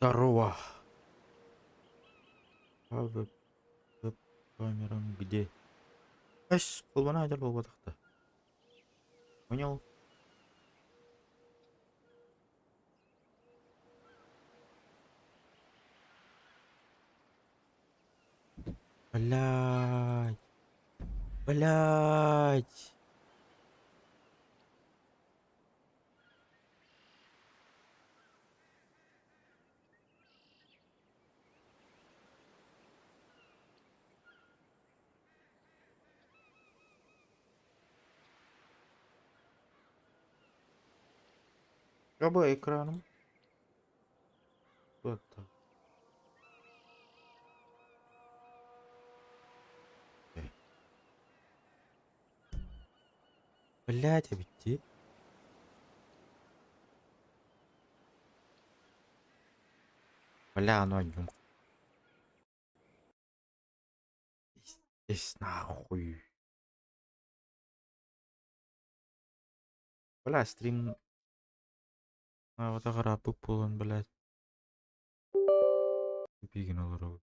Здорово. А веб-камерам где? Эш, колбана ажал болуп атакта. Понял? Блять. Блять. Оба экраном. Вот так. Блять, а ведь бля, оно о нем. Здесь нахуй. Бля, стрим. А вот аграпы полон, блять. Бигин алар.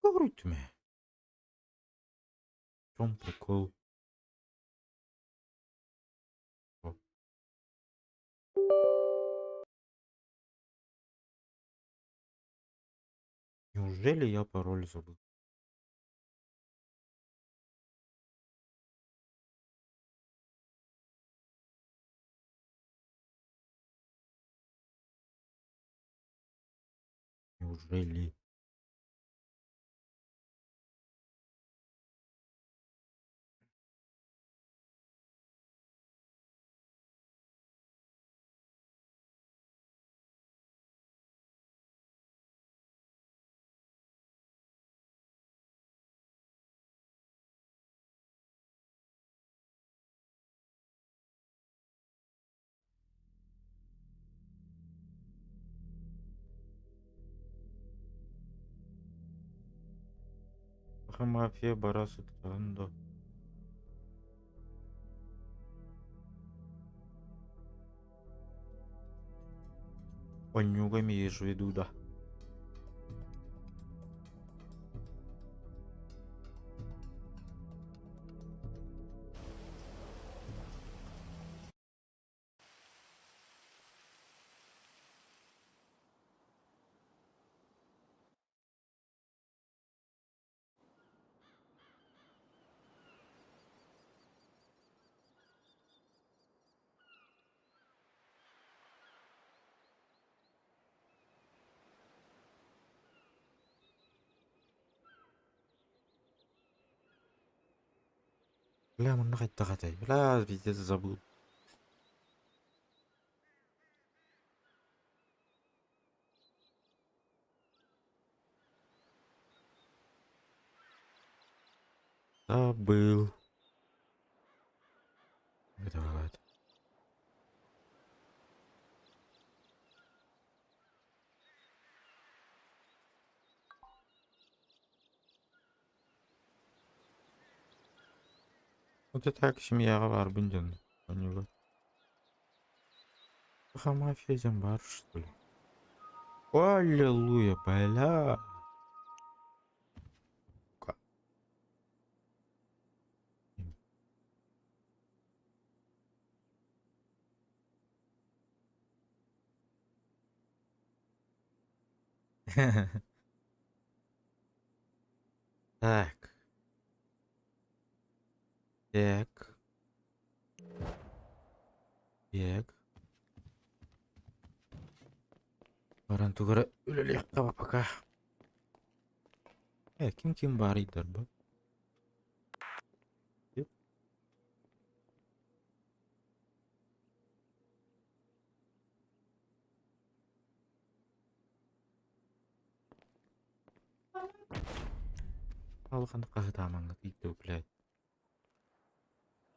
Говорите мне. В чем прикол? О. Неужели я пароль забыл? Неужели? Мафия барасы тұрғанда. Понюга имеешь в виду, да? Бля, мына қайтта қатай. Бля, пиздец, забыл. Забыл. Это бывает. Вот это так семьяға барып үнден. Понюга. Мафиядан бар, что ли? Аллилуйя, бля. Так. Так. Так. Баран тугара үлелек қаба пока. Ким бар идар ба? Алған қағытаманға дейді, блядь.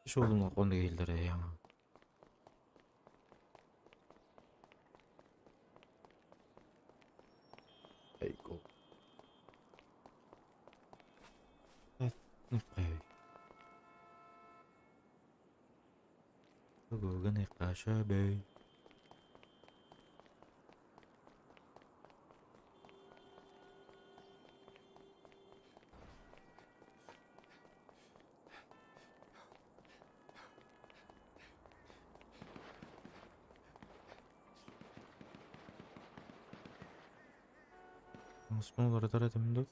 Шолымға қонды келдір, яңа. Ай, гол. Ныққай. Бүгін иқаша бөй. Смолгородор этим.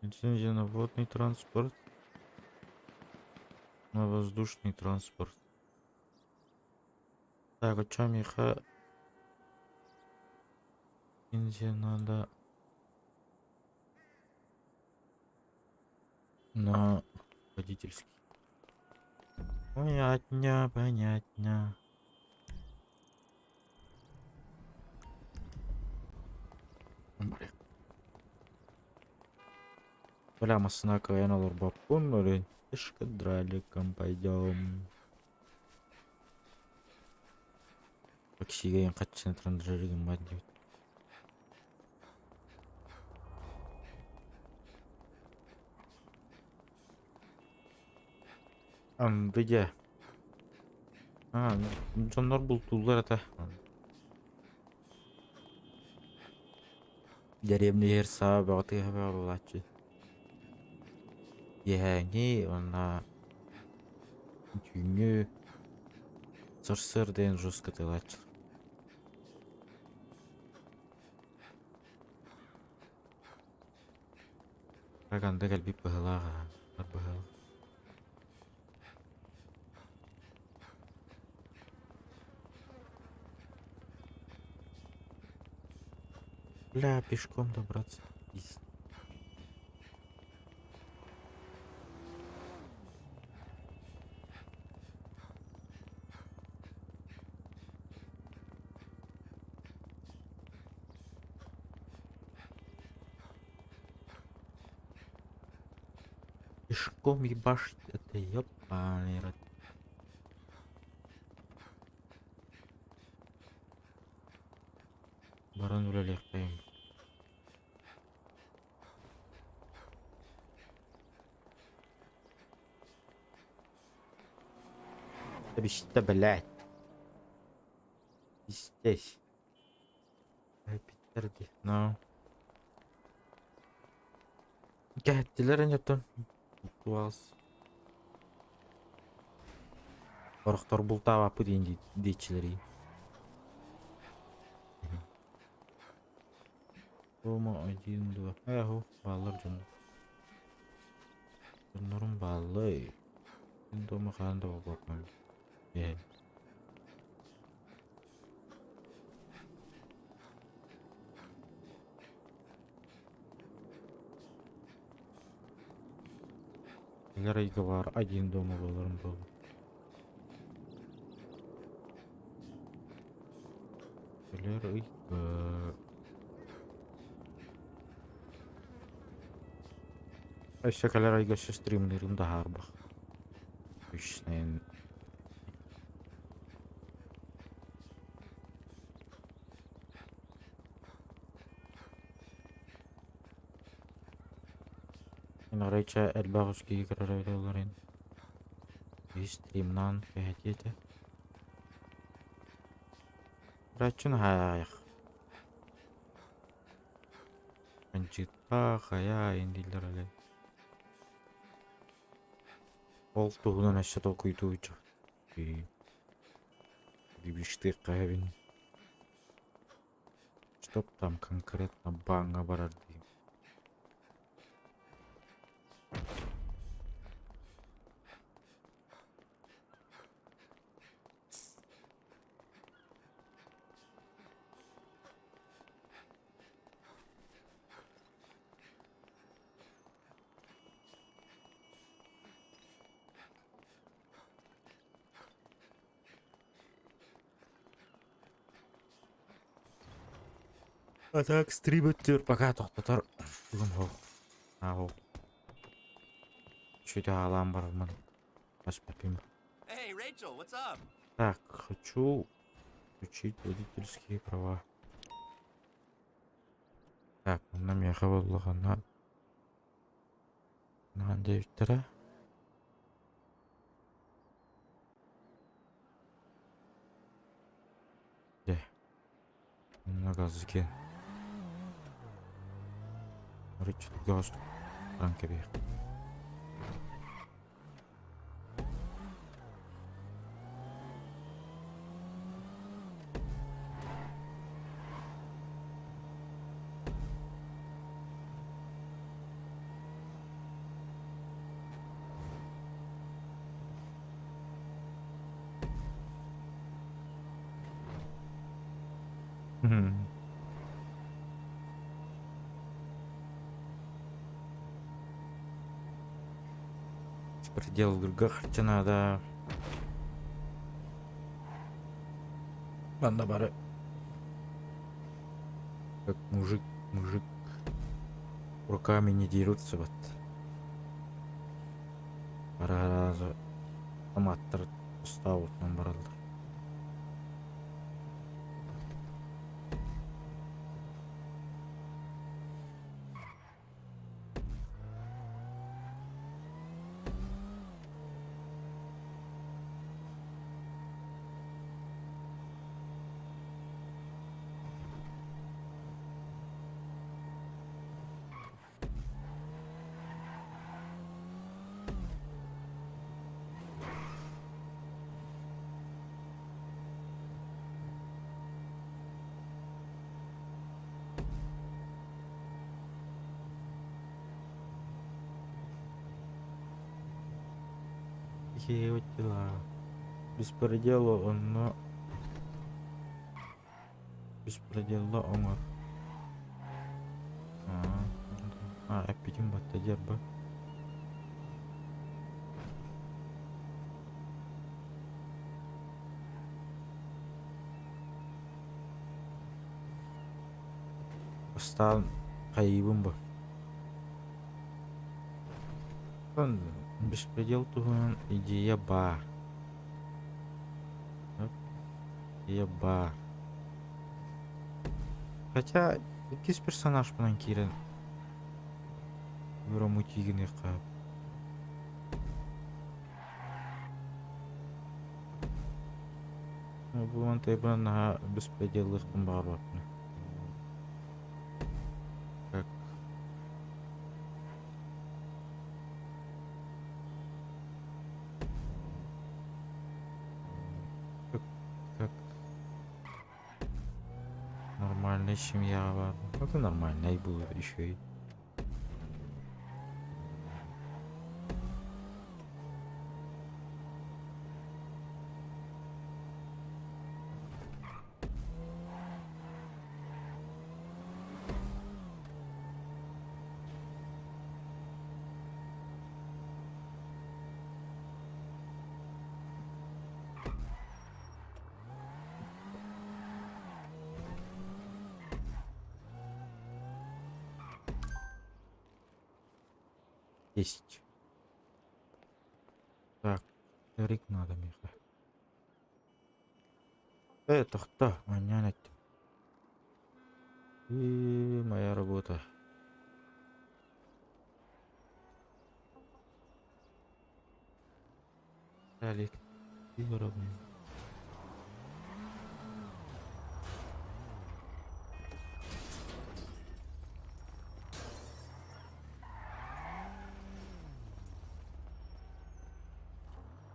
Лицензия на водный транспорт, на воздушный транспорт. Так, а чё, Миха? Лицензия надо на водительский. Понятно, понятно. Бля. Бля, масына каян алыр баппун, олен. Ишка драликом пойдем. Таксиге ең қатшыны трандырырген бад дейбит. Беге. Жоннор бултулар ата. Деревня ерса багаты хабарлачы. Ехәңи, она түйңі сыр-сыр ден жостка тылачы. Раганда кәлбі бұғылаға. Бұғыл. Бля, пешком добраться. Пешком ебашить, это ёбаный рот. Баран үлелек қайым. Бишті, блядь. Здесь. Питерди. Ну. Кәттілер әнептен. Туаз. Орықтар бұлтап апы дейчілері. Дома 1, 2. Эху, баллар жонды. Жонларым баллы. Дома қанды болбақмал. Егер айга бар, один дома боларым бол. Егер айга... Айша калер айга стримлерим да харбах. Үшнен... Райча әлбағышки кірарайды оларын. Стримнан кәйт еді. Райчын хаяқ. Анчытпа хая ендейлер әлі. Ол тұғынан әшет оқиды өйчі. Бибішті қайбін. Чтоб там конкретно банға барар дейм. А так, стриметтер пока тоқтатар. Бүгін хоқ. Ағу. Чөйді алам бармын. Аш папим. Hey, Rachel, what's up? Так, хочу включить водительские права. Так, нам я хаваллаға на... Нағандай үттірі. Де. На газ екен. Рычет газ. Ранка бейік. Мгм. Предел Гахтина, да. Ладно, бары. Как мужик. Руками не дерутся, вот. Раза автоматтар ұстап отынан баралдар. Такие вот дела. Беспредела, но беспредела оңар. Әппеден батты дер ба? Бастан қайыбым ба? Беспредел туған идея бар. Идея бар. Хотя, кез персонаж бұнан керін. Бұры мұтигіне қап. Бұлан тайбан беспределлықтың бар бапны. Как? Как? Нормальная семья бар. Как и нормальная будет еще и. Есть. Так, Рик надо, Миха. Это кто? Понятно. И моя работа. Далее. И выровняем.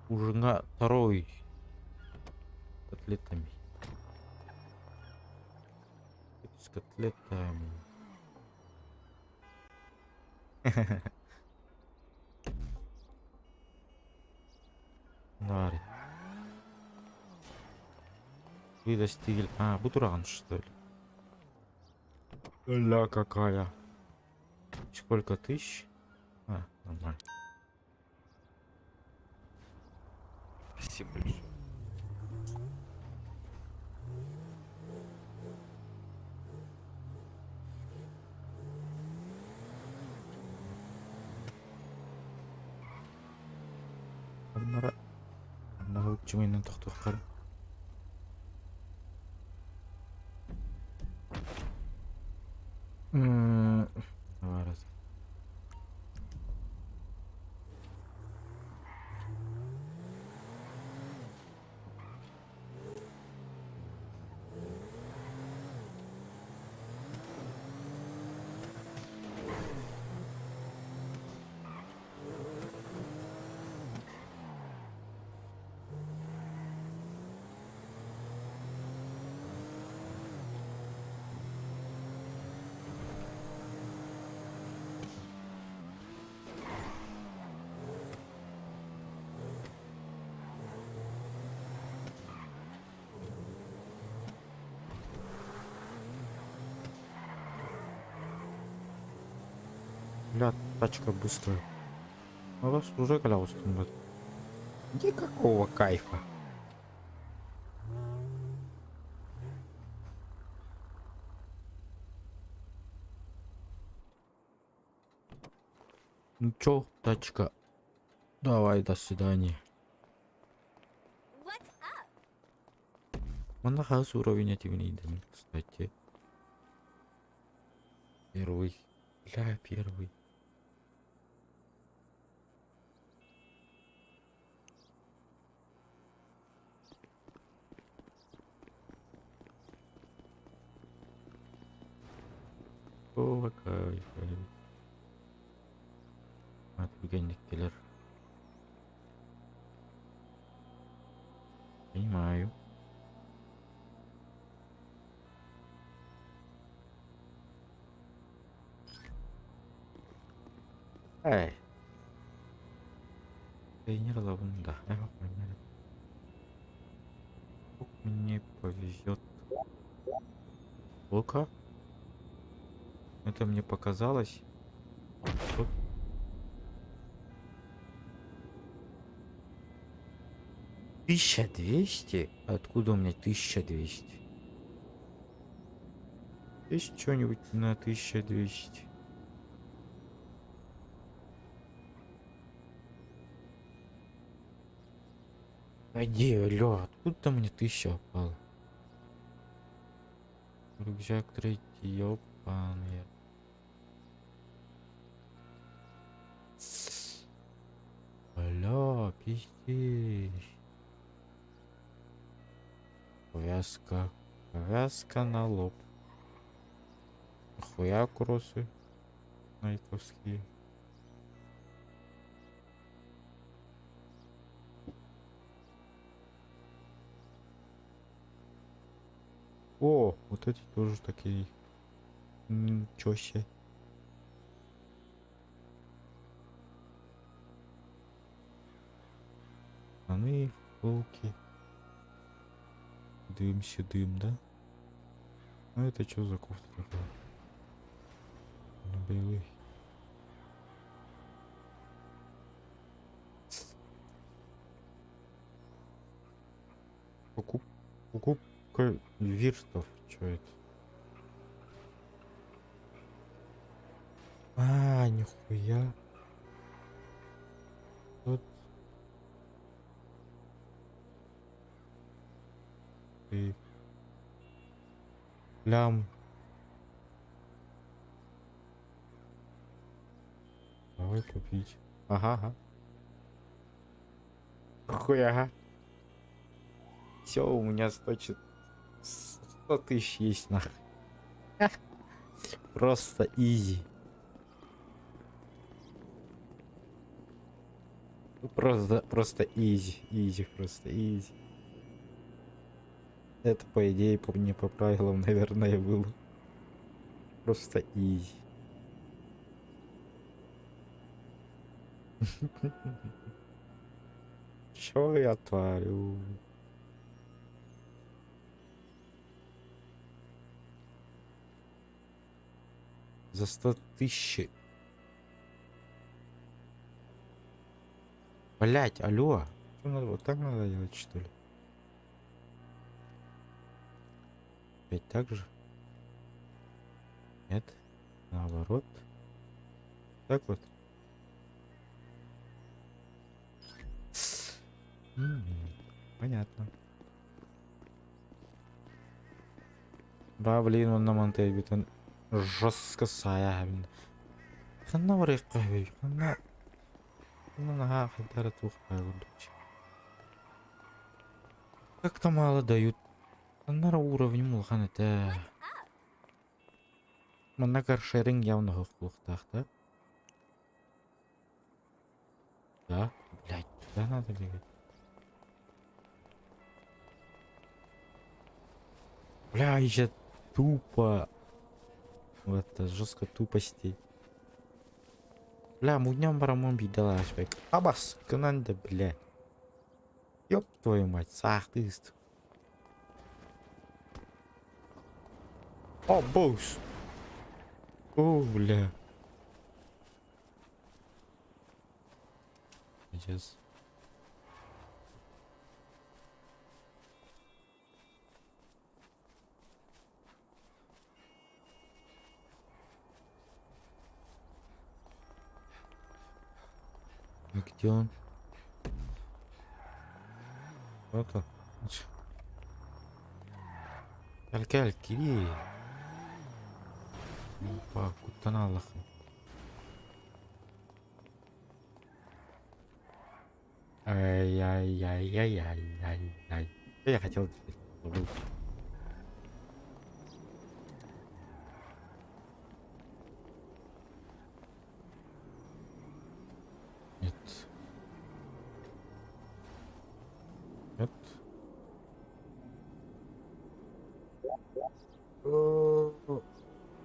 Ужина второй котлетами. С котлетами. Нари. Вы достигли... Бутуран, что ли? Ля какая. Сколько тысяч? Нормально. Спасибо большое. Одна чумайнан тоқтоққар. Var. Бля, тачка быстрая. У вас уже кляустым. Никакого кайфа. Ну чё, тачка? Давай, до свидания. Mana khas уровень активный, кстати. Первый. Бля, первый. О, кайф. Отвлекание киллер. Понимаю. Эй. Тренер лаванда. Мне повезет. Ока? Это мне показалось. Что? 1200? Откуда у меня 1200? Есть что-нибудь на 1200? Пойди, алло, откуда мне 1000 упала? Рюкзак третий, ёпаный. Алло, пиздец. Повязка. Повязка на лоб. Хуя кросы найковские. О, вот эти тоже такие. Ничего себе. Штаны, футболки. Дым, да? Ну это что за кофта такая? На белый. Покупка виртов. Что это? А, нихуя. Вот ты. Лям. Давай купить. Ага. Хуя. Все, у меня 100 тысяч есть нахуй. Просто изи. Просто изи, просто изи. Это по идее не по правилам, наверное, было. Просто изи. Чё я творю? За 100 тысяч. Блять, алло. Что надо, вот так надо делать, что ли? Опять так же? Нет. Наоборот. Так вот. Понятно. Да, блин, он на монтеже битен жестко сая. Хана варик кахвей. Хана нага хадара тухай. Как-то мало дают. Хана уровень мулхан это. Мана каршеринг явно хохлухтах, да? Да? Блять, туда надо бегать. Бля, еще тупо. Вот это жестко тупости. Бля, мудням барамон бидала ашбек. Абас, кананда, бля. Ёб твою мать, сахтыст. О, босс. О, бля. пиздец. А где он? Вот он. Гel gel. Опа, кутана Аллаха. Ай-яй-яй-яй-яй-яй-яй. Что я хотел теперь? Забыл. Нет. Нет.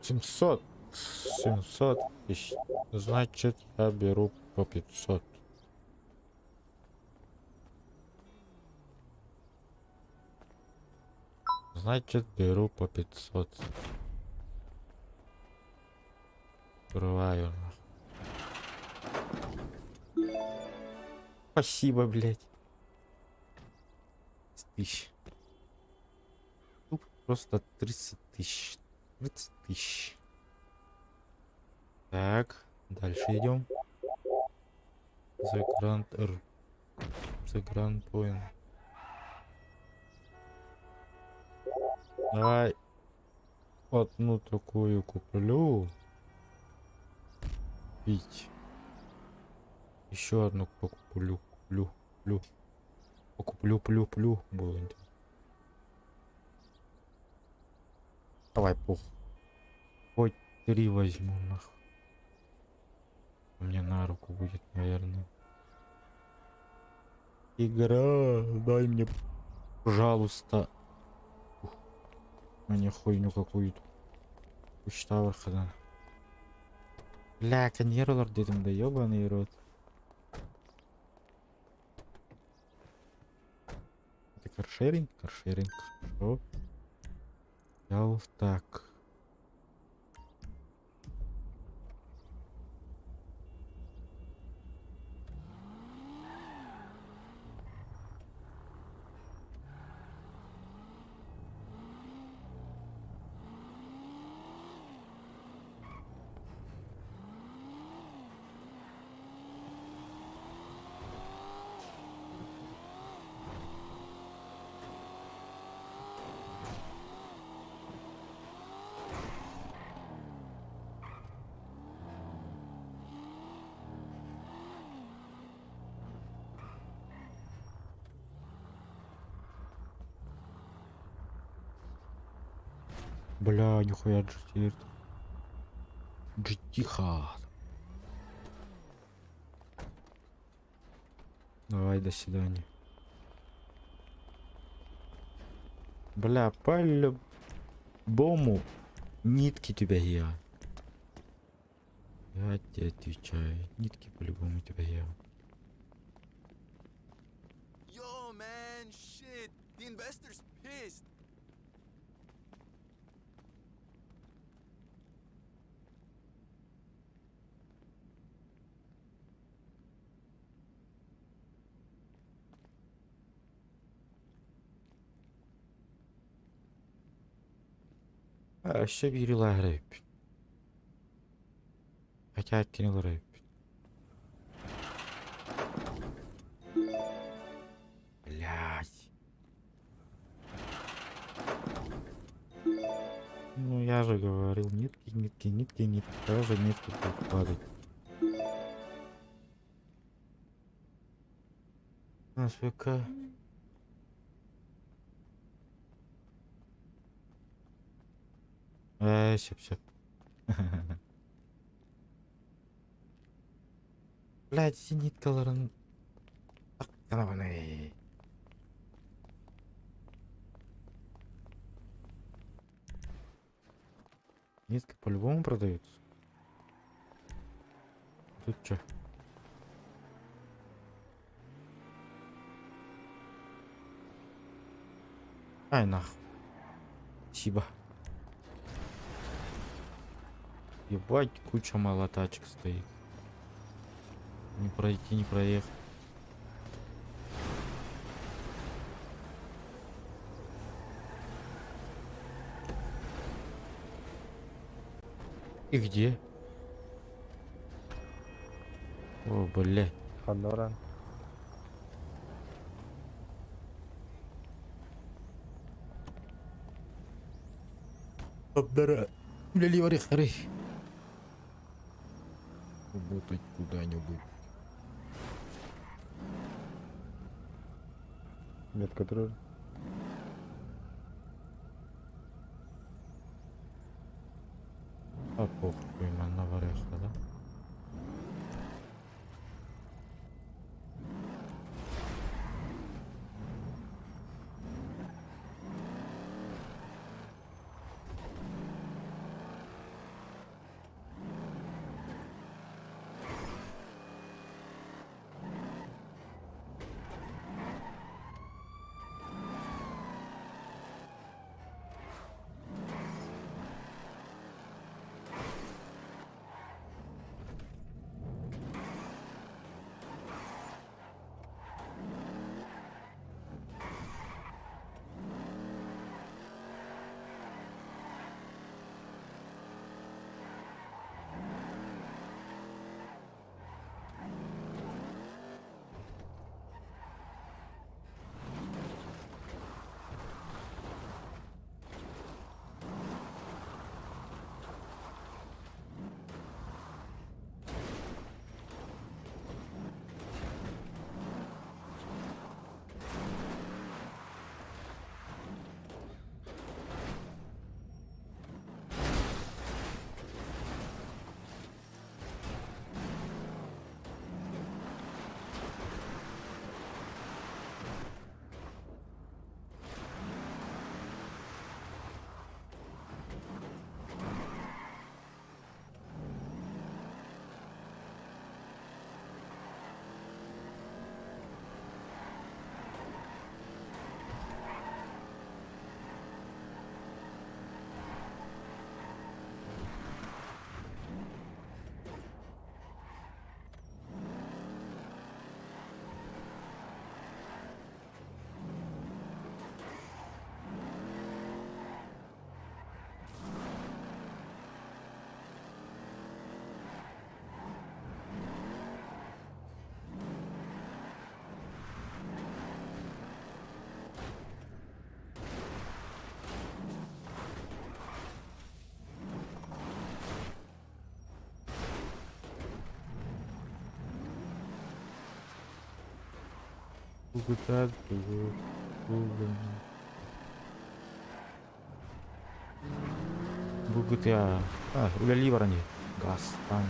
700. 700 тысяч. Значит, я беру по 500. Значит, беру по 500. Открываю. Спасибо, блядь. 1000. Тут просто 30 тысяч. 30 тысяч. Так, дальше идем. The Grand R. The Grand Point. Давай одну такую куплю. Пить. Еще одну покуплю. Куплю. Покуплю. Будет. Давай, пух. Хоть 3 возьму, нахуй. Мне на руку будет, наверное. Игра, дай мне, пожалуйста. А не хуйню какую-то. Почта выхода. Бля, коньерлор дедом, да ёбаный рот. Это каршеринг? Каршеринг. Хорошо. Взял так. Бля, нихуя GT. GT. Давай, до свидания. Бля, по-любому нитки тебя я. Я тебе отвечаю. Нитки по-любому тебя я. Yo, man, shit. The investor's pissed. Ще вірила гриб. Хотя кинул рэп. Блять. Ну я же говорил, нитки. Тоже нитки будут падать. СВК. Все. Блять, зениткаларын тактанабаны. Нитка по-любому продается. Тут что? Ай нахуй. Спасибо. Ебать, куча молотачек стоит. Не пройти, не проехать. И где? О, блядь. Ханоран. Абдара. Блядь, вари хари. Работать куда-нибудь. Медконтроль. А похуй, man, на вареха, да? Бугутат, Бугут я. А, udah liver nih. Gaspang.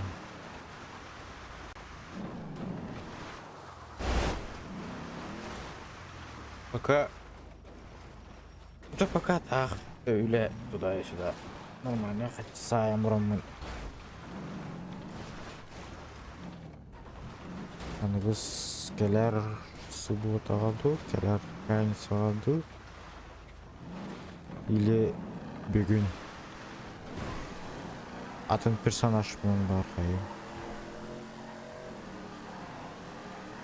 Пока. Да пока так. Öyle туда и сюда. Нормально, хоть саям ромын. Аныбыз келер субботага ду, келер пятницага ду. Или бүгүн. Атын персонаж менен бар хайым.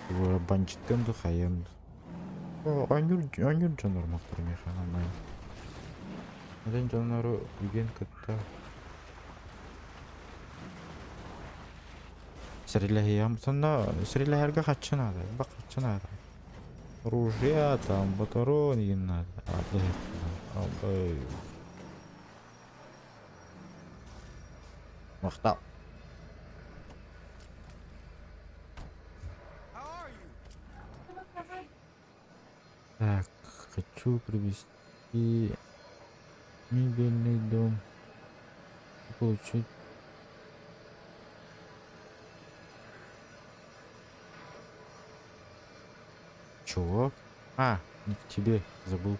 Бұл бандиттен ду хайым. Анюр жанр мактар механамай. Нeden жанры үйген кытта. Срелляхиям тана срелляхерге каччан ада, бак каччан ада. Ружья там, батарон еген ада. Абай. Мактап. How are you? Так, хочу привезти мебельный дом. Получить. Чего? А, не к тебе, забыл.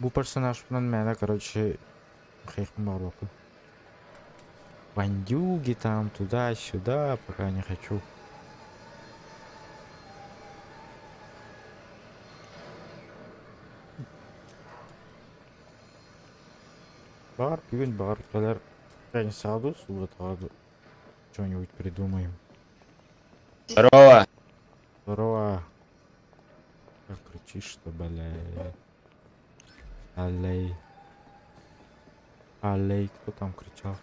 Бұл персонаж менен мене, короче, хайхым бар бапы. Бандюги там, туда-сюда, пока не хочу. Бар, бүгін бар, келер. Және саду, суға тағады. Что-нибудь придумаем. Здорово. Здорово. Как кричишь, что, блядь? Алей. Алей, кто там кричал?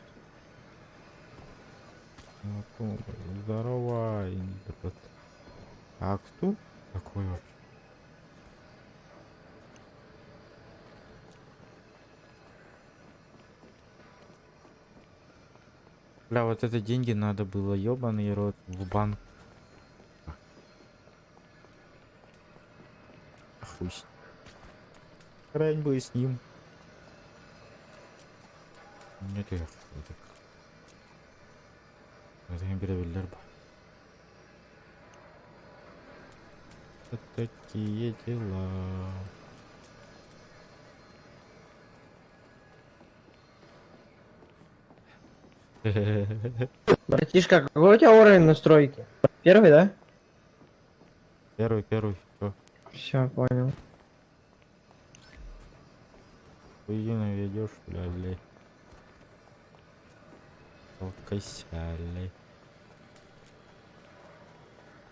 Ну, здорово, идиот. А кто такой вообще? Бля, вот это деньги надо было, ёбаный рот, в банк. Хуй с... Хрень бы с ним. Нет, я так. Это не беревиллер бы. Вот такие дела. Братишка, какой у тебя уровень настройки? Первый, да? Первый, всё. Все, понял. Хуйно ведёшь, бля. Толкайся.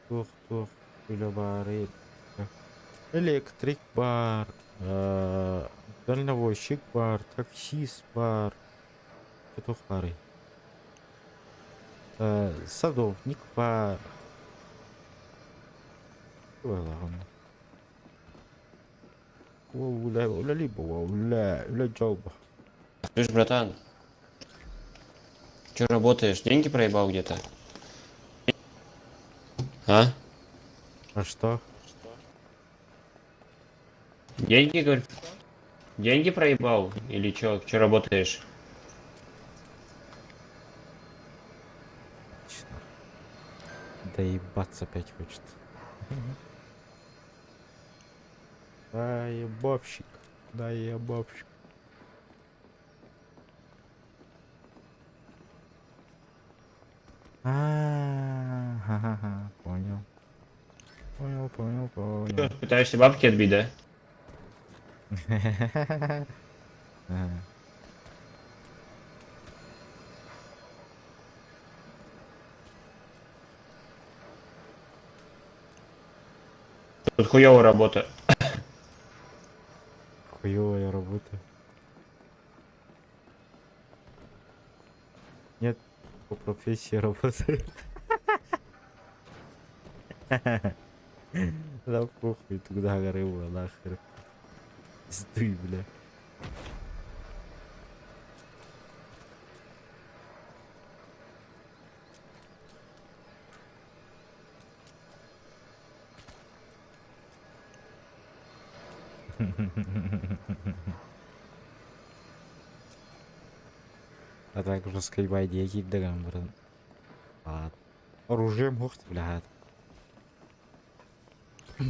Тух, бары. Электрик бар. Дальнобойщик бар. Таксист бар. Петухары. Садовник бар. Ой, ладно. Уля, джоба. Слышь, братан, че работаешь? Деньги проебал где-то? А? А что? Деньги, говорю? Деньги проебал? Или чё? Че работаешь? Да ебаться опять хочет. Да ебовщик. Ха-ха-ха. Понял. Чё, пытаешься бабки отбить, да? Ага. Тут хуёвая работа. Хуёвая работа. Нет, по профессии работаю. Да похуй, туда горыла, нахер. Сдуй, бля. А так уже скребай деньги, брат. Оружием ух ты, блядь.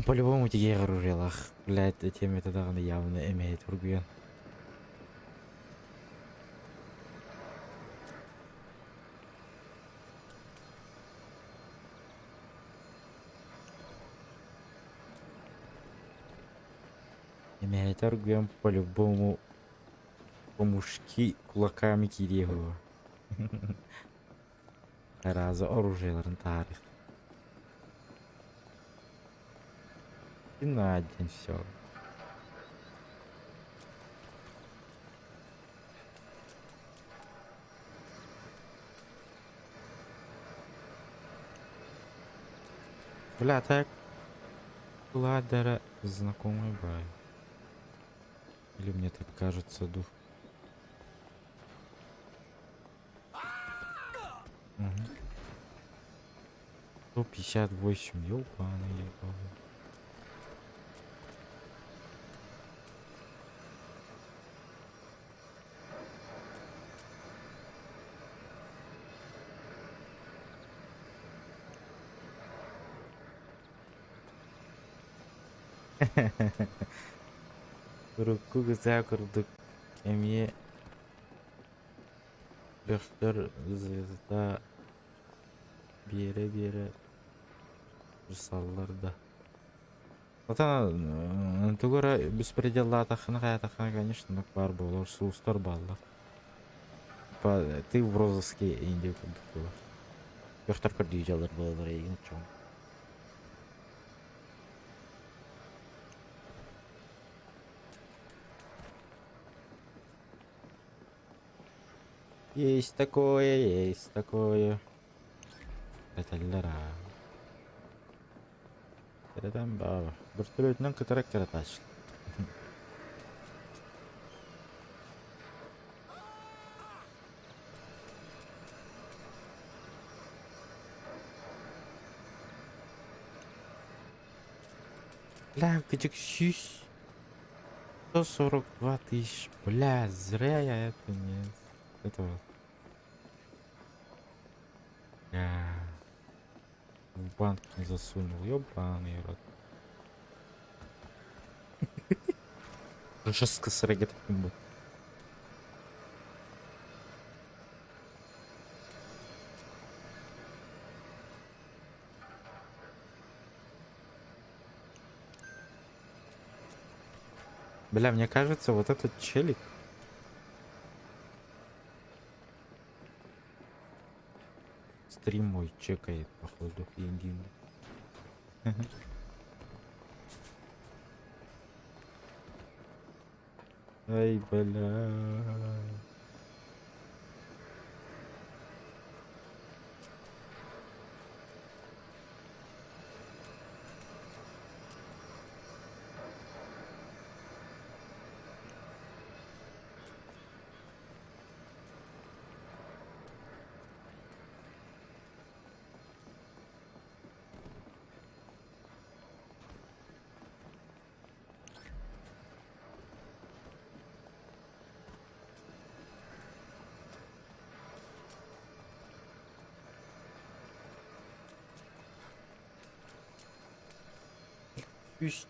По-любому тебе оружие, лах. Блядь, эти методами явно имеет урген. Имеет урген по-любому. По-мужски кулаками Кириллова. Раза оружиеларын тарих. И на день все. Бля, так Ладера знакомый бай. Или мне так кажется, дух. Угу. 158, ёбаный ебаный. Руку güzel kırdık. Emye Лёхтер звезда bir yere салларда. Ата тугора беспредел атахына, конечно, бар болор сустар балла. Ты в розыске инде курдук. Лёхтер кырдыйжалар болор еген чоң. Есть такое, есть такое. Каталлара. Тереден баба. Бір төлөйтінен кітірек керет ашыл. Бля, кычык 142 тысяч. Бля, зря я это не... Это вот. Я... В банк не засунул, ёбаный рот. Жестко срагет таким был. Бля, мне кажется, вот этот челик стрим мой чекает, походу, единый. Ай, бля.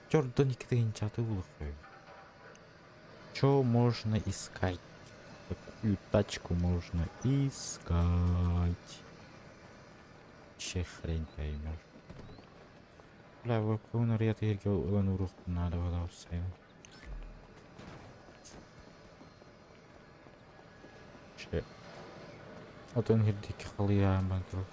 Чёрдоник ты инчаты улыхай. Чё можно искать? Какую тачку можно искать? Че хрень поймешь. Бля, вы полный ряд ерге улан урух надо валался. Че? Вот он ердик халия бантрук.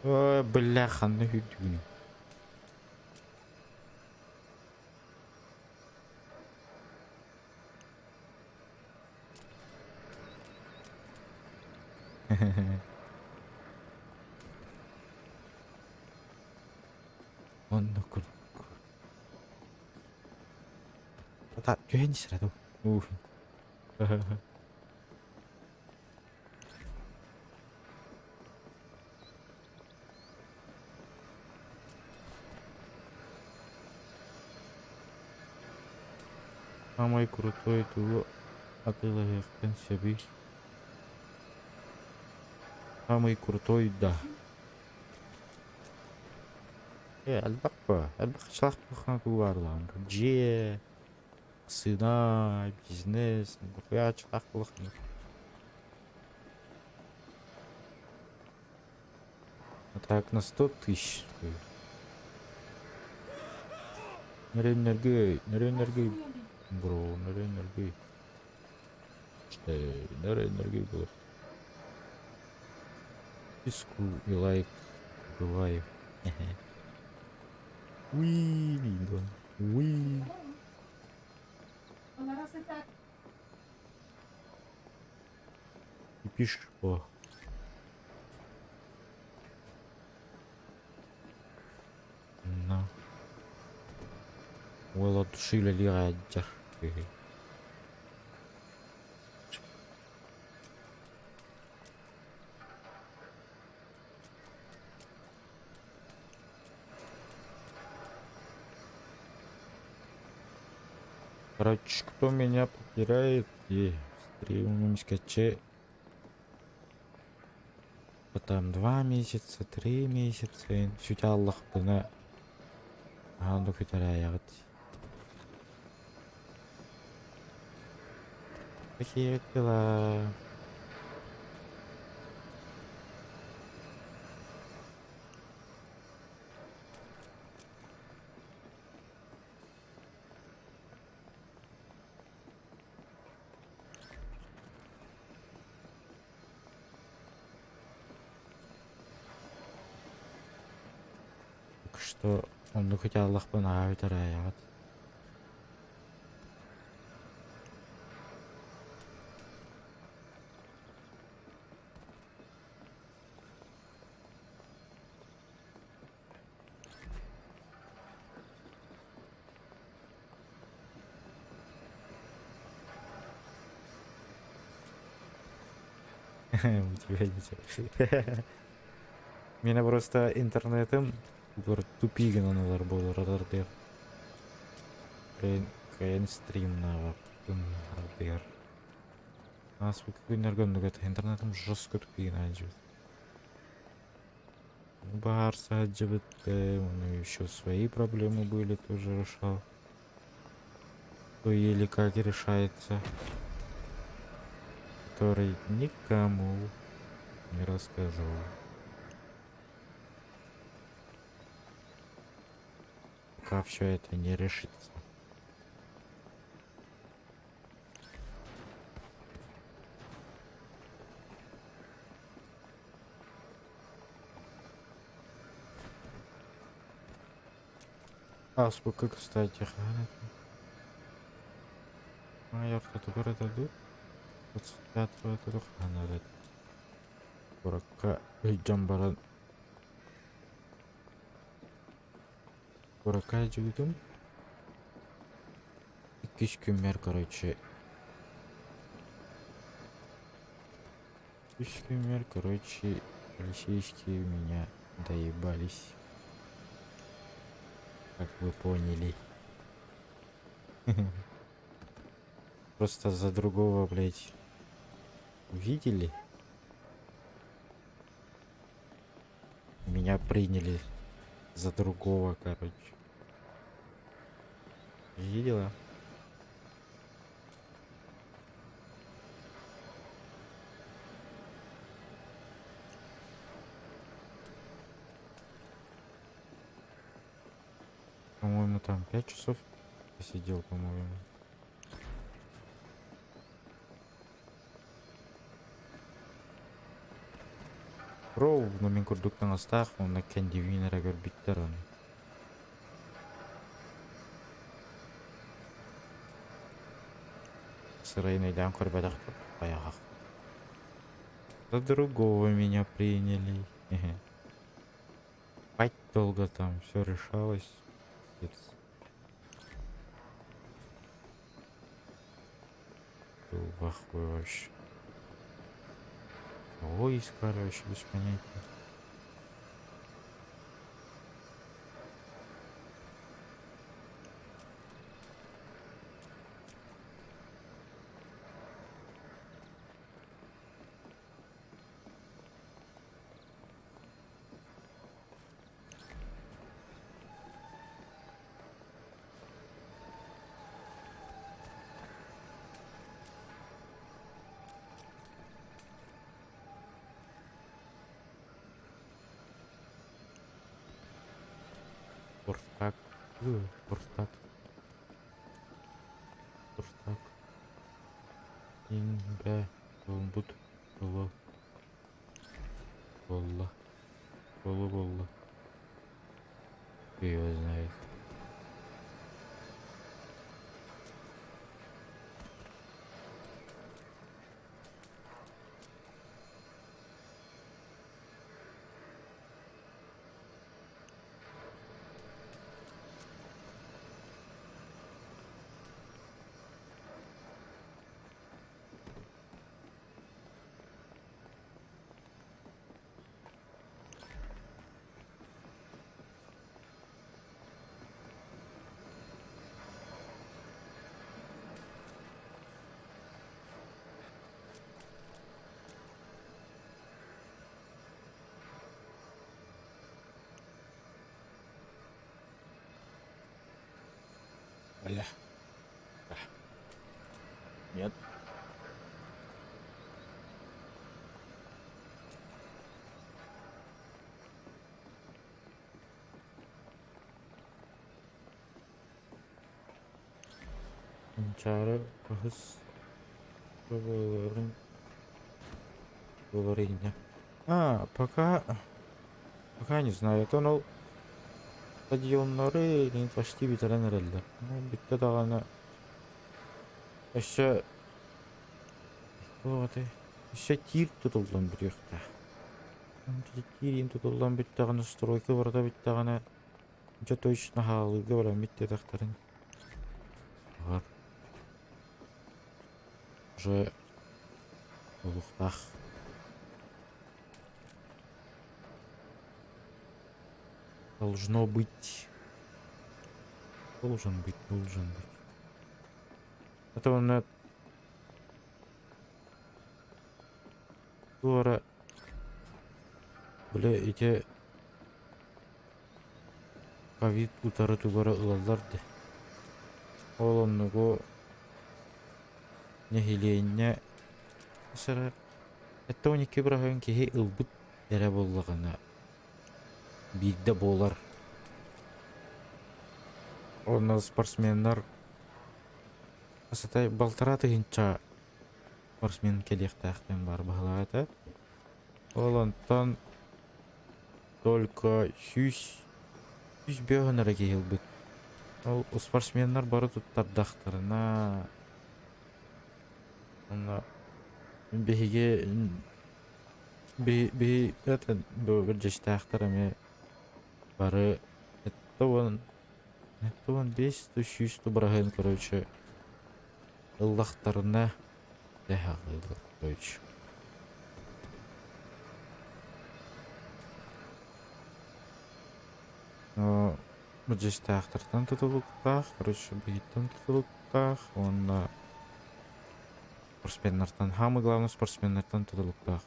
Ой, бляха, ну юдюни. Он ну круг. Да, я не сраду. Уф. Самый крутой дуо Атылаевтен Себи. Самый крутой, да. Албақпа. Албақ шылақ бұқына дуарлам. Же, сына, бизнес, бұқия шылақ бұқына. Так, на 100 тысяч. Неренергей, неренергей. Бро, неренергей. Что, неренергей было. Писку и лайк. Бываю. Уи, Линдон. Уи. И пишешь по. На. Вала души ли раджар. Короче, кто меня потеряет, и стримим скаче. Потом 2 месяца, 3 месяца. Суть Аллах бына. Анду потеряет. Такие дела. Что он ну хотя Аллах бына потеряет. У тебя ничего. Меня просто интернетом бір тупигін аналар болар деп. Кайын стримнаға күн Нас күнерген нүгет интернетом жестко тупигін аджу. Барса аджибытты, у него еще свои проблемы были, тоже решал. То еле как решается. Который никому не рассказывал. Пока все это не решится. А сколько, кстати, хранит? Майор-то только это дут. 25-го это только хранит. 40-ка жамбаран. 40-ка жудum. 2 күнмер, короче. 2 күнмер, короче, полицейские у меня доебались. Как вы поняли. Просто за другого, блять, видели? Меня приняли за другого, короче. Видела? По-моему, там 5 часов посидел, по-моему. Роу, но мен көрдіктің астақ, оны кәнде винера көрбіттер оны. Сырайнайдан көрбәдіқ баяғақ. За другого меня приняли. Пать долго там все решалось. Был вахуй вообще. Кого искали вообще без понятия. Спортак. Спортак. Спортак. Инга. Болбут. Боло. Болла. Болла. Кто его знает. Бля. Нет. Cara bahas говорения. Пока не знаю. Это ну стадионнары не почти битәрен эрелдер. Ну битте даганы еще вот еще тир тутулдан бир якта. Тир тутулдан бит даганы стройка барда бит даганы же точно халыгы бар битте тактарын. Бар. Уже улуктах Должно быть. Должен быть, должен быть. Это он на туара. Бля, эти ковид утары тугара ылалларды. Ол оннугу нехилейне сара. Это он екі бұрағын кеге ылбыт әрі боллағына. Бигде болар. Оны спортсменнар асатай балтараты гинча спортсмен келектақтен бар бағылағыда. Олантан только сүйс бөғін әрі кейілбіт. Ол спортсменнар бары тұттардақтарына Она беге это бір жастақтарыме бары это он 500-600 бұрағын, короче, ыллақтарына дәғылы, короче. Но бір жастақтардан тұтылықтақ, короче, бейттен тұтылықтақ, онна спортсменнардан, самый главный спортсменнардан тұтылықтақ.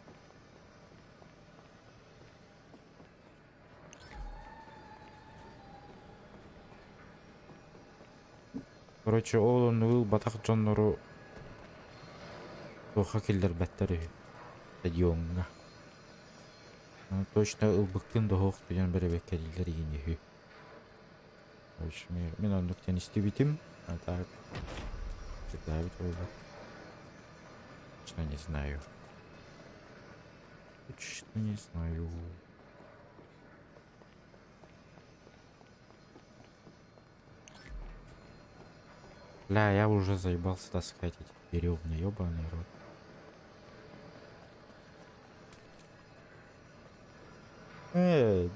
Короче, он был батақ жоннору тоқа келдер бәттері стадионға. Точно ылбықтың доғық деген бір бәккелілер егені. Короче, мен ондықтен істебетім. А так, всегда ведь было. Точно не знаю. Точно не знаю. Бля, я уже заебался таскать эти веревны, ёбаный рот.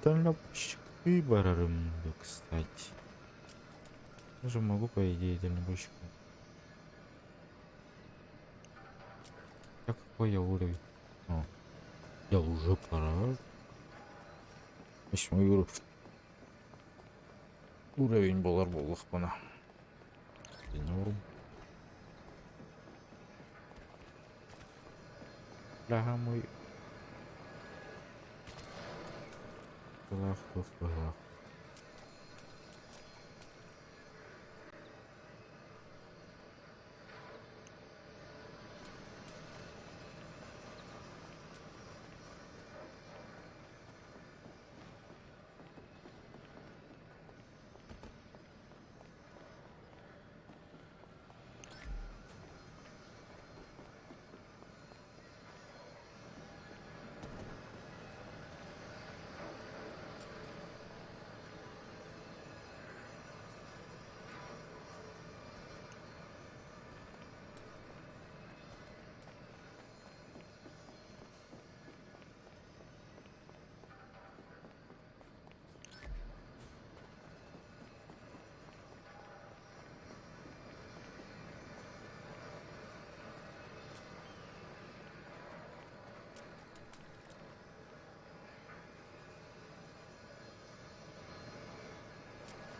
Дальнобойщик выбором, кстати. Я же могу, по идее, дальнобойщиком. Какой я уровень? О, я уже пора. 8 уровень болар болдық бұна. Норм. Бляха мой. Глах.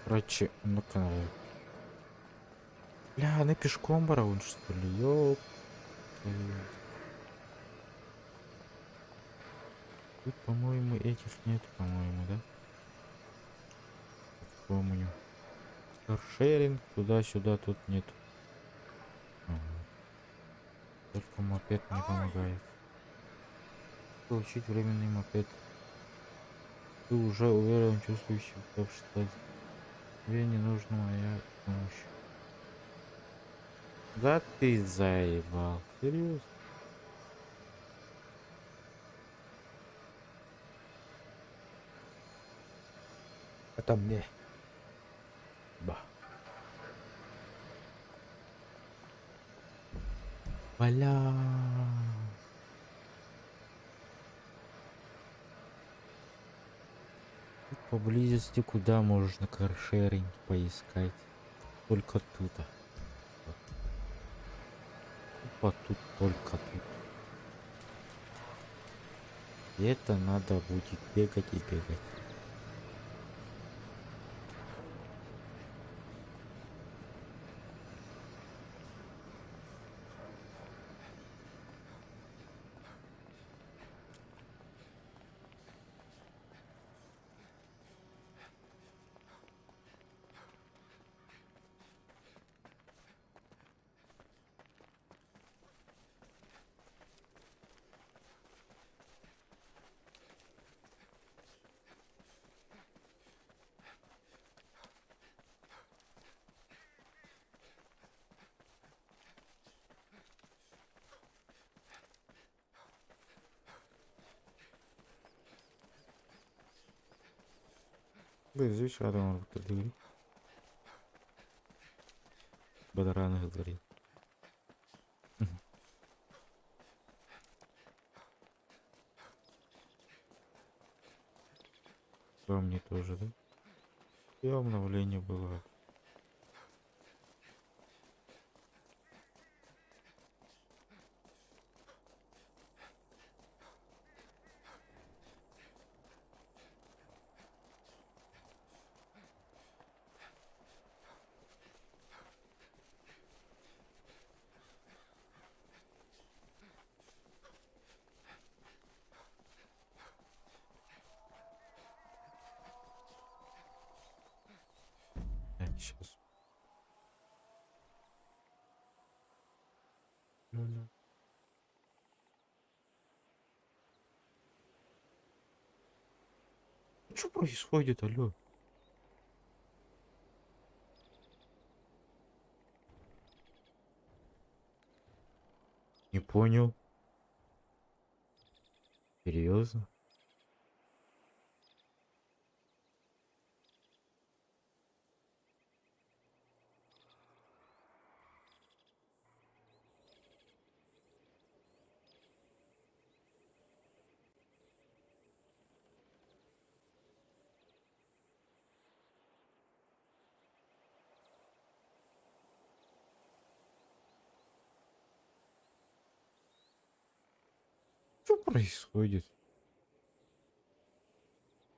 Короче, ну-ка. Бля, она пешком бараун, что ли? Ёп. Тут, по-моему, этих нет, по-моему, да? Помню. Каршеринг, туда-сюда, тут нет. Ага. Только мопед не помогает. Получить временный мопед. Ты уже уверен, чувствуешь себя, что тебе не нужна моя помощь. Да ты заебал, серьезно? Это мне. Ба. Бля. Тут поблизости куда можно каршеринг поискать? Только тут. Тупо тут, только тут. И это надо будет бегать и бегать. Да, здесь адам бітірді. Бадараны говорит. Да, мне тоже, да? И обновление было. Так, сейчас. Что происходит, алло? Не понял. Серьезно? Что происходит?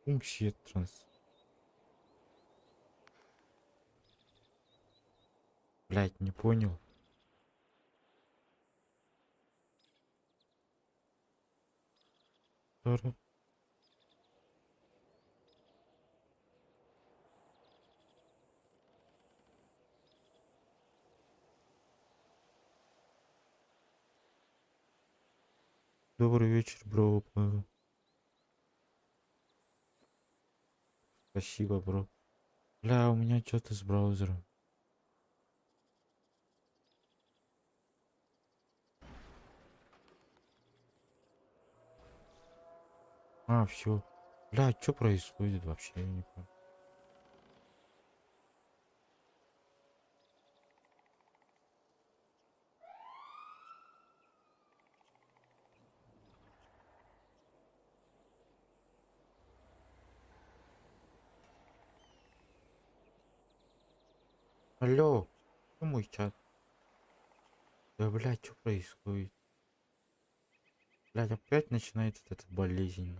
Вообще транс. Блять, не понял. Здорово. Добрый вечер, бро. Спасибо, бро. Бля, у меня что-то с браузером. А, все. Бля, что происходит вообще? Я не понял. Алло, что мой чат? Да, блядь, что происходит? Блядь, опять начинается эта болезнь.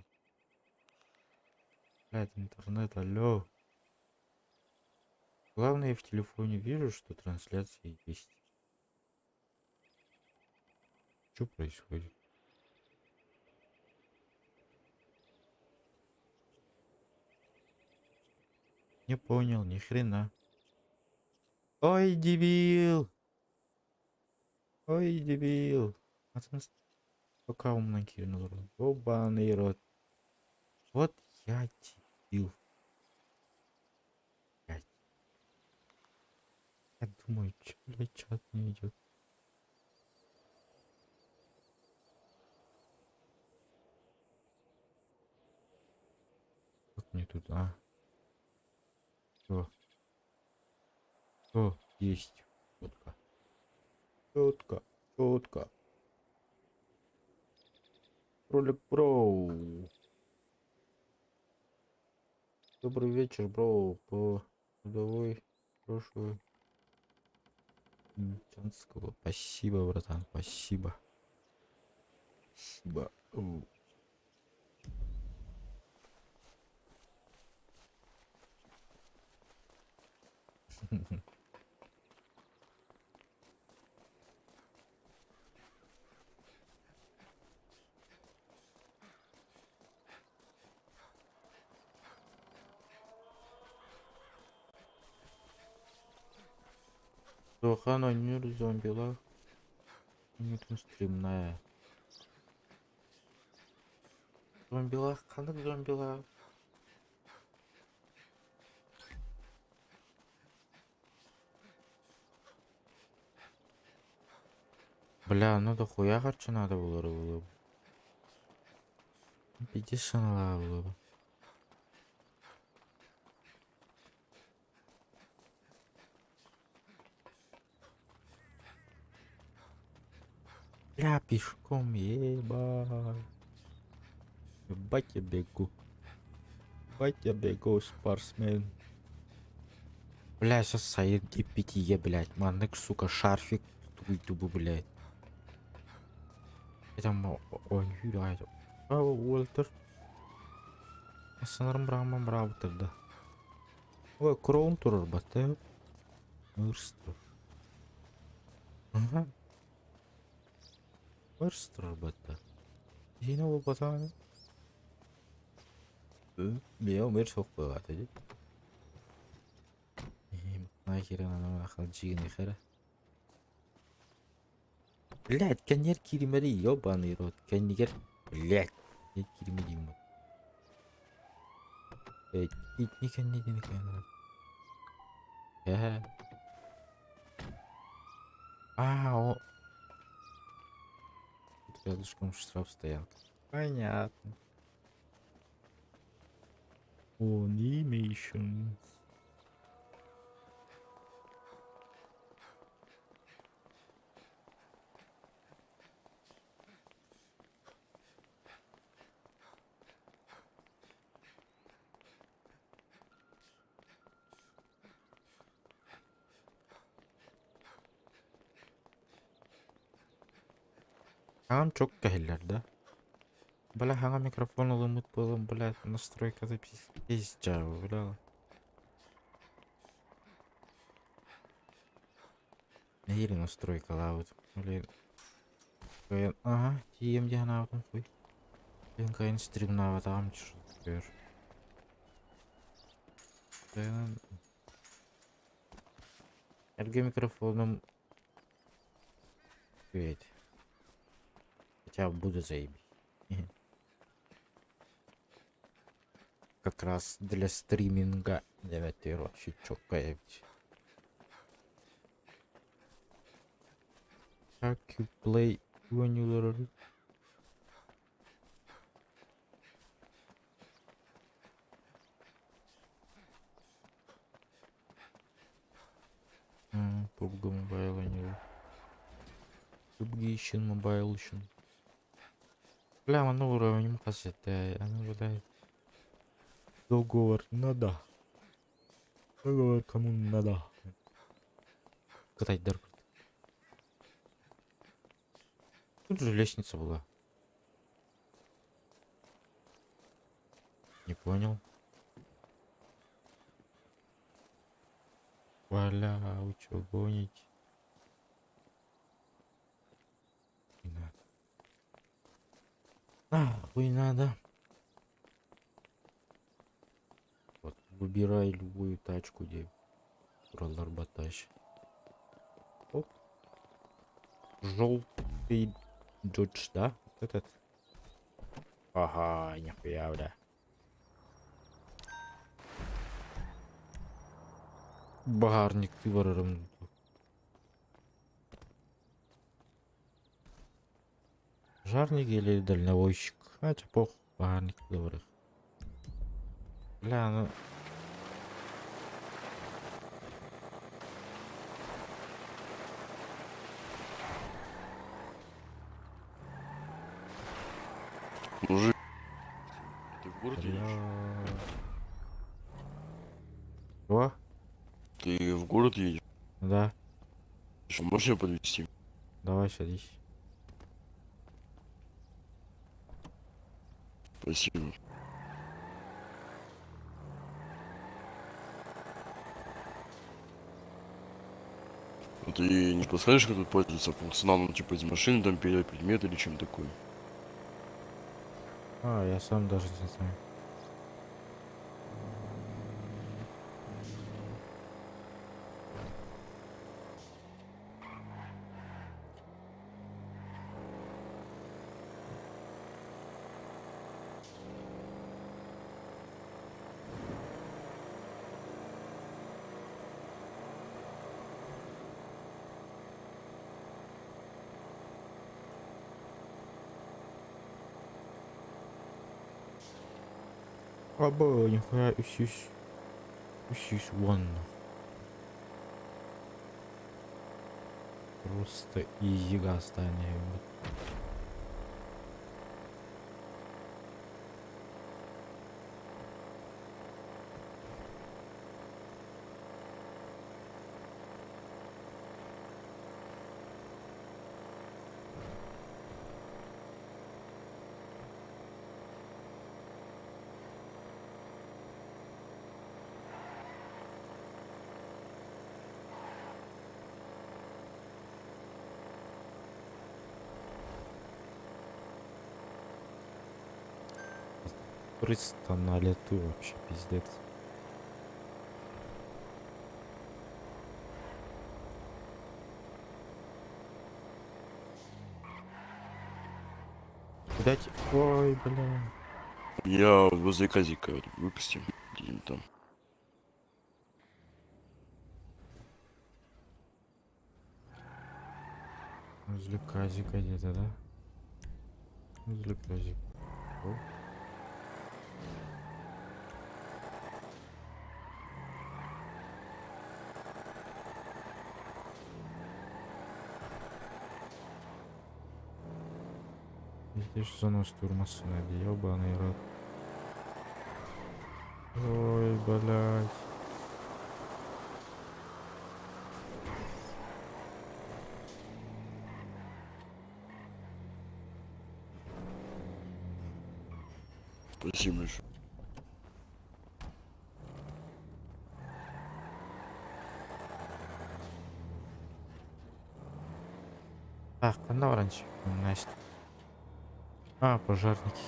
Блядь, интернет, алло. Главное, я в телефоне вижу, что трансляция есть. Что происходит? Не понял, ни хрена. Ой, дебил! Ой, дебил! А там пока умный кинул. Обаный рот. Вот я дебил. Блядь. Я думаю, что, блядь, чат не идет. Как мне тут, а? Что? Что? Есть. Четко. Четко. Четко. Ролик бро. Добрый вечер, бро. По трудовой прошлую. Чанского. Спасибо, братан. Спасибо. Спасибо. Дохана нюр зомбила. Ньютон стримная. Зомбила, канак зомбила. Бля, ну дохуя харча надо было. Пиздец, было бы. Бля, пешком, ебать. Ебать я бегу. Ебать я бегу, спортсмен. Бля, сейчас Саид и питье, блядь. Маннык, сука, шарфик. Тубу, блядь. Это он юрает. А, Уолтер. Санарм Брамам Раутер, Ой, Кроун турар батэ. Мырстыр. Ага. Мырстыр батэ. Yine bu batağını. Бля, sok бывает, иди. Нахер она нахал джины хера. Блядь, коньяк киримари, ёбаный рот. Коньяк, блядь. Я киримари. Блядь, не коньяк, не коньяк. Ага. О. Тут рядышком штраф стоянка. Понятно. Animation. Tamam çok gayler de. Бля, ага микрофон лымыт было, блядь, настройка-то пиздец, бля. Или настройка лаут, блин. Ага, тием где она там хуй. Блин, кайн стримнава там что теперь. Эрго микрофоном. Ведь. Хотя буду заебись. Как раз для стриминга 9 вообще чокаете. Как you play when you learn? PUBG Mobile не. PUBG еще Mobile еще. Бля, на уровне кассеты, она выдает. Договор надо. Договор кому надо. Катать дорогу. Тут же лестница была. Не понял. Валя, вы чё гоните? Не надо. Хуй надо. Вот, выбирай любую тачку, где Роллар Баташ. Оп. Желтый Джодж, да? Вот этот. Ага, нихуя, бля. Багарник ты ворором. Жарник или дальнобойщик? Хотя пох, багарник добрых. Бля, ну... Мужик, ты в городе едешь? Что? Ты в город едешь? Да, Что, можешь меня подвезти? давай садись. Спасибо. А ты не подскажешь, как тут пользоваться функционалом, типа из машины, там передать предметы или чем такое? Я сам даже не знаю. Оба, нихуя, усись. Усись, вон. Просто изи станет. Турист на лету вообще пиздец. Дать. Ой, бля. Я возле казика выпустим. Где-нибудь там. Возле казика где-то, да? Возле казика. О. Здесь занос турмаса, ёбаный рот. Ой, блядь. Спасибо большое. Так, когда раньше? Настя. А, пожарники.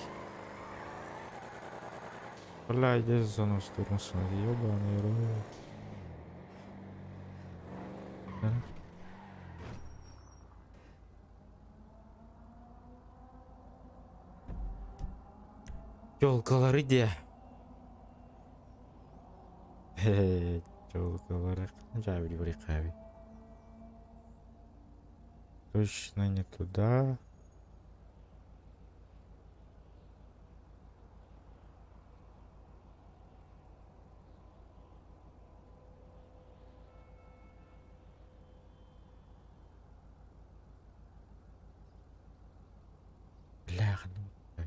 Бля, здесь занос турмаса, ёбаный рот. Да? Ёлкалар иде. Ёлкалар. Жаби брикави. Точно не туда. Бля, ну.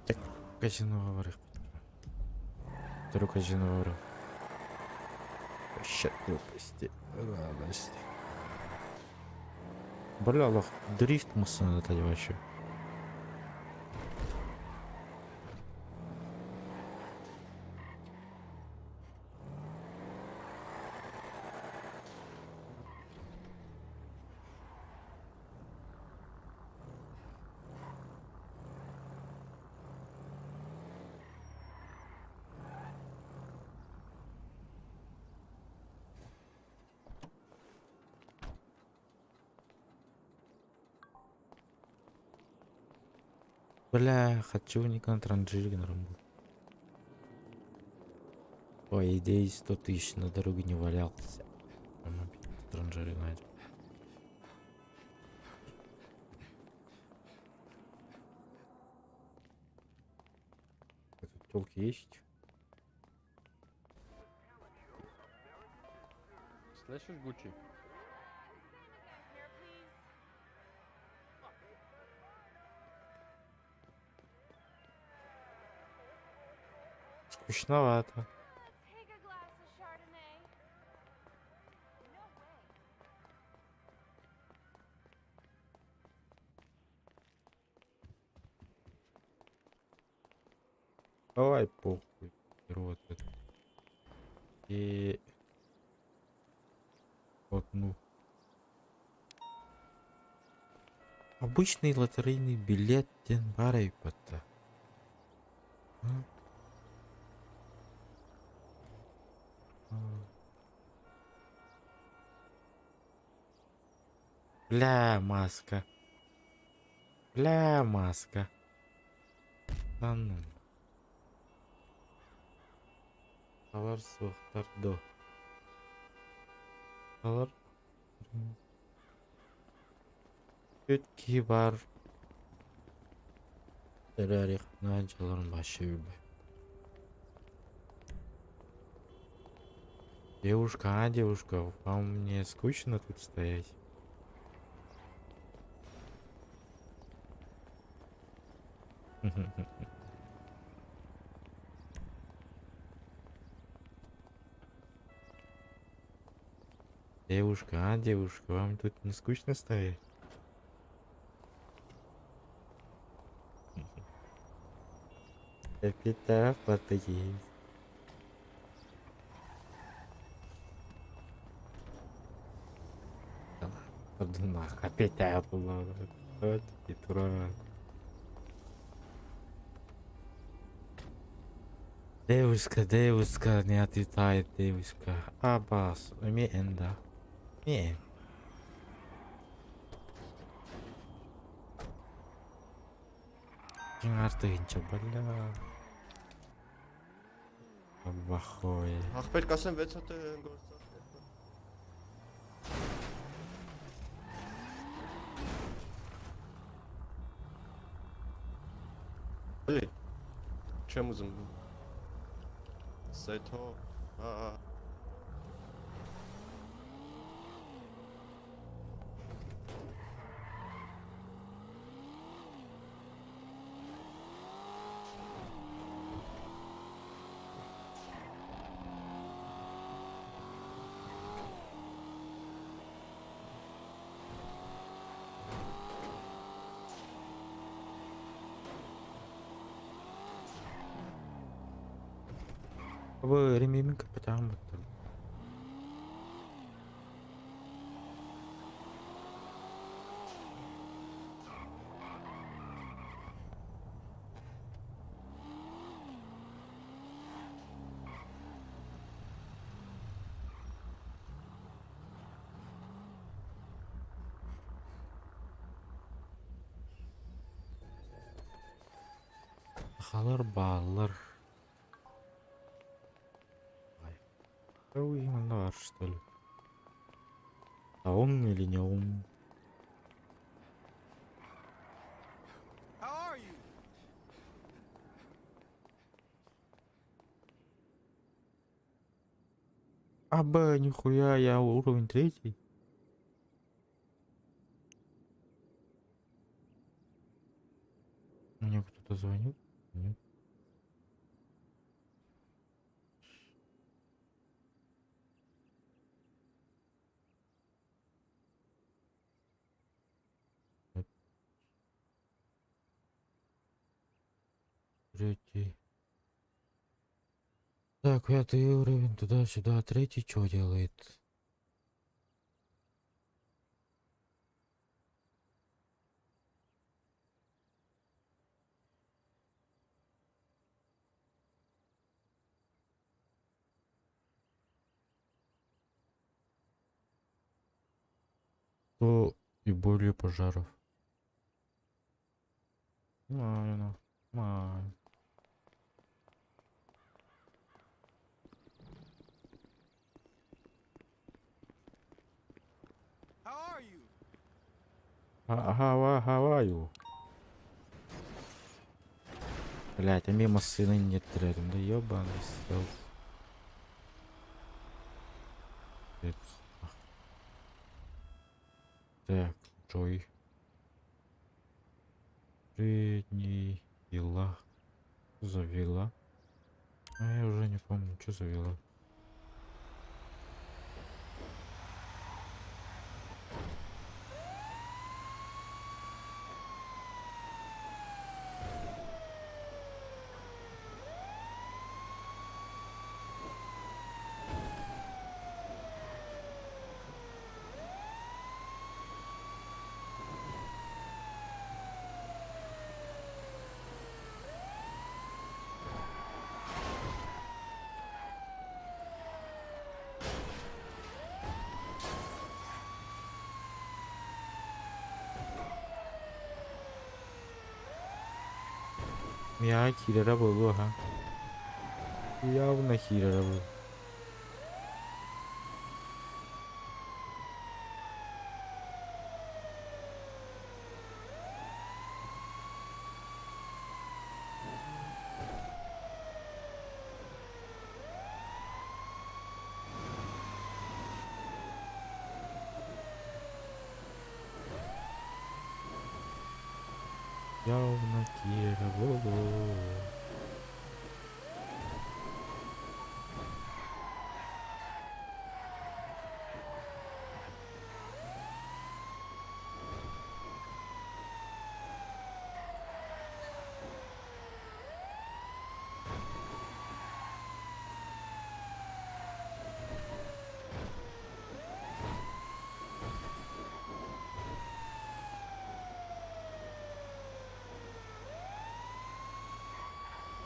Так, казино говорю. Второй казино говорю. Ща глупости. Радость. Бля, лох, дрифт мусор это вообще. Бля, хочу не на транжире на работу. По идее 100 тысяч на дороге не валялся. Транжире найдем. Тут толки есть? Слышишь, Гуччи? Скучновато. Take a glass of Chardonnay. No way. Давай похуй. Вот это. И вот, ну. Обычный лотерейный билет Денбарой пота. Бля, маска. Бля, маска. Да ну. Алар суықтарды. Алар. Өтке бар. Тарихна жаларын башы үлбі. Девушка, вам мне скучно тут стоять? Девушка, вам тут не скучно стоять? Капитан есть. Да ладно, нах, опять Apple. Вот и дурак. Девушка, не отвечает девушка. Абас, да. Не. Артынча, бля. Плохое. Ach, kas on vecāte gosta? Oli, čemu zem? Saito. Вы ремень капитан. Халар баллар. Ой, именно что ли? А он или не он? How are you? Аба, нихуя, я уровень 3. Мне кто-то звонит? Нет. Нет. 3. Так, 5 уровень, туда-сюда. 3 что делает? То и более пожаров. Нормально. Нормально. How are you? Хаваю. Блять, а мимо сына нет рядом. Да ёбаный стелс. Так, Джой. Средний вилла. За вилла. А я уже не помню, что за вилла. Я хилера был, ага. Явно хилера был. Явно Кирово.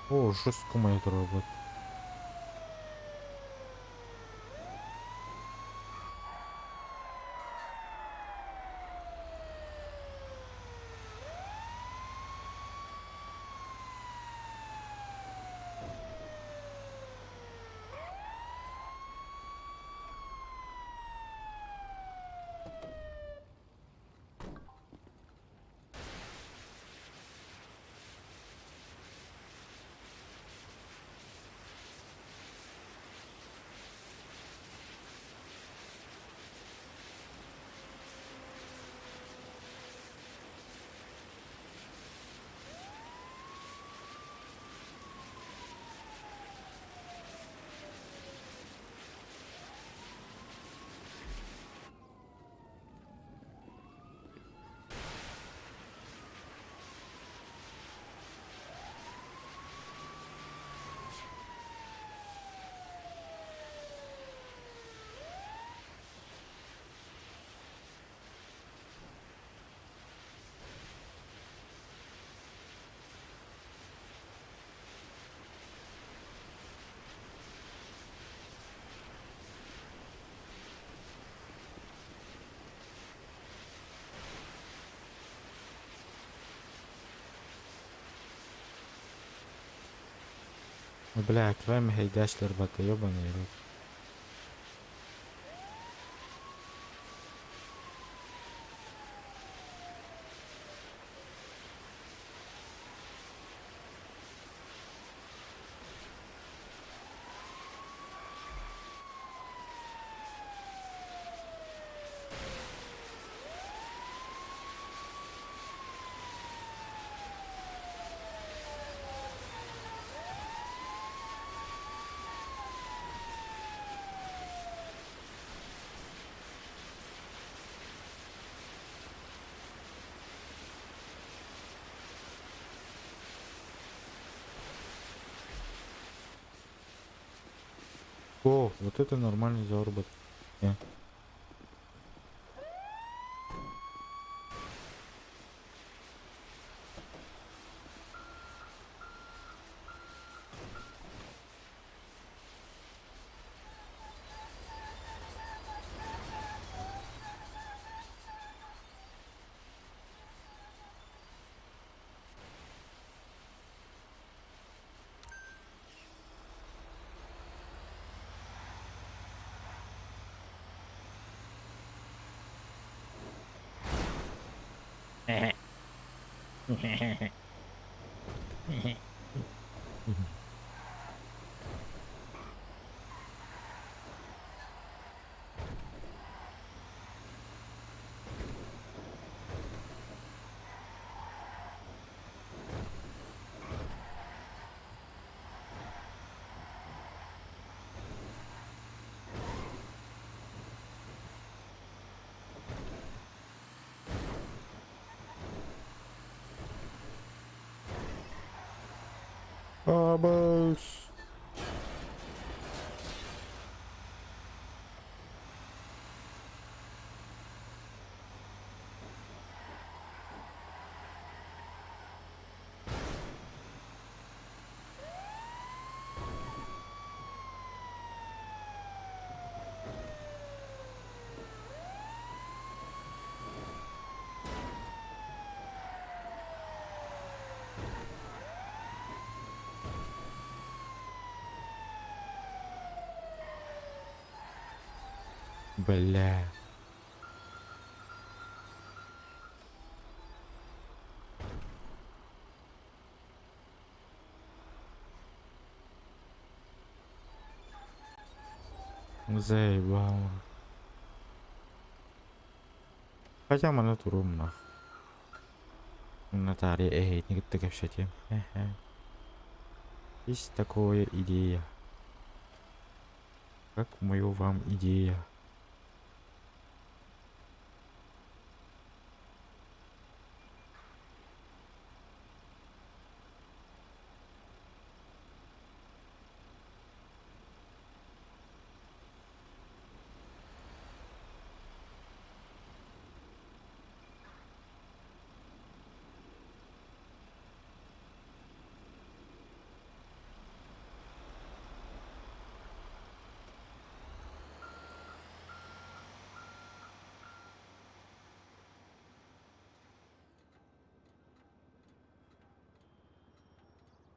О, щось кумейт робить. Бля, кроме гейдяш лербата, ёбаный рот. О, вот это нормальный заработок. Абас. Бля. Заебал. Хотя мене туром нахуй. Наталья, не так общаться. Есть такое идея. Как мою вам идея?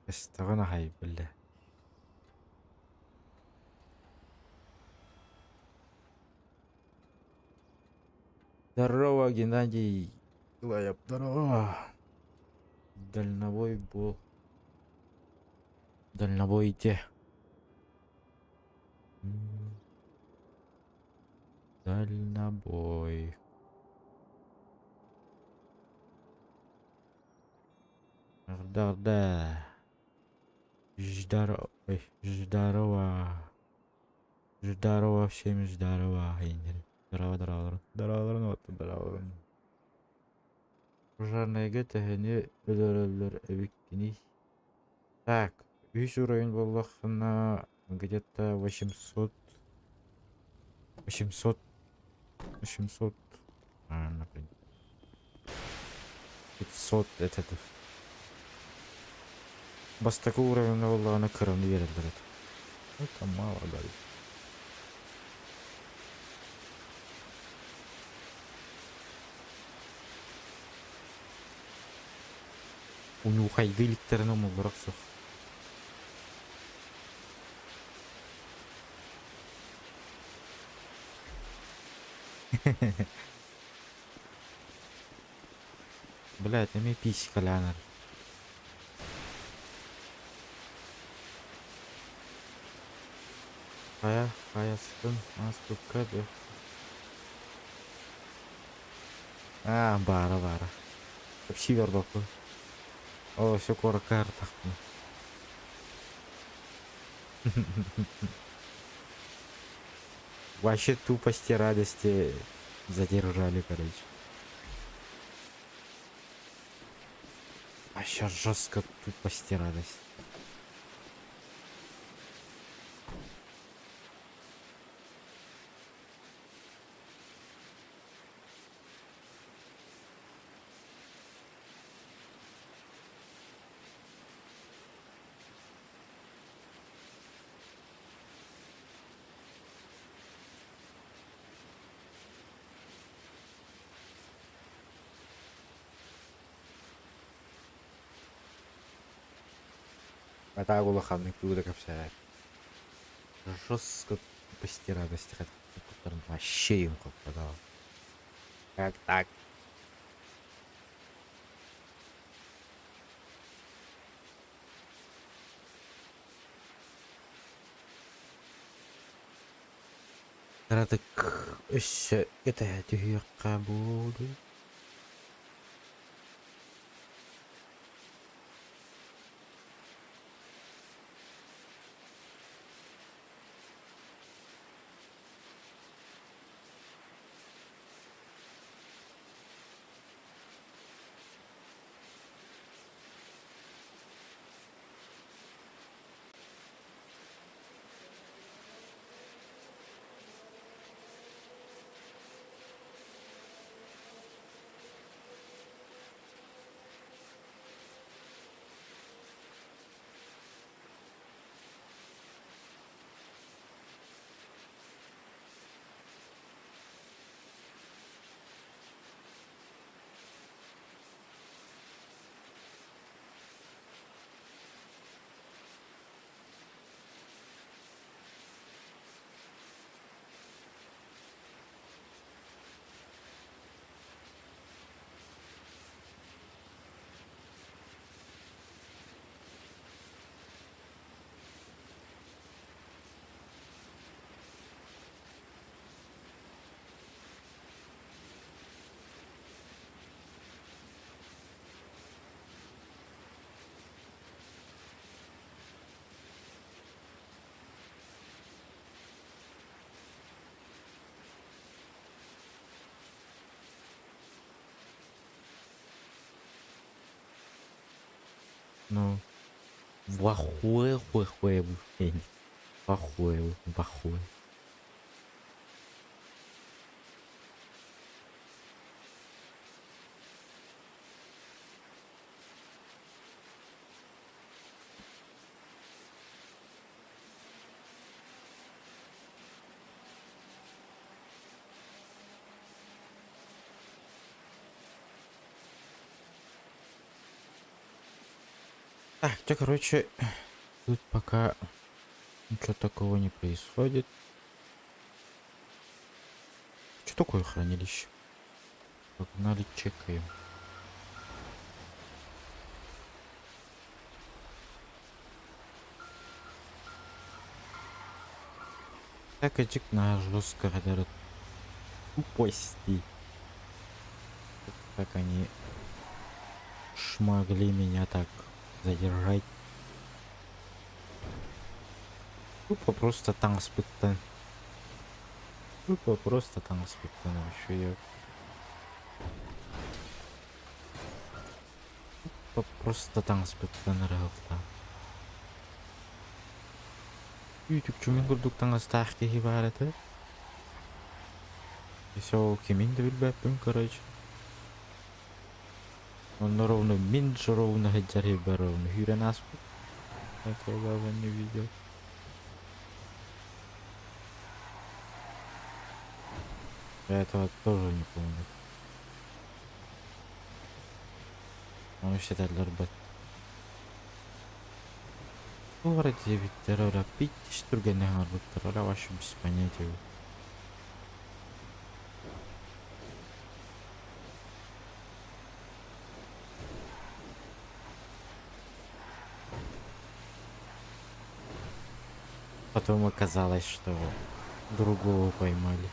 استغنى هاي بالله. Здорово, Геннадий. Лайап, здорово. Дальнобой был. Дальнобойте. Дальнобой. Да. Здорово. Здорово. Здорово всем здорово. Здорово. Пожарныйга тәһәне өлөрөлөр эбиккини. Так, үч уровень боллахына где-то 800. Например. 500 это. Бас такой уровень боллахына кырын берилдер. Это мало дали. Унюхай диликтерин омулдураксыз. Блядь, эми писька лянар. Каястын астукка да. Бара. Вообще вердоку. О, все коротко так. Вообще тупости радости задержали, короче. Вообще жестко тупости радости. Это улаханный куда капсяет. Жестко тупости радости, хотя вообще им как-то дал. Как так? Радык өссө это түйөккө болду. Ну, плохое выявление. Плохое. Так, да, короче, тут пока ничего такого не происходит. Что такое хранилище? Погнали, чекаем. Так, иди на жестко радарит. Тупости. Как они шмогли меня так задержать. Тупо просто танспектан. Тупо просто танспектан вообще я. Тупо просто танспектан ралта. YouTube чумен курдук таңастақты хибараты. Все, кемин де билбеппин, короче. Он ровно минж ровно хаджар ровно хюрен аспу. Так я давно не видел. Я этого тоже не помню. Он считает ларбат. Вроде Виктора пить штургенный Виктора вообще без понятия. Потом оказалось, что другого поймали.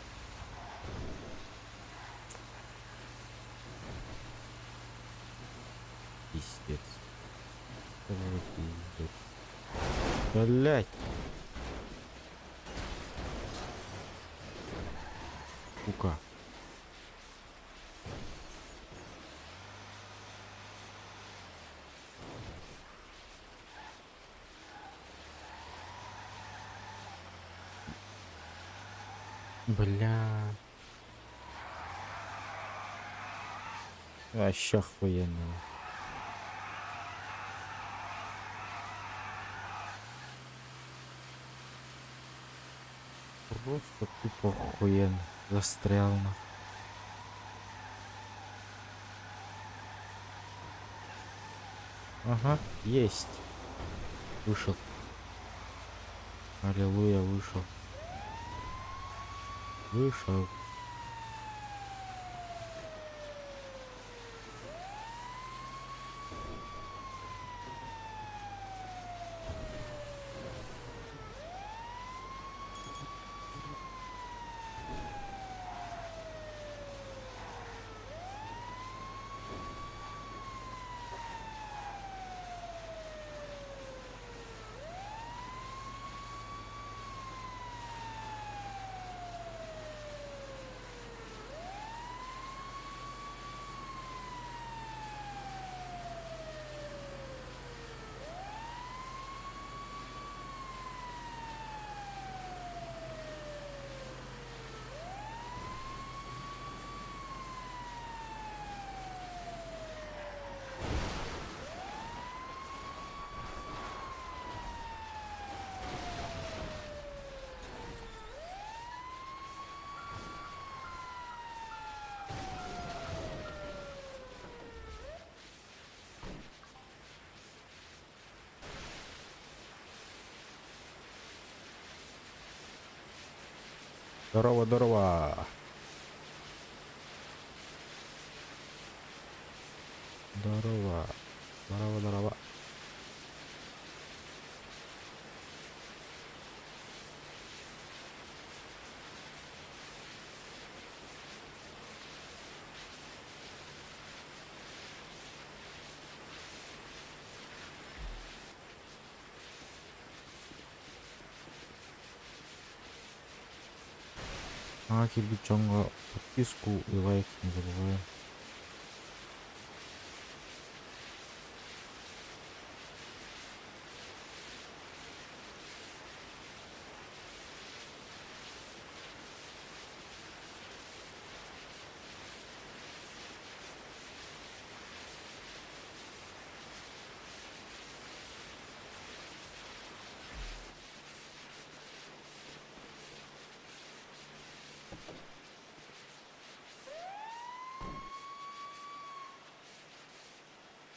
Пиздец. Пиздец. Блять. Сука. Бля. Вообще охуенно. Просто тупо охуенно. Застрял на. Ага, есть. Вышел. Аллилуйя, вышел. Вышел. Здорово, здорово. Здорово. Здорово, здорово. А, Кибичонга, подписку и лайк не забываем.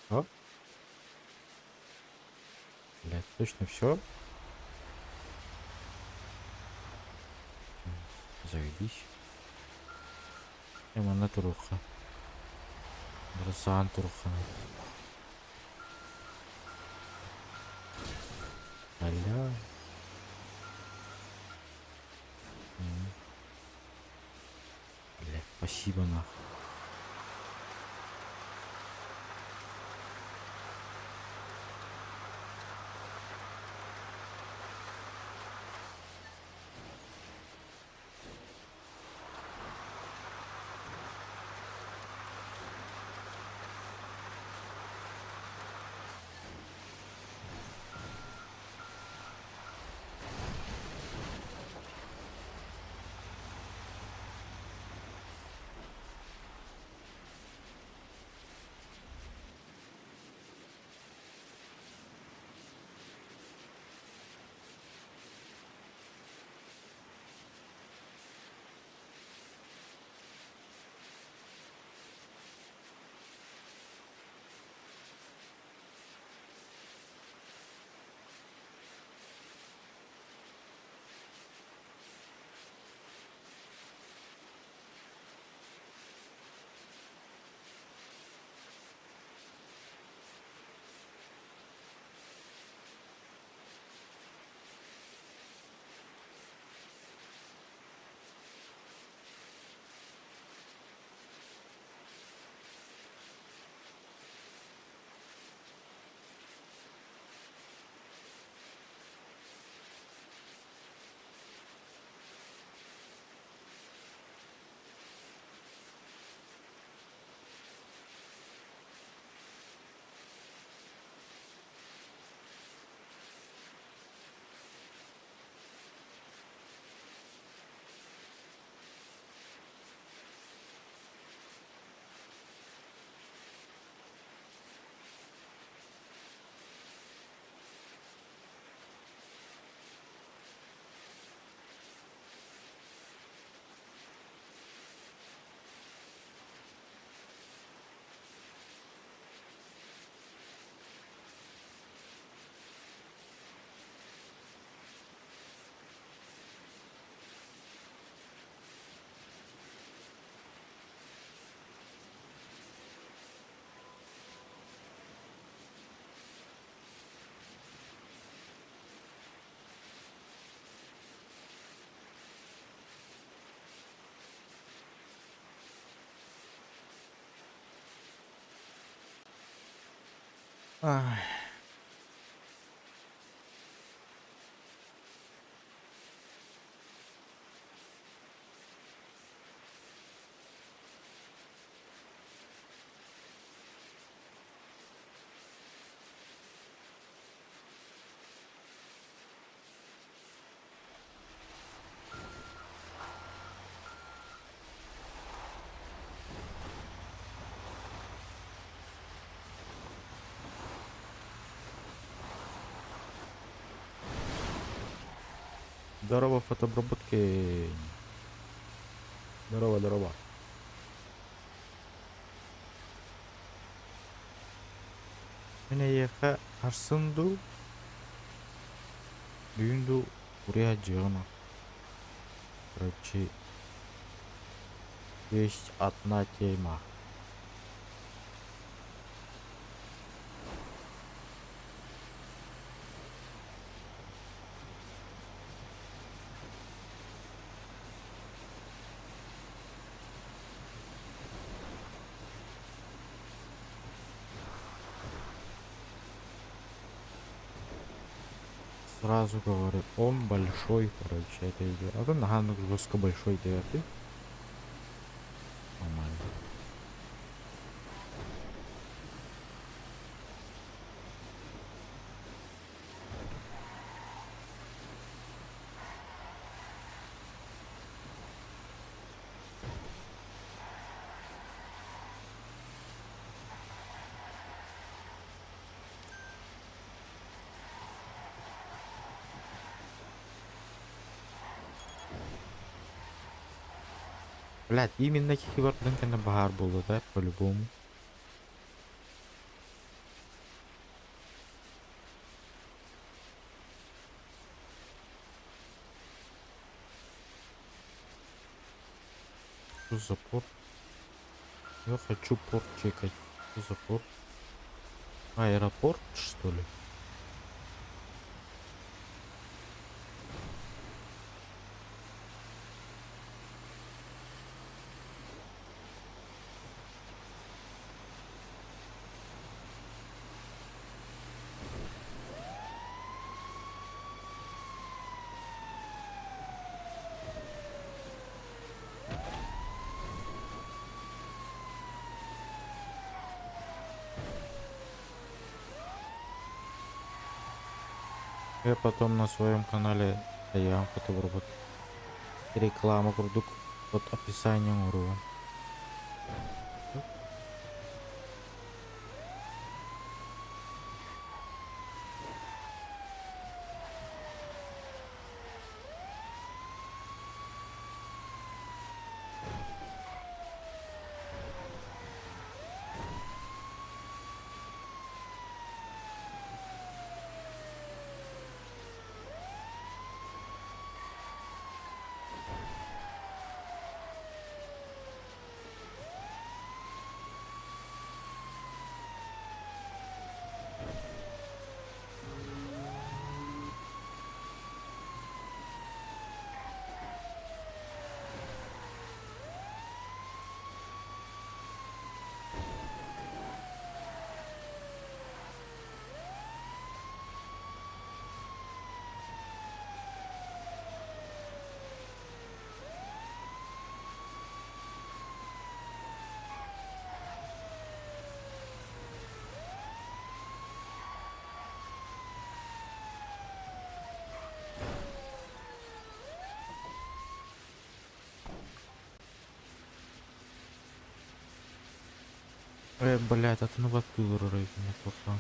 О. Блядь, точно все? Заведись. Эмана туруха. Брасан туруха. Аля. Бля, спасибо нахуй. Ай. Здорово, фотообработки. Здорово, здорово. Мене ехе арсынду. Дүйүнду урия жыгына. Короче, есть одна тема. Сразу говорю, он большой, короче, это идет. А то нахану жестко большой девятый. Нормально. Блядь, именно киберден кенде бахар болду да, по-любому. Что за порт? Я хочу порт чекать. Что за порт? Аэропорт, что ли? Я потом на своем канале я фотограф реклама продукт под описанием урова. Блядь, это на батыл рейдинг плохо.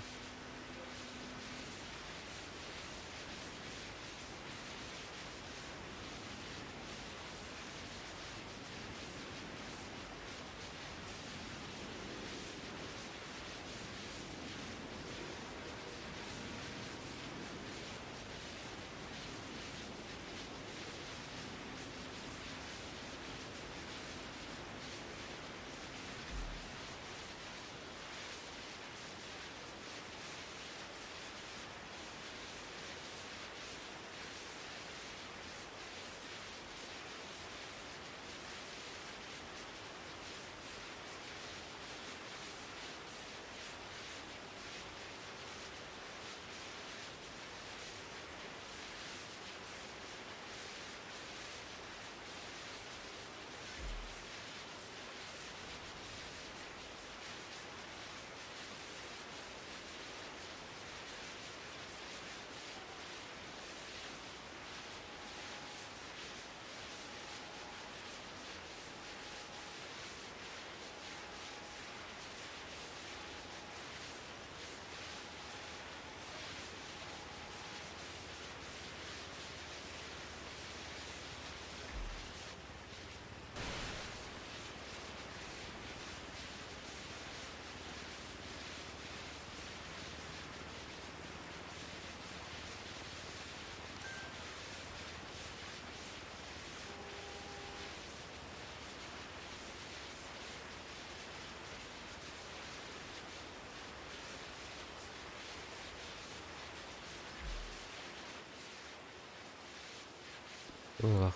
Ох, вот.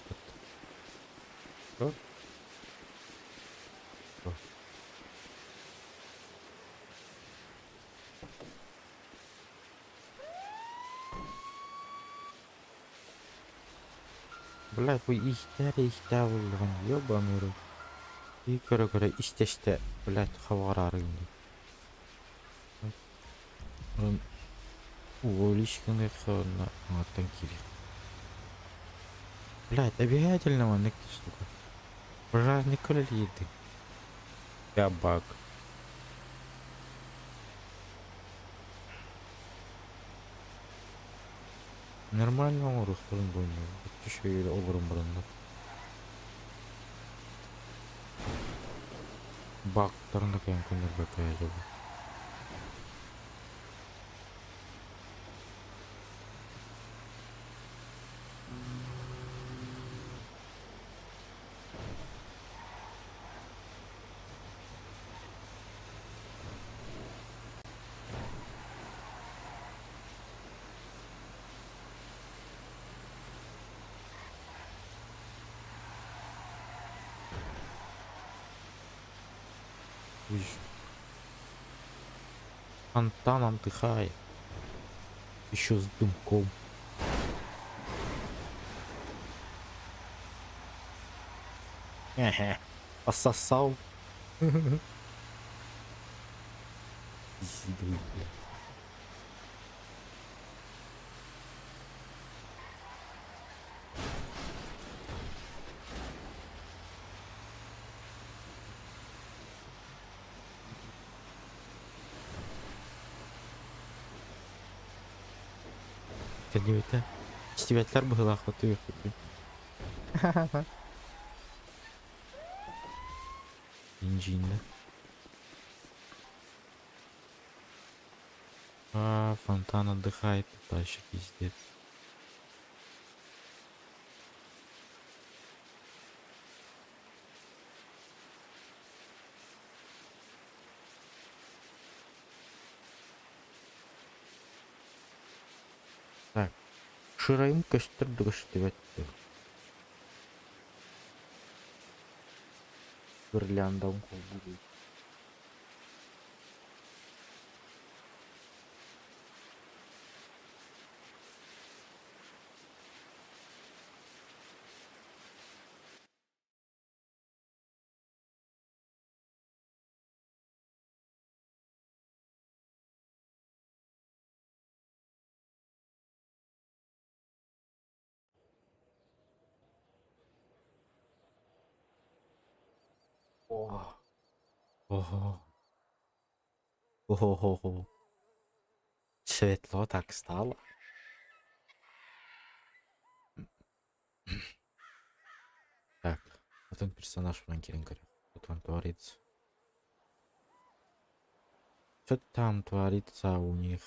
Что? Что? Блядь, вы ихтә булган, ёбаный рот. И көрө истеште, блядь, хаварар инде. Уволичканы хана аттан кири. Блядь, обязательно маннык, сука. Пожарник коллиды. Я баг. Нормально урустурун бойну. Еще и обрым бұрынды. Бактарында кәйін күндерге кәйі жабы. Ой. Фонтаном отдыхает. Еще с дымком. Ага. Пососал. Пиздуй, бля. Кәдебете. Стебәтләр быгыла хаты юк. Инжинді. А, фонтан отдыхает. Тащик пиздец. Так. Шырайым көштірді көштебәтті. Гырляндауын қолды. О. Ого. Ого. Светло так стало. Так, вот он персонаж фланкеринга. Что там творится? Что там творится у них?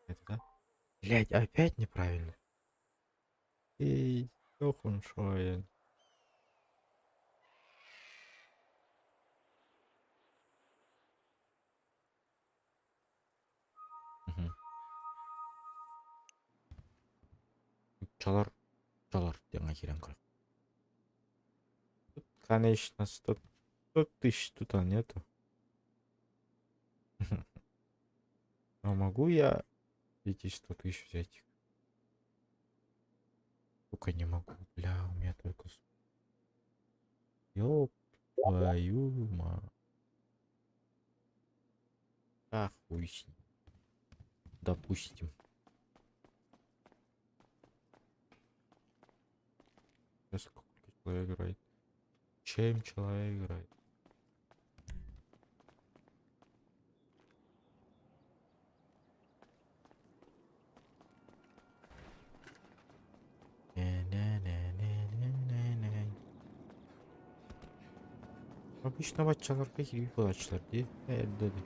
Это да? Блять, опять неправильно. Эй, охуншоен. Чалар деген керен кырык. Тут, конечно, 100 тысяч тут нету. А могу я эти 100 тысяч взять? Только не могу, бля, у меня только... Ёб твою мать. А, хуй с ним. Допустим. Сейчас сколько человек играет? Чем человек играет? Обычно батчаларга кирбей болачылар ди. Эрдеди.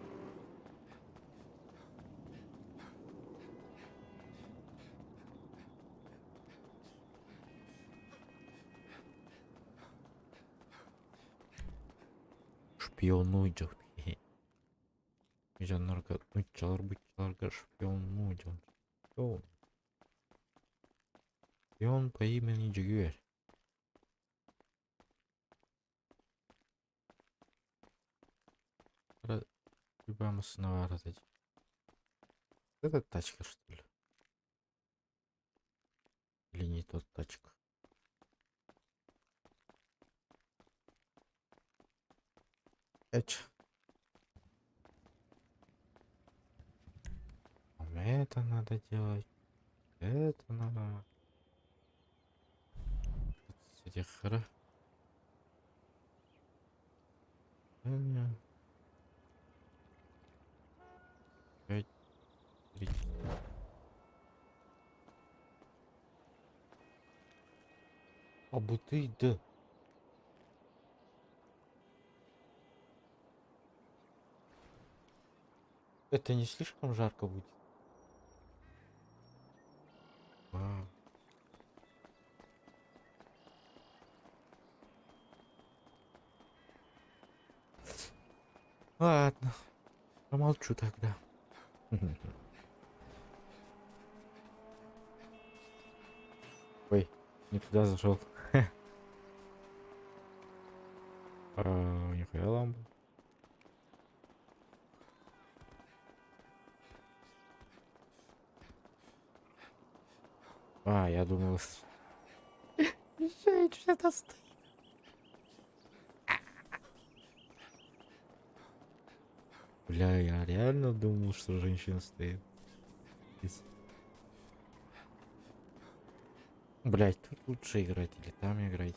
Шпионуйдук. Жаннарга бутчаларга шпионуйдук. Шпион по имени Джигуэр. Любая снова разойти. Это тачка, что ли? Или не тот тачка? Эч. Это надо делать. Это надо. С этих хра. Пять. 3. А бутыль, да. Это не слишком жарко будет? Вау. Ладно. Помолчу тогда. Ой, не туда зашел. Нихуя лампа. Я думал... Езжай, что-то стоит. Бля, я реально думал, что женщина стоит. Блять, тут лучше играть или там играть?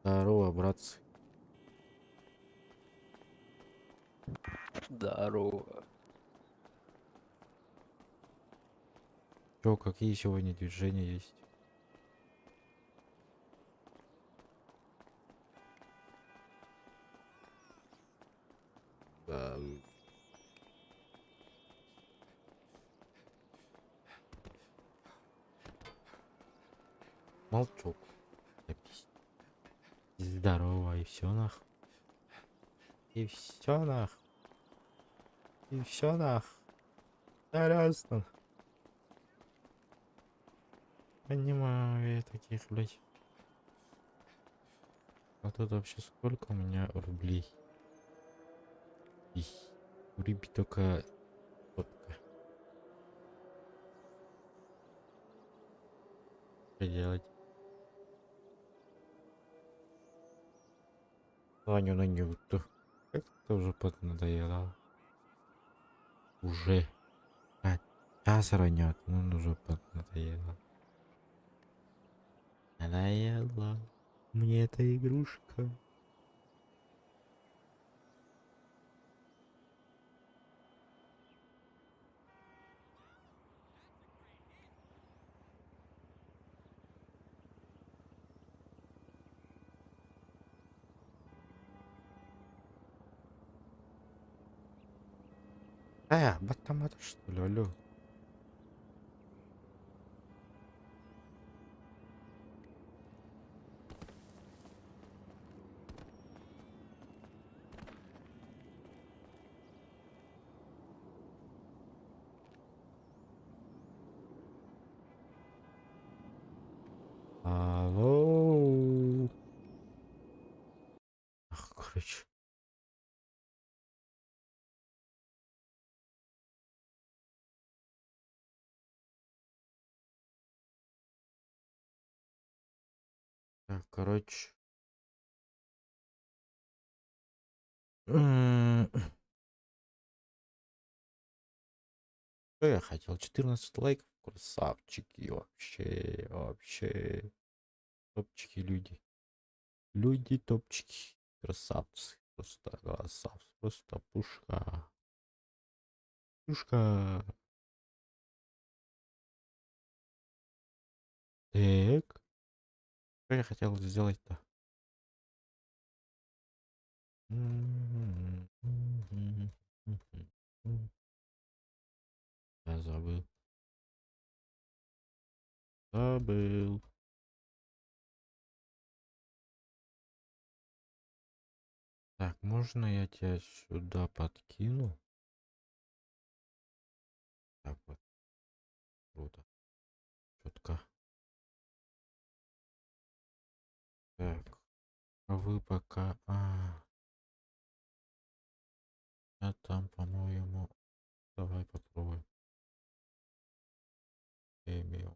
Здорово, братцы. Здорово. Чё, какие сегодня движения есть? Да. Молчок. Здорово, и все нах. И все нах. И все нах. Серьезно. Понимаю я таких, блядь. А тут вообще сколько у меня рублей? Рыбить только сотка. Что делать? Звоню на нюту. Как-то уже поднадоело. Уже. Час ранят, но он уже поднадоело. Надоело. Мне эта игрушка. Батамата что ли, алло? Алло. Ах, короче. Так, короче. Что я хотел? 14 лайков. Красавчики. Вообще. Топчики люди. Люди топчики. Красавцы. Просто красавцы. Просто пушка. Пушка. Так. Что я хотел сделать-то? Я забыл. Забыл. Так, можно я тебя сюда подкину? Так вот. Круто. Четко. Так. А вы пока... я там, по-моему... Давай попробуем. Эмил.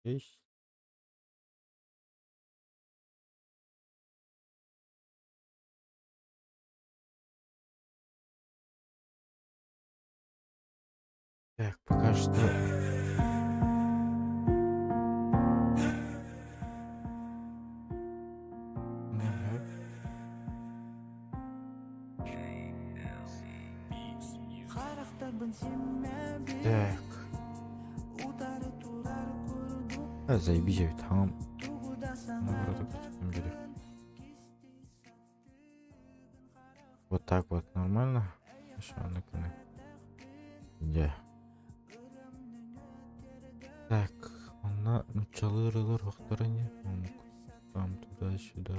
Есть? Так, пока что... Так. Заебись, я там. Вот так вот нормально. Да. Так, у Ана началырылар вақтарыне. Там туда-сюда.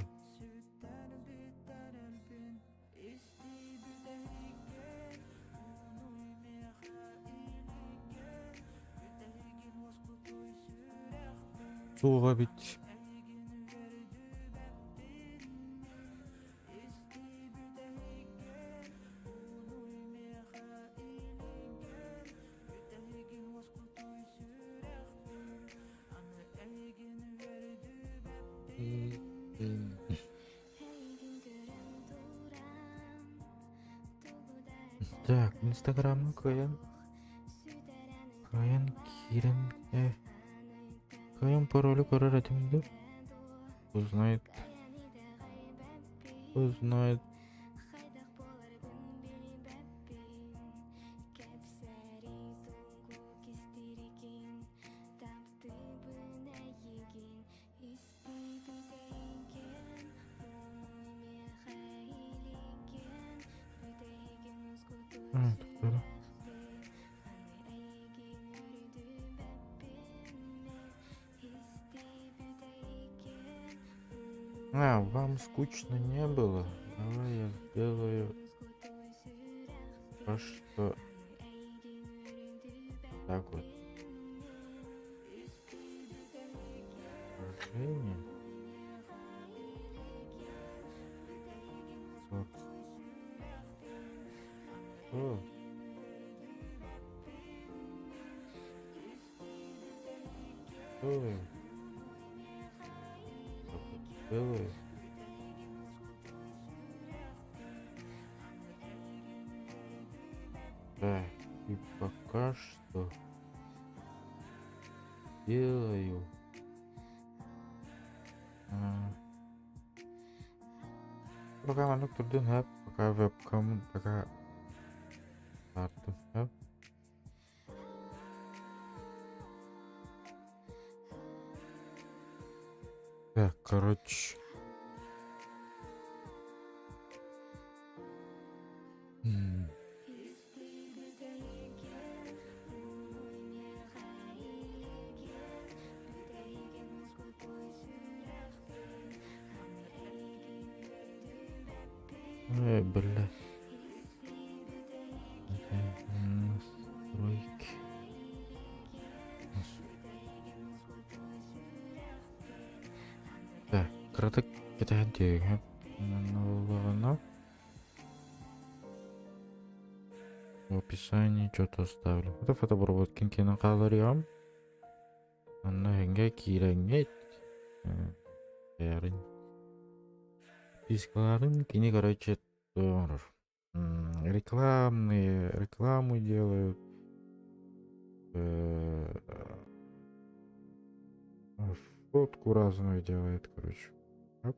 Суға бит. Так, инстаграмны коям. Коям кирен. Коям паролю көрөр этимди. Узнает. Туктала. Вам скучно не было? Давай я сделаю то, что так вот. Положение. Вот. О. Ой. Делаю. Так, и пока что делаю пока манук турдун хап, пока вебкам, пока тартым хап. Так, короче. Бля. Настройки. Так, краток кетен деген. Налогано. В описании что-то оставлю. Это фотобработки кинокалориям. Анна хенге киреңет. Ярын. Пискаларын кини, короче, рекламу делают. Фотку разную делает, короче. Оп.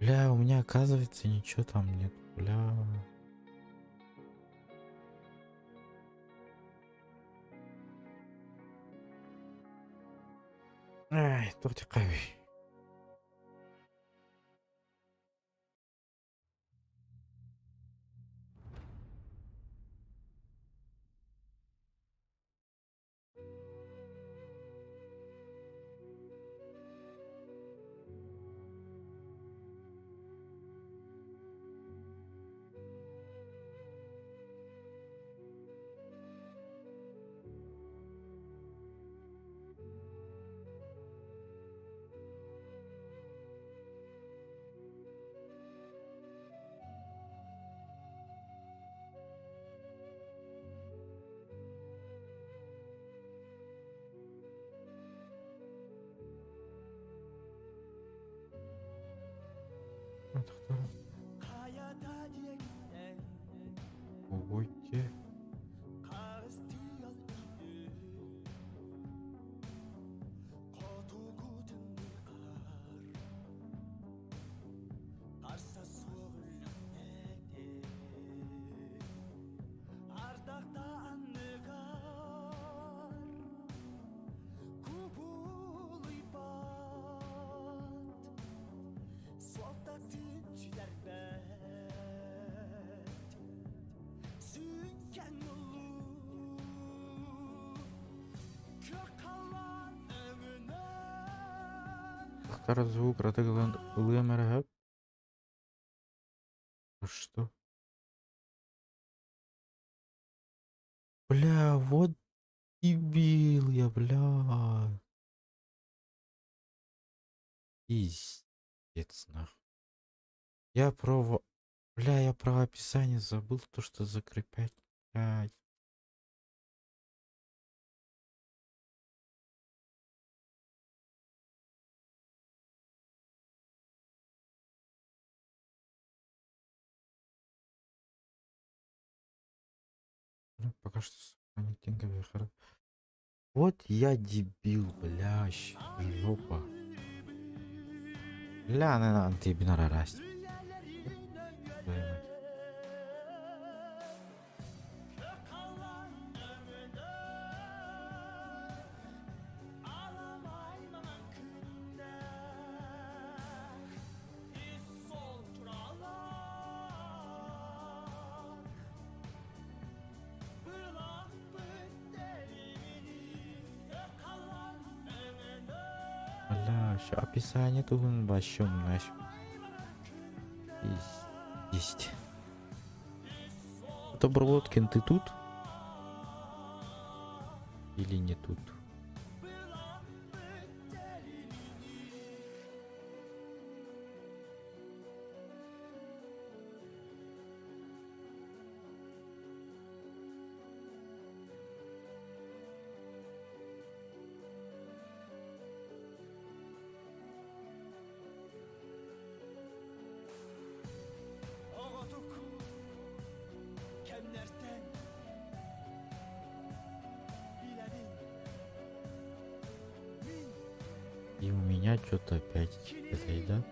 Бля, у меня оказывается ничего там нет. Бля. Ай, тортик қой. Ойте. Тахтар звук радыгылан ылым әрәһәп. Что? Бля, вот дебил я, бля. Пиздец, нахуй. Бля, я про описание забыл, то, что закреплять. Блядь. Ну, пока что сохранить тенговый хар. Вот я дебил, бля, жопа. Бля, на ты бинара расть. Бля, что описание тут вообще нафиг. Есть. Добролоткин, ты тут? Или не тут? И у меня что-то опять это, да?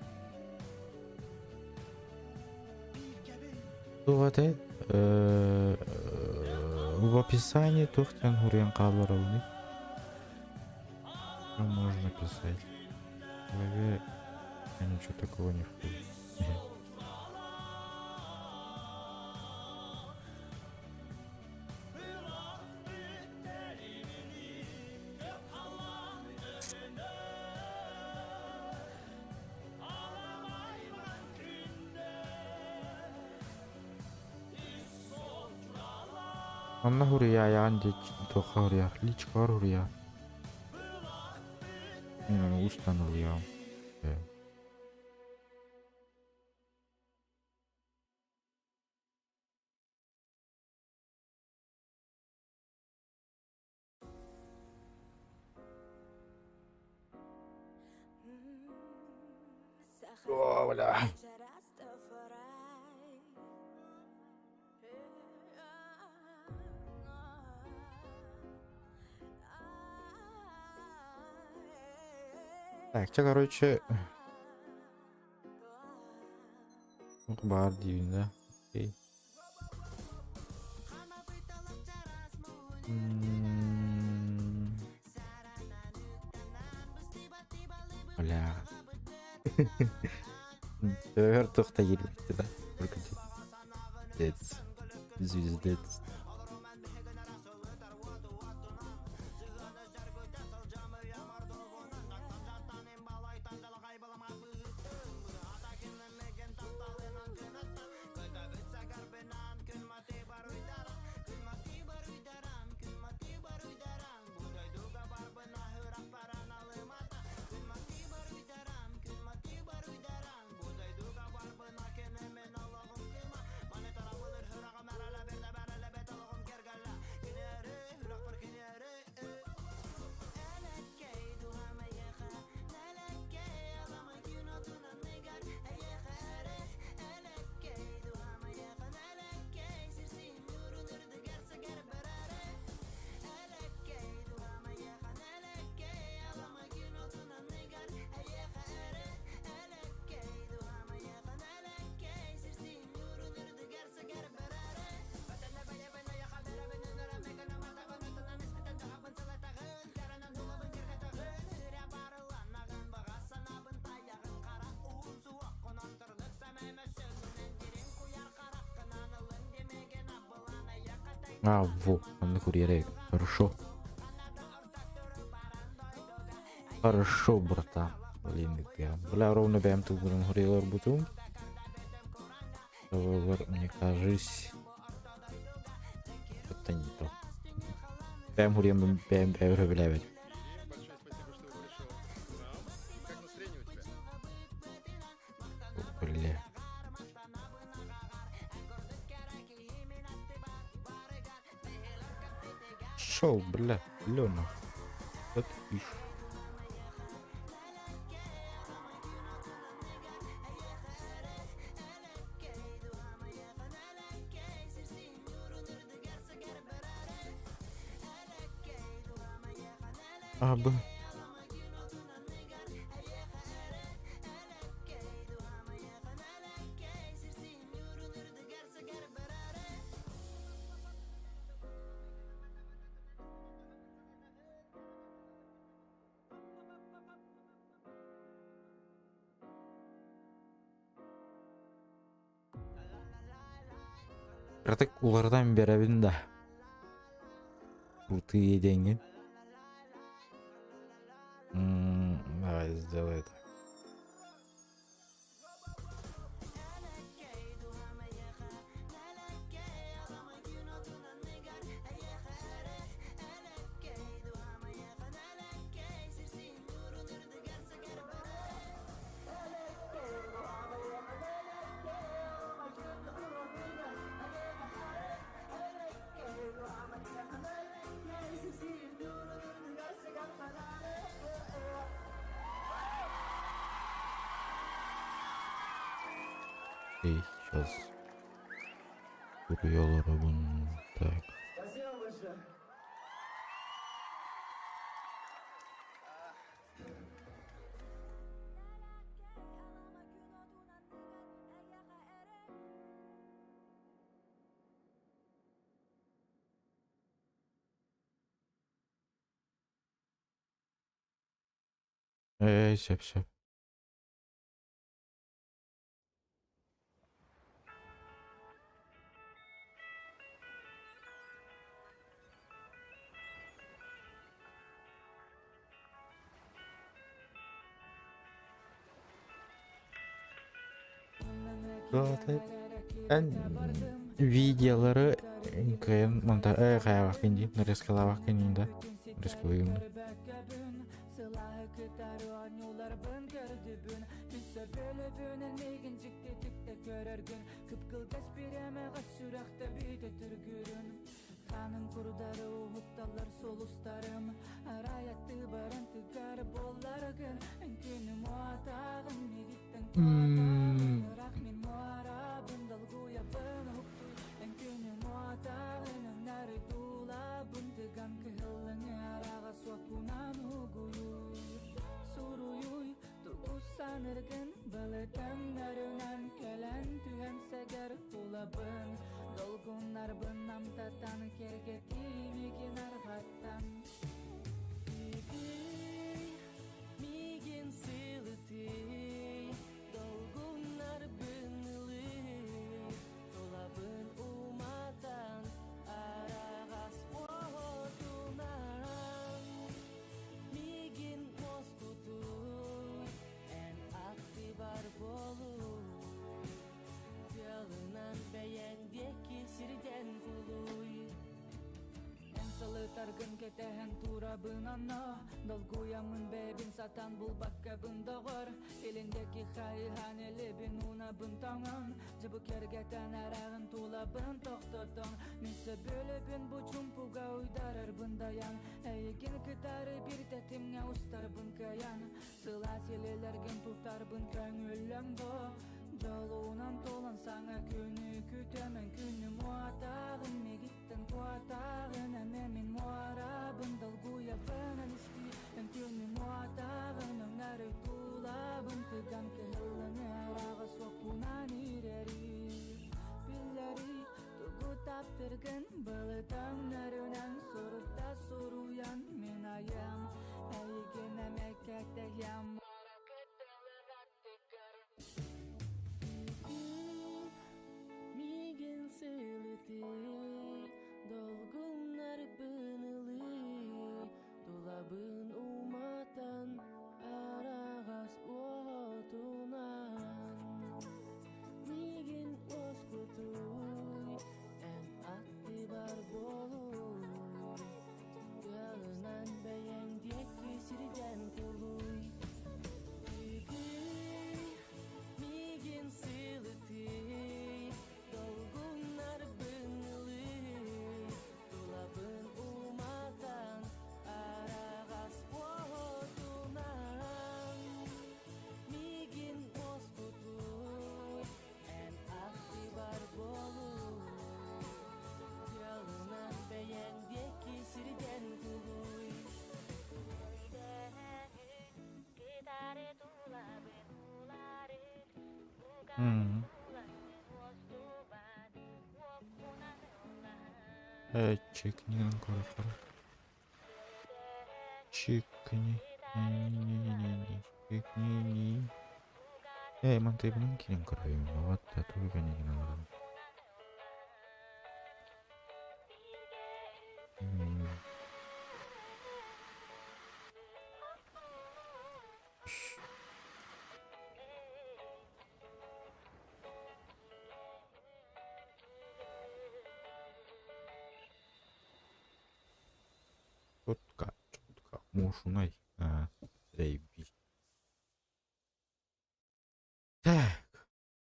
Вот в описании Тухтян Гурьян Каларовны можно писать. В голове ничего такого не входит. Анна Хурия, я Анди Тоха Хурия, Личка Хурия. Устанул я. О, бля. Так, короче, Бар дейін да. Окей. Бля. Төр тоқта келбетті да. Бүркіде. Дец. Звездец. А, во, он курьер. Хорошо. Хорошо, братан. Блин, я. Бля, ровно прям тут будем курьер бутум. Мне кажется, это не то. Прям курьер, прям бля. Бля. Шел, бля, Лена. Вот ишь. А, б. Artık ulardan berabin de. Крутые деньги. Давай сделай это. И сейчас Курьёлоровын. Так. Все. Ben videoları kayın montaj kaya bakın di nareskala bakın inda nareskala Kanın kurdarı uhuttallar solustarım Arayattı barantı garı bollargın Günüm o atağın Megitten kuatağın Rahmin muarabın Dalguya bana huktu Günüm o atağın Nari dolabın Tıgan kıhılını Arağa sokunan huguyuy Suruyuy Tukusa Tanırgın balıtanlarından kelen tühem seger tulabın Dolgunlar bınam tatan kergeti migin arhattan Migin silti dolgunlar bınılı dolabın umatan aragas pohotunan Migin moskutu en aktibar bolu Yalınan beyen deki sirden kuluy Salıtargın ketehen turabın anna Dolguyamın bebin satan bul bakkabın doğur Elindeki hayhaneli bin unabın tonun Cıbı kergeten arağın tulabın toktotun Mise bölübün bu çumpuga uydarır dayan Eygin kıtarı bir tetimge ustar kayan Sıla sililergin tutar köngüllüm bu Jolunan tolan sana günü kütemen günü muatağın me gitten kuatağın ememin muarabın dalguya benan isti en günü muatağın önleri tulabın tıgan kehillene arağa sokunan ireri Billeri tugu taptırgın balıtanlarından sorup da soruyan menayam Eygine mekkekte yam Migin silti dolgunlar bınılı dolabın umatan aragas otunan Migin oskutuy en aktibar boluy Yalınan beyen diyeki sirden kuluy Migin silti dolgunlar bınılı dolabın umatan aragas pohotunan Migin moskutuy en aktibar boluy Yalınan beyen deki sirden kuluy Чекни кара. Чекни. Чекни. Emang tadi bilang kirim keren banget, tuh kan yang nang. Четко, мушунай. Заебись. Так,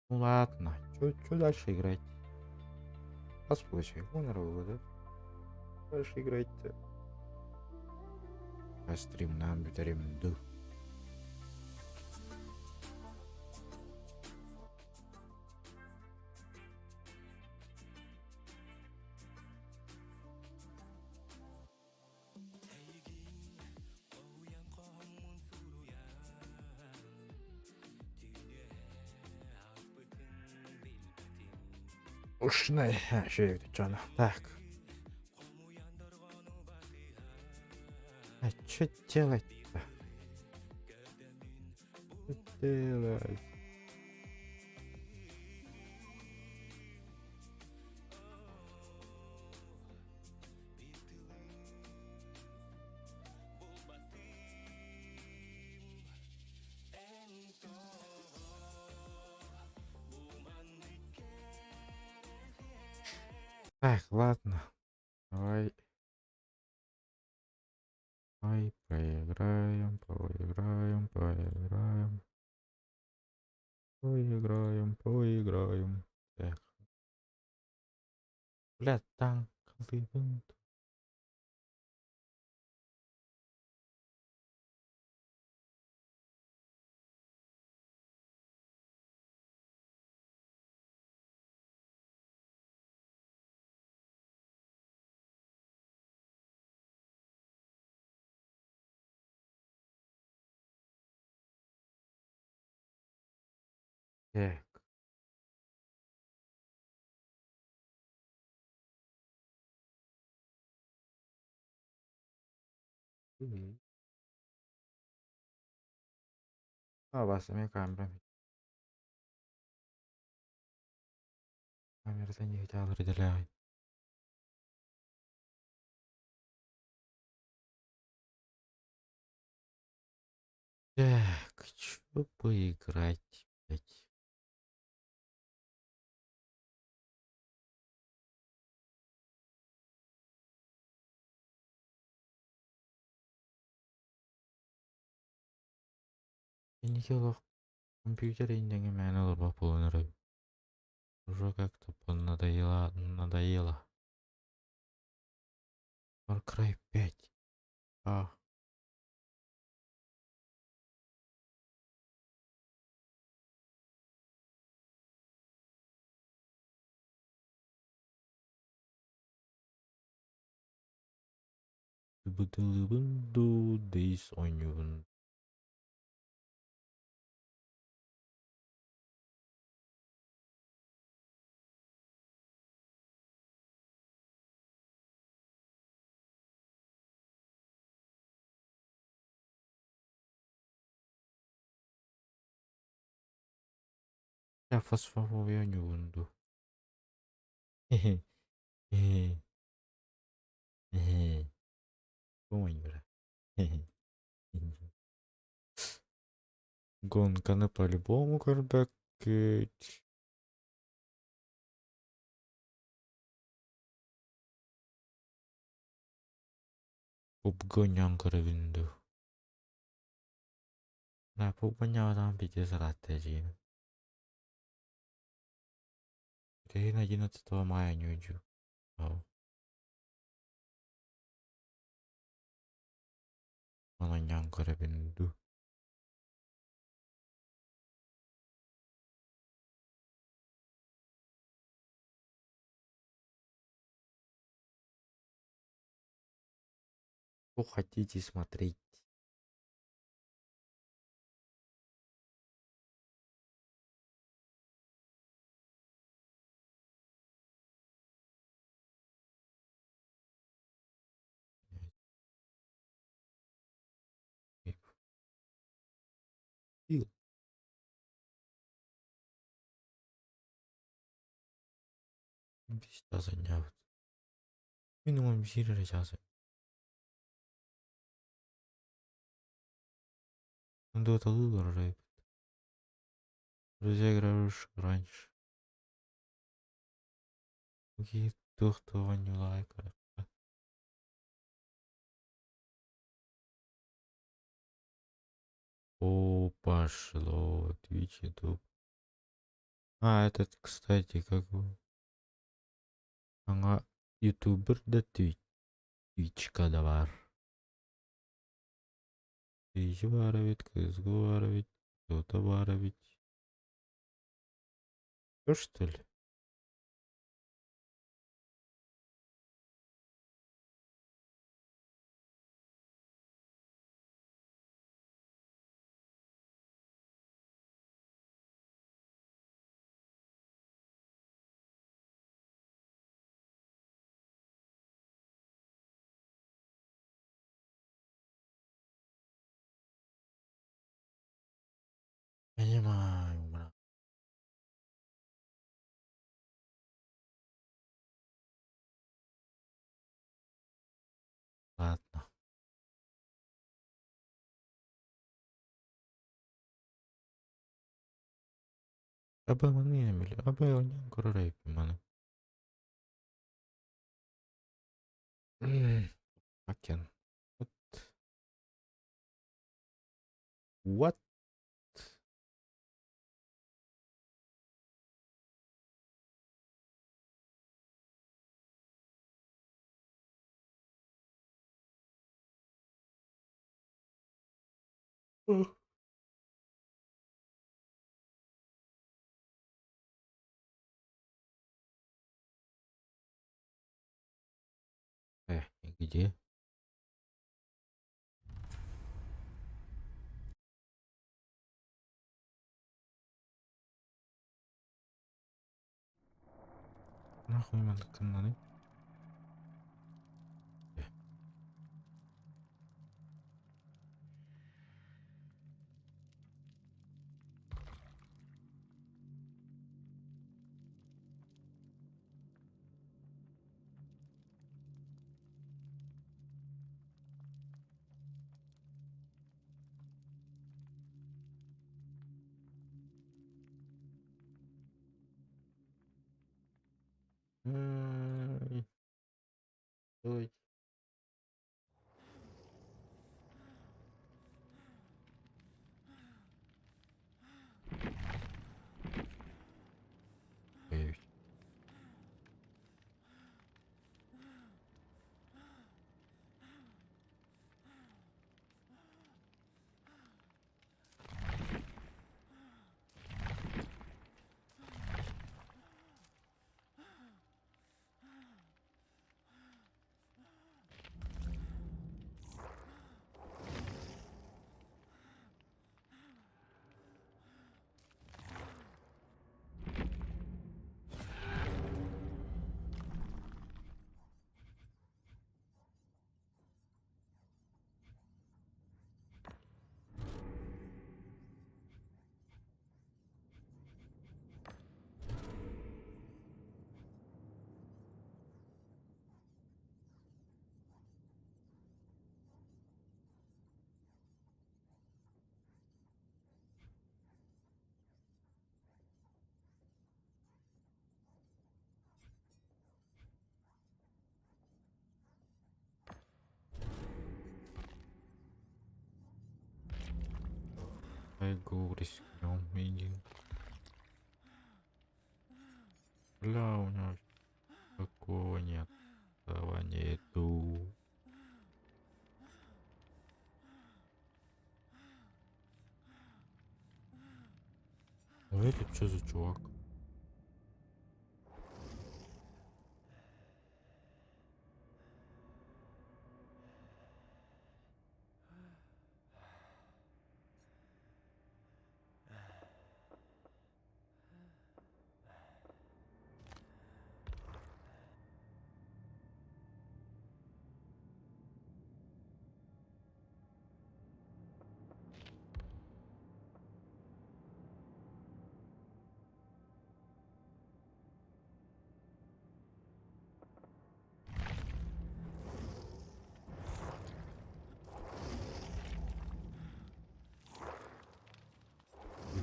ну ладно, чё дальше играть? Посмотрим, да? Дальше играть-то. А стрим нам битаремду. Ушнай, şey canım. Так. А что делать-то? Что делать? Так, ладно. Давай. Давай поиграем. Так. Бля, танк. Так. Мгм. Басами камерами. Камерада не алыр делегай. Так, чё поиграть, блядь? Не дело в компьютере, не мене полный. Уже как-то надоело. Far Cry 5. А, бутылы дейс ойнуун. Я фосфофобия ойнуунду. Хе-хе. Хе-хе. Хе-хе. Ойнура. Хе-хе. Гонка по-любому карбакеть. Пупгонян каравинду. На пупгонян пяти стратегии. День 11 мая не уйду. Маланян каравинду. Что хотите смотреть? Ил. Biz заняв. Minimum bir şeyler yazın. Дота выбор. Розыгрыш раньше. Какие кто не лайкает. О, пошло. Twitch, YouTube. Этот, кстати, как бы. Ага, ютубер да Twitch'ка да var. Twitch var evet, CSGO var evet, Dota var evet. Всё, что ли? Понимаю, брат. Ладно. Абы маны эмили, абы ойнан көрөрөйп маны. Акен. What? Где? Нахуй мандаканнаны. Ай, ой. Ой. Пойду рискнем, иди. Бля, у него такого нет. Этого нету. А это что за чувак?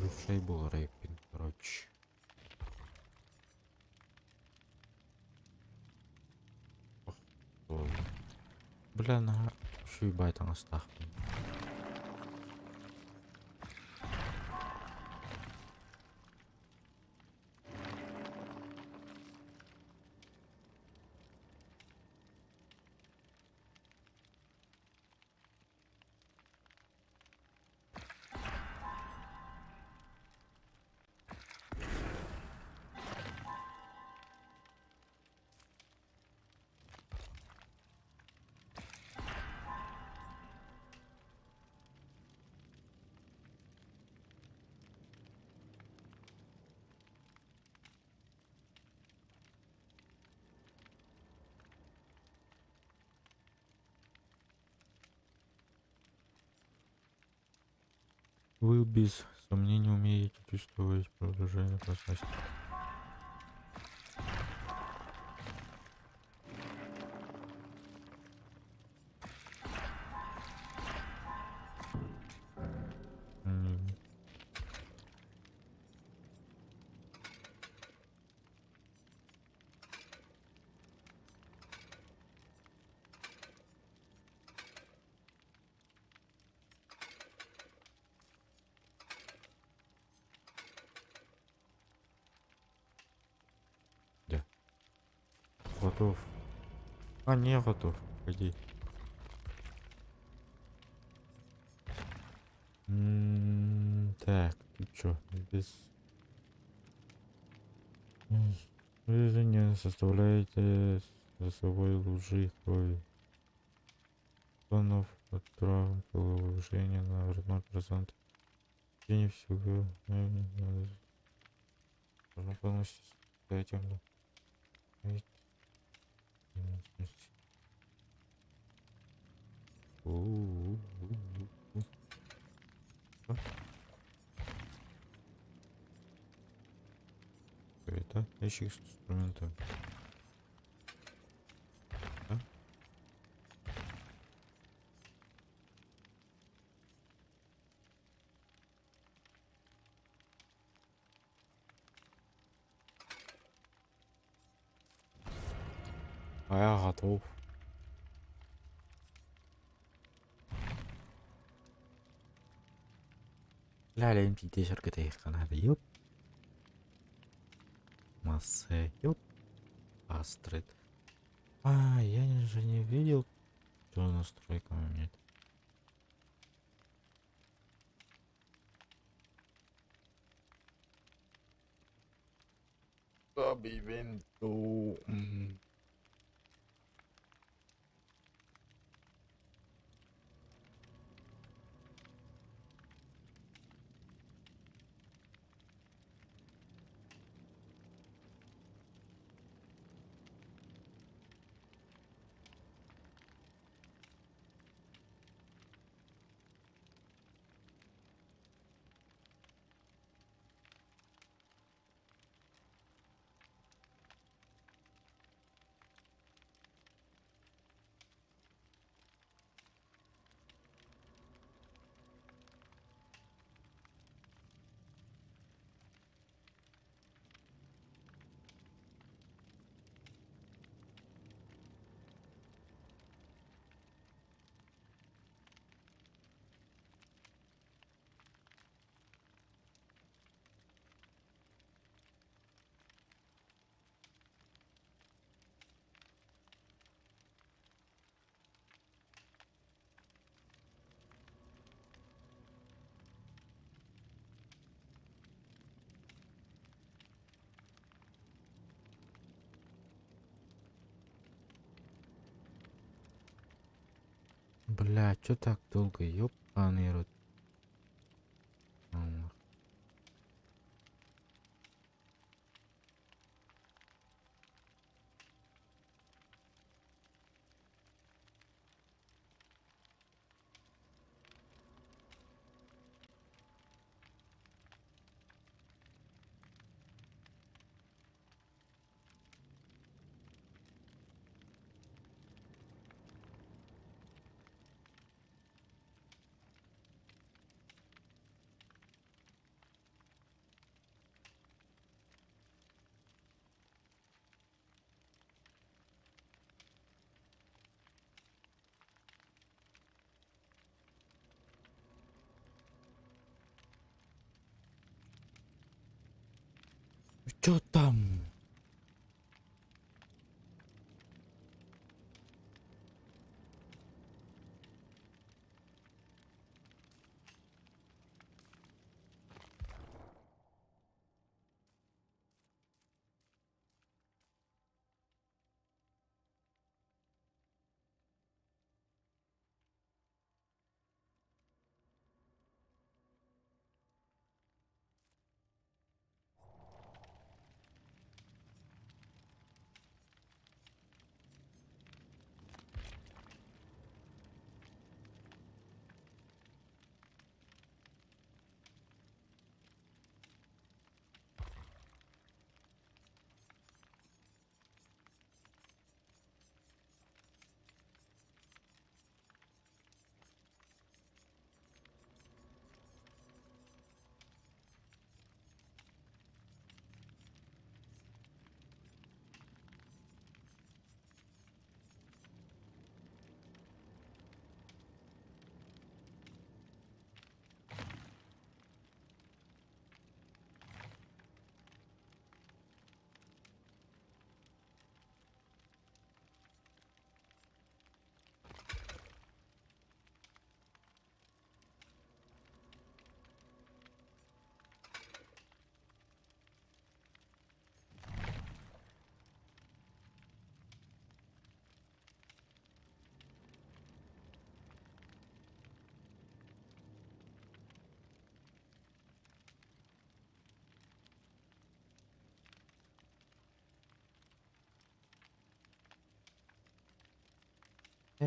Душей был рэпинг, короче. Ох, бля, на еще ебать там остах. Вы без сомнения умеете чувствовать продолжение опасности. М, Да. Готов. А, не готов. Пойди. Так, ты чё? Без... Вы не составляете за собой лужи крови. Тонов от травм, повышение на 1%. В течение всего можно полностью составить темно. Эй. У-у-у-у-у. Что? Это ящик с инструментом. Да? А я готов. لا لا يمكن دي شركة ايه قناة يب масса ёп астрид. Я же не видел, что настройка нет. Абивенту. Бля, чё так долго, ёбаный рот. Чё там?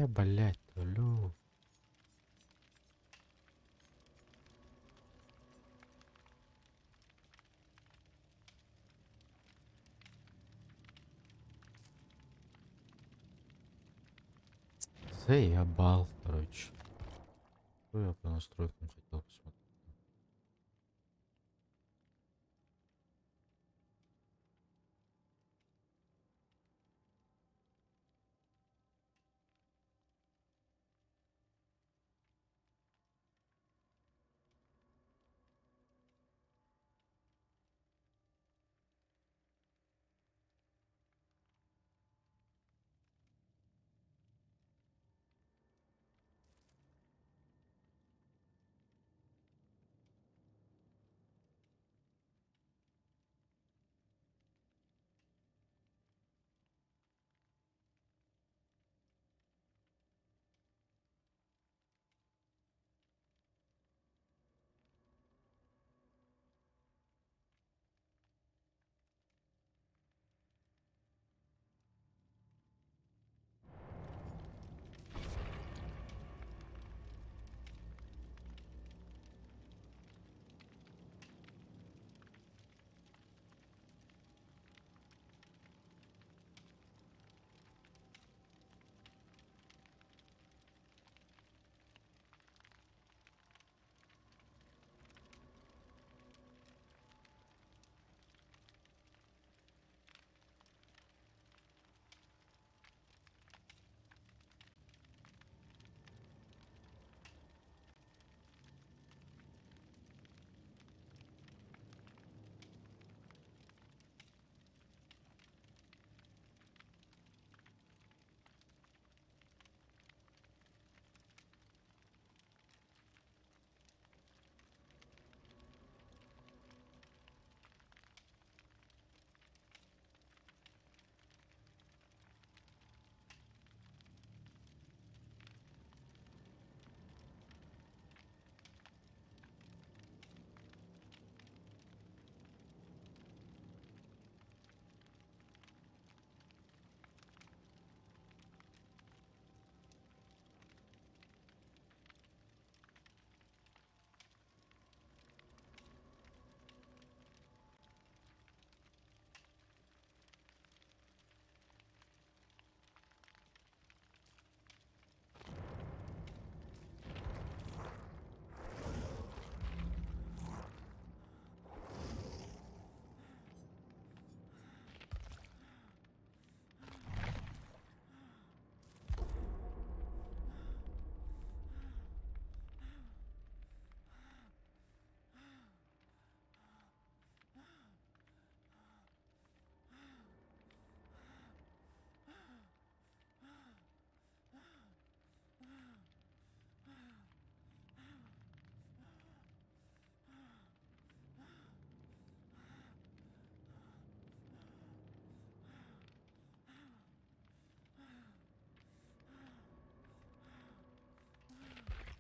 Блядь, алло. Заебал, короче. Что я по настройкам хотел посмотреть?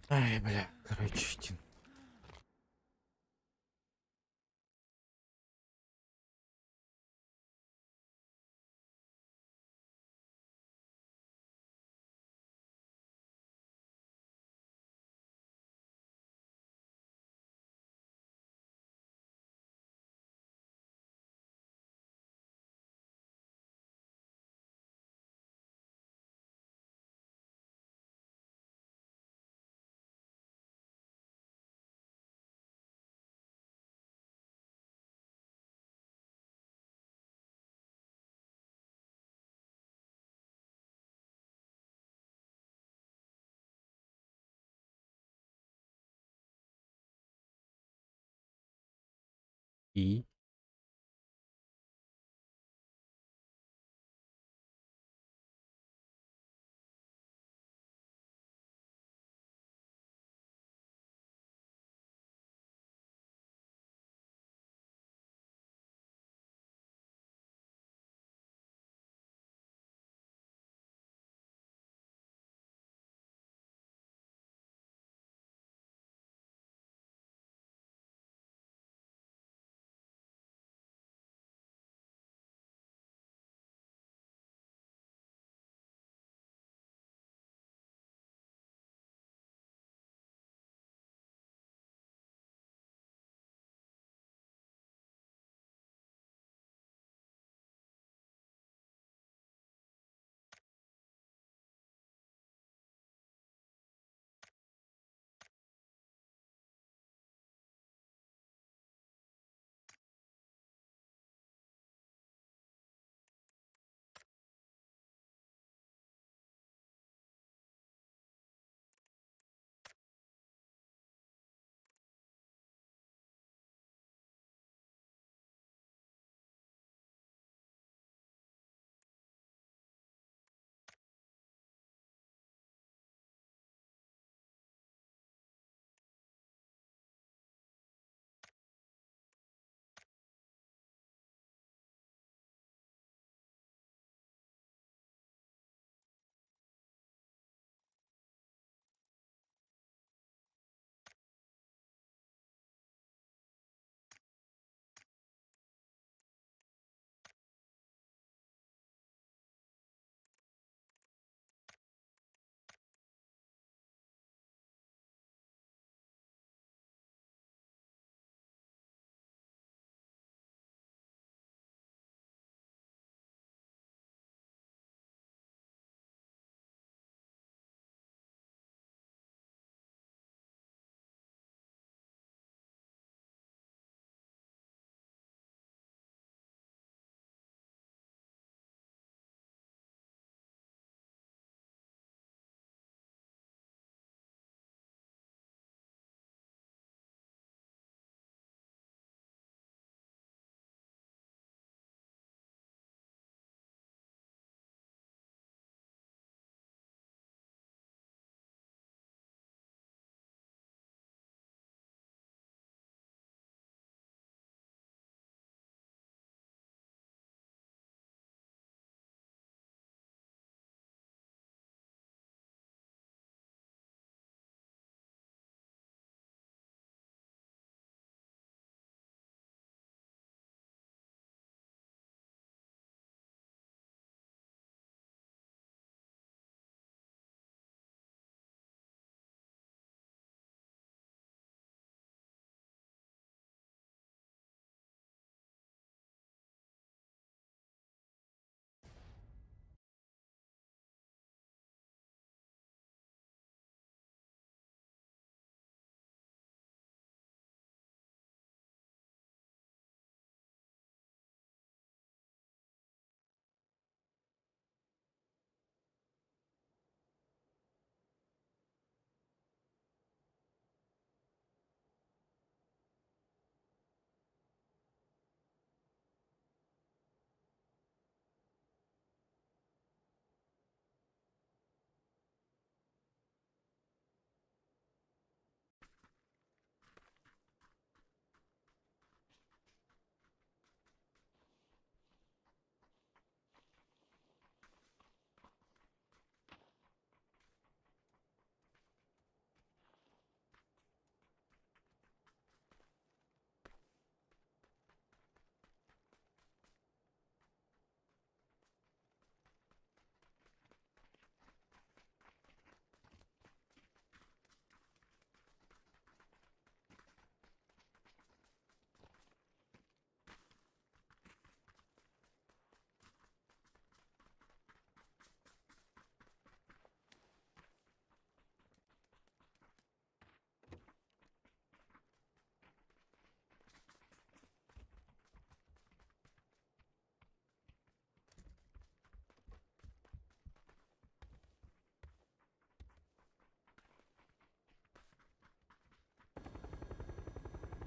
Ай, бля, короче, и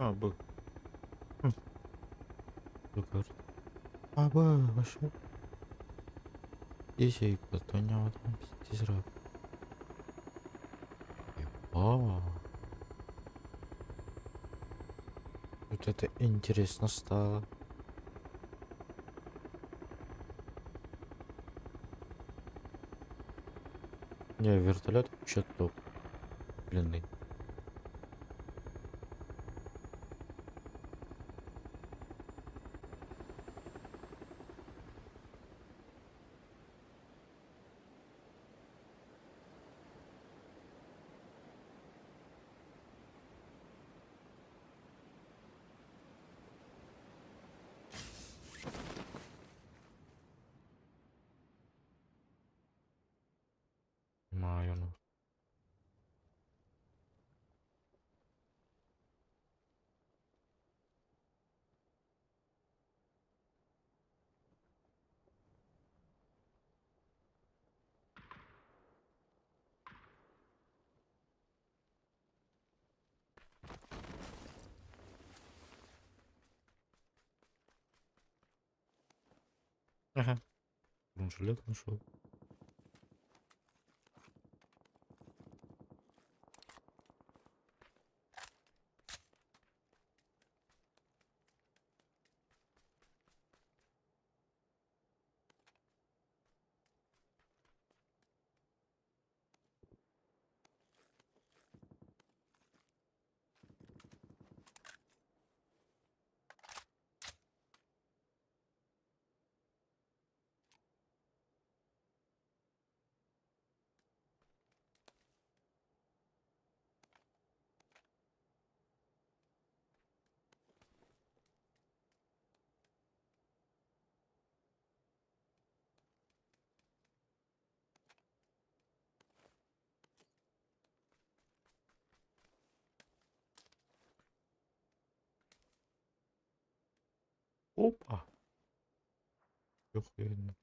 bu. Hı. Yukarı. Başka. Здесь потонял там пиздец раб. Вот это интересно стало. Не, вертолет вообще топ. Длинный. Знаю, ну. Ага. Бронежилет нашел. Опа. Охуенно.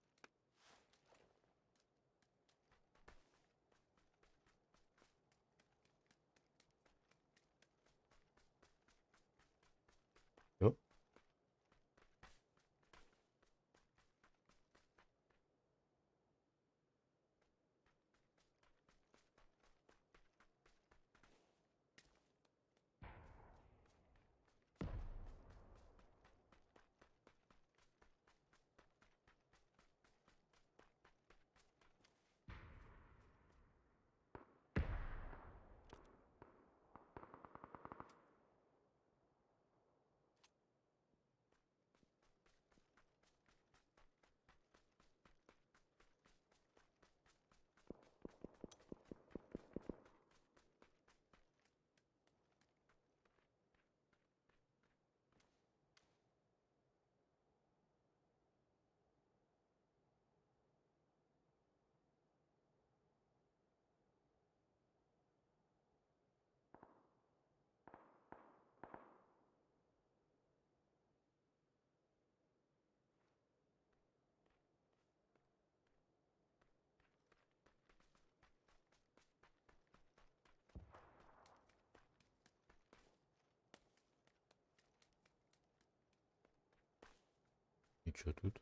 Ёп. И чё тут?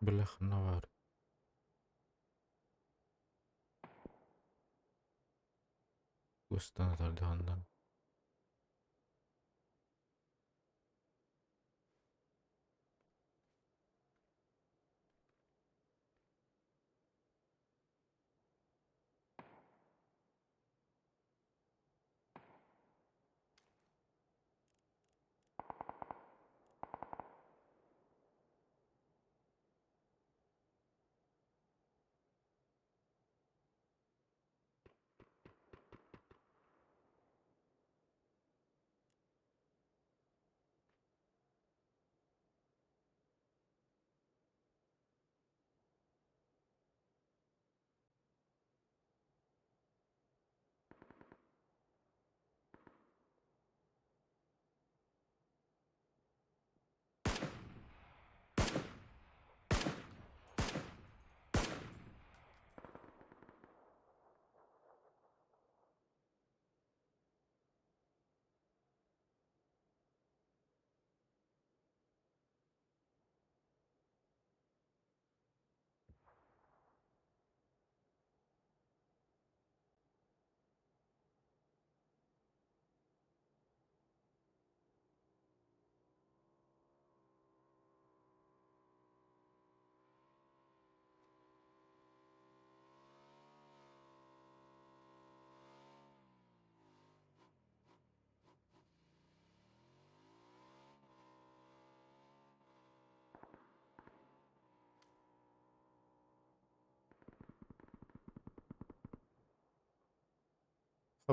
Бляхна бар. Көстөн атардыгандан.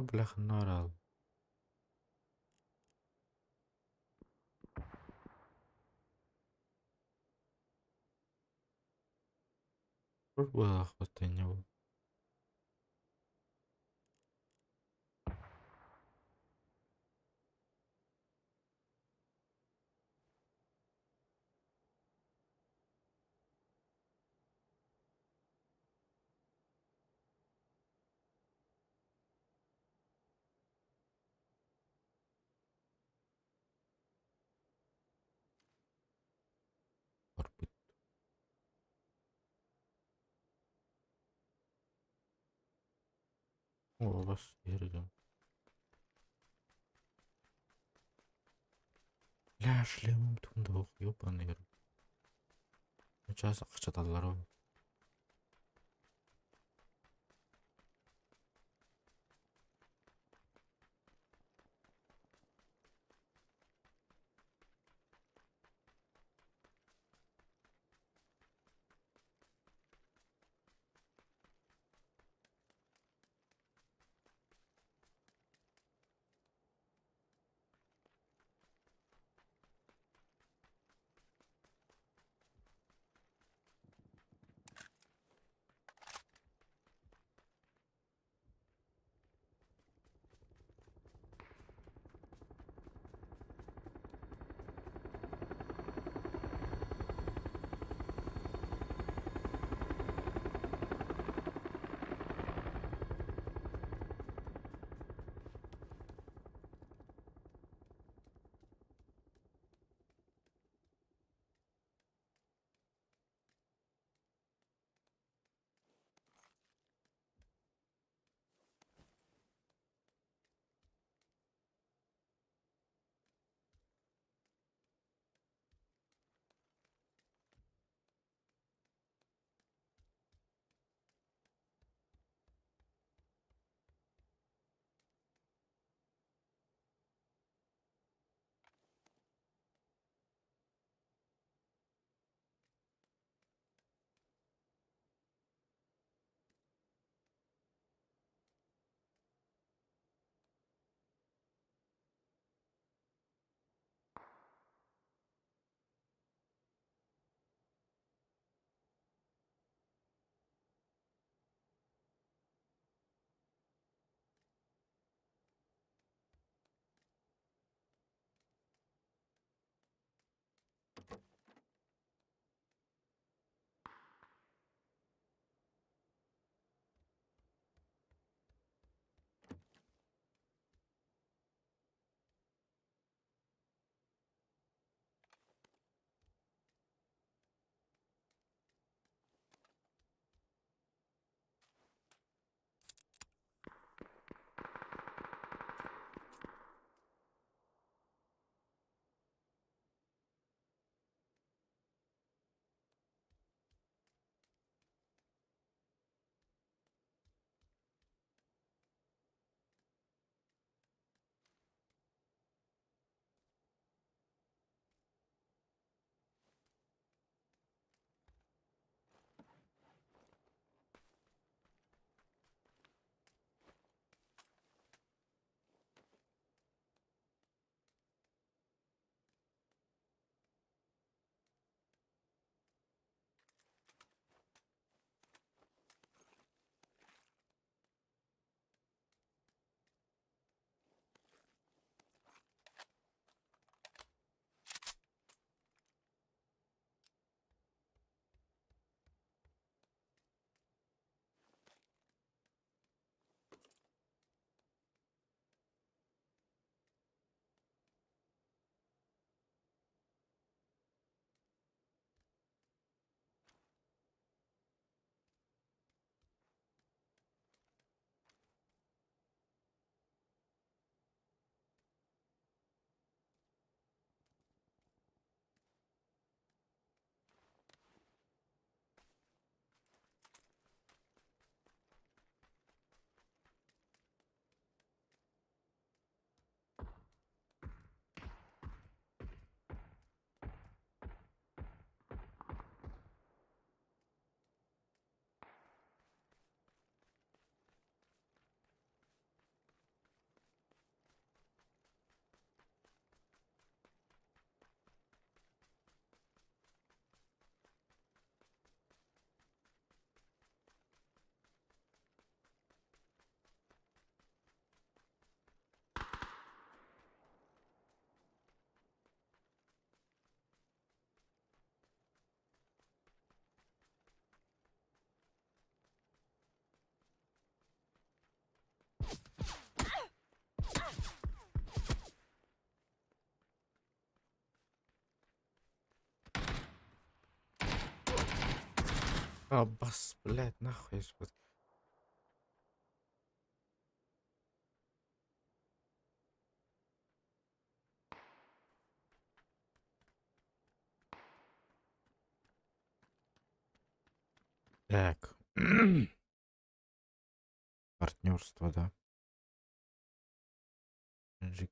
Бляхна ал. Пробуй хватання. Барбыт. О, бас ердім. Ля, шлемім тундық, ёпан ер. Сейчас ақчаталар ой. Аббас, блядь, нахуй. Так. Партнерство, да. Жик.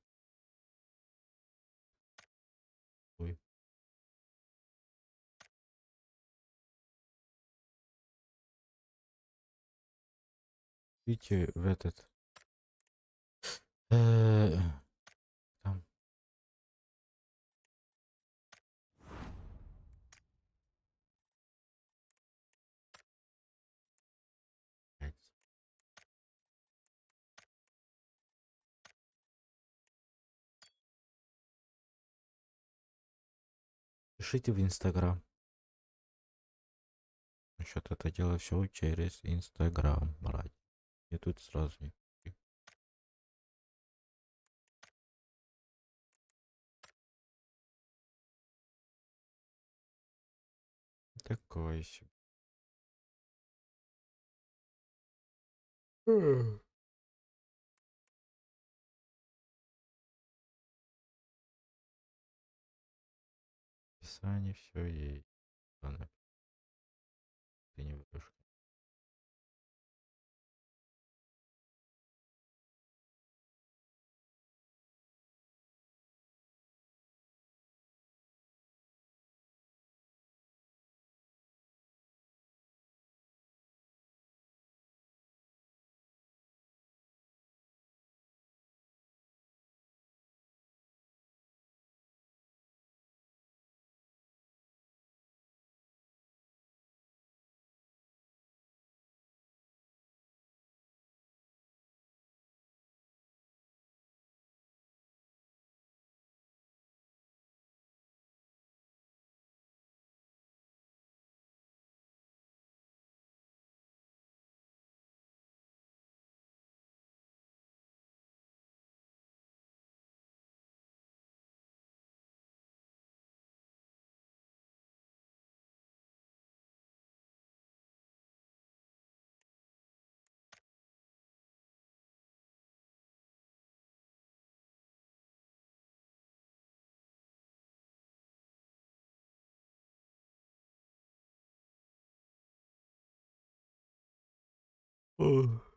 Ой. Видите, в этот... Там. Блядь. Пишите в Инстаграм. Насчет это дело все через Инстаграм, брать. И тут сразу. Такое себе. Описание все есть. Ладно, ты не врешь. Ох.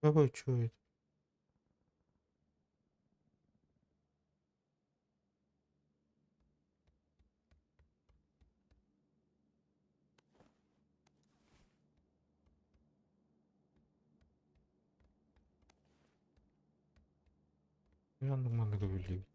Какой чё это? Я думаю, говорили.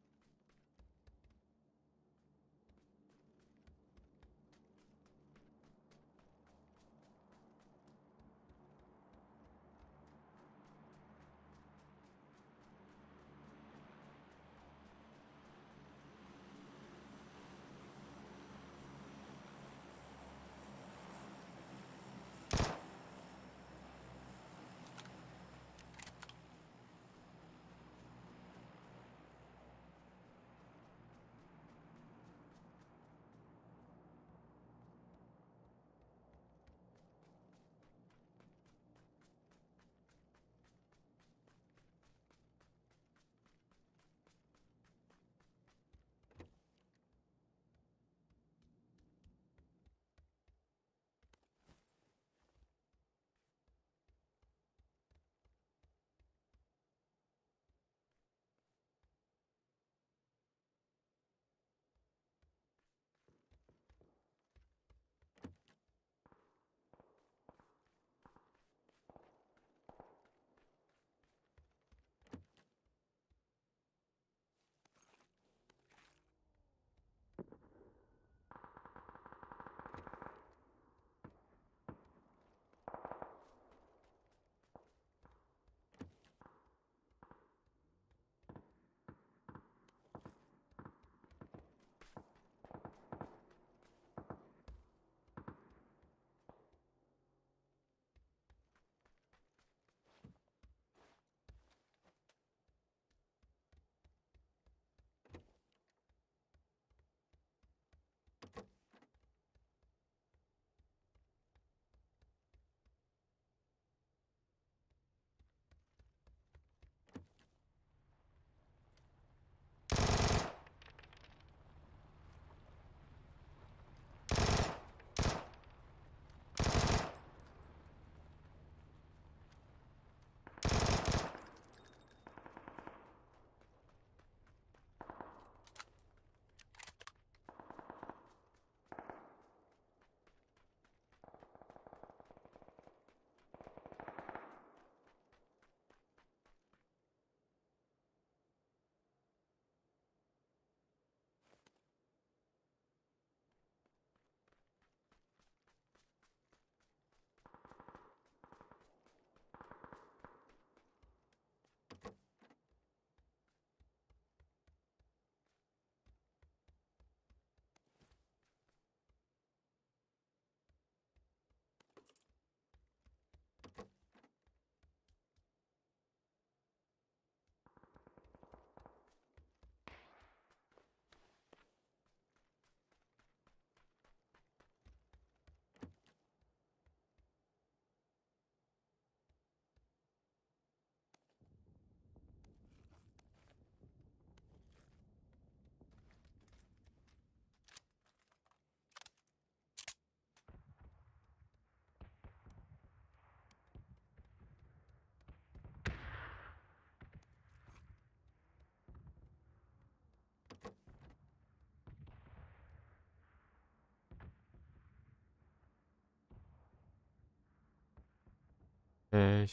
Все.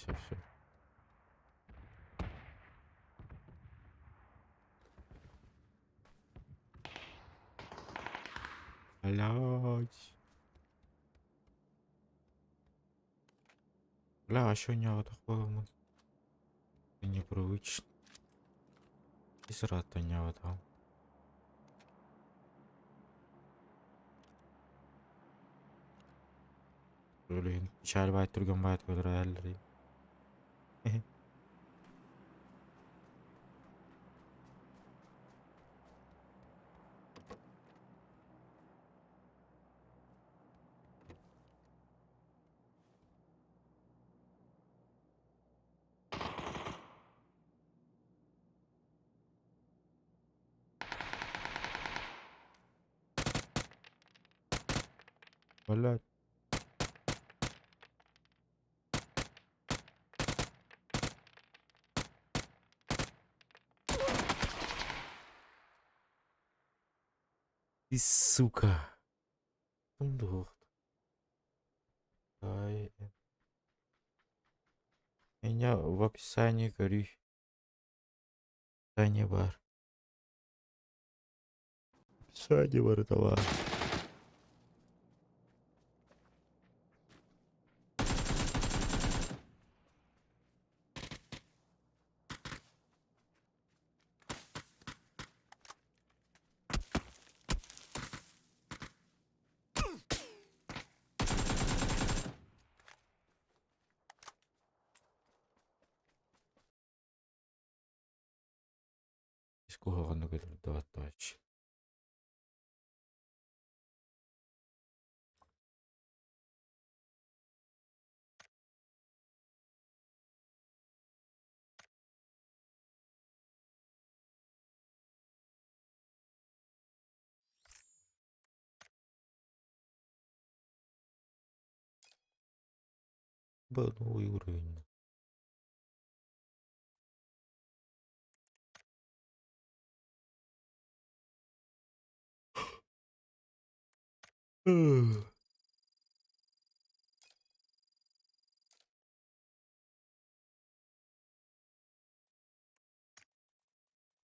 Блядь. Бля, а що у нього такого? Непривично. І зрата у нього там. Блин, печаль бает, другом бает, квадраль. Блядь. Ты сука. Дух. Ай. Меня в описании говорю. Описание бар. Описание бар товар. Из кого он говорит, да, точно. Был новый уровень.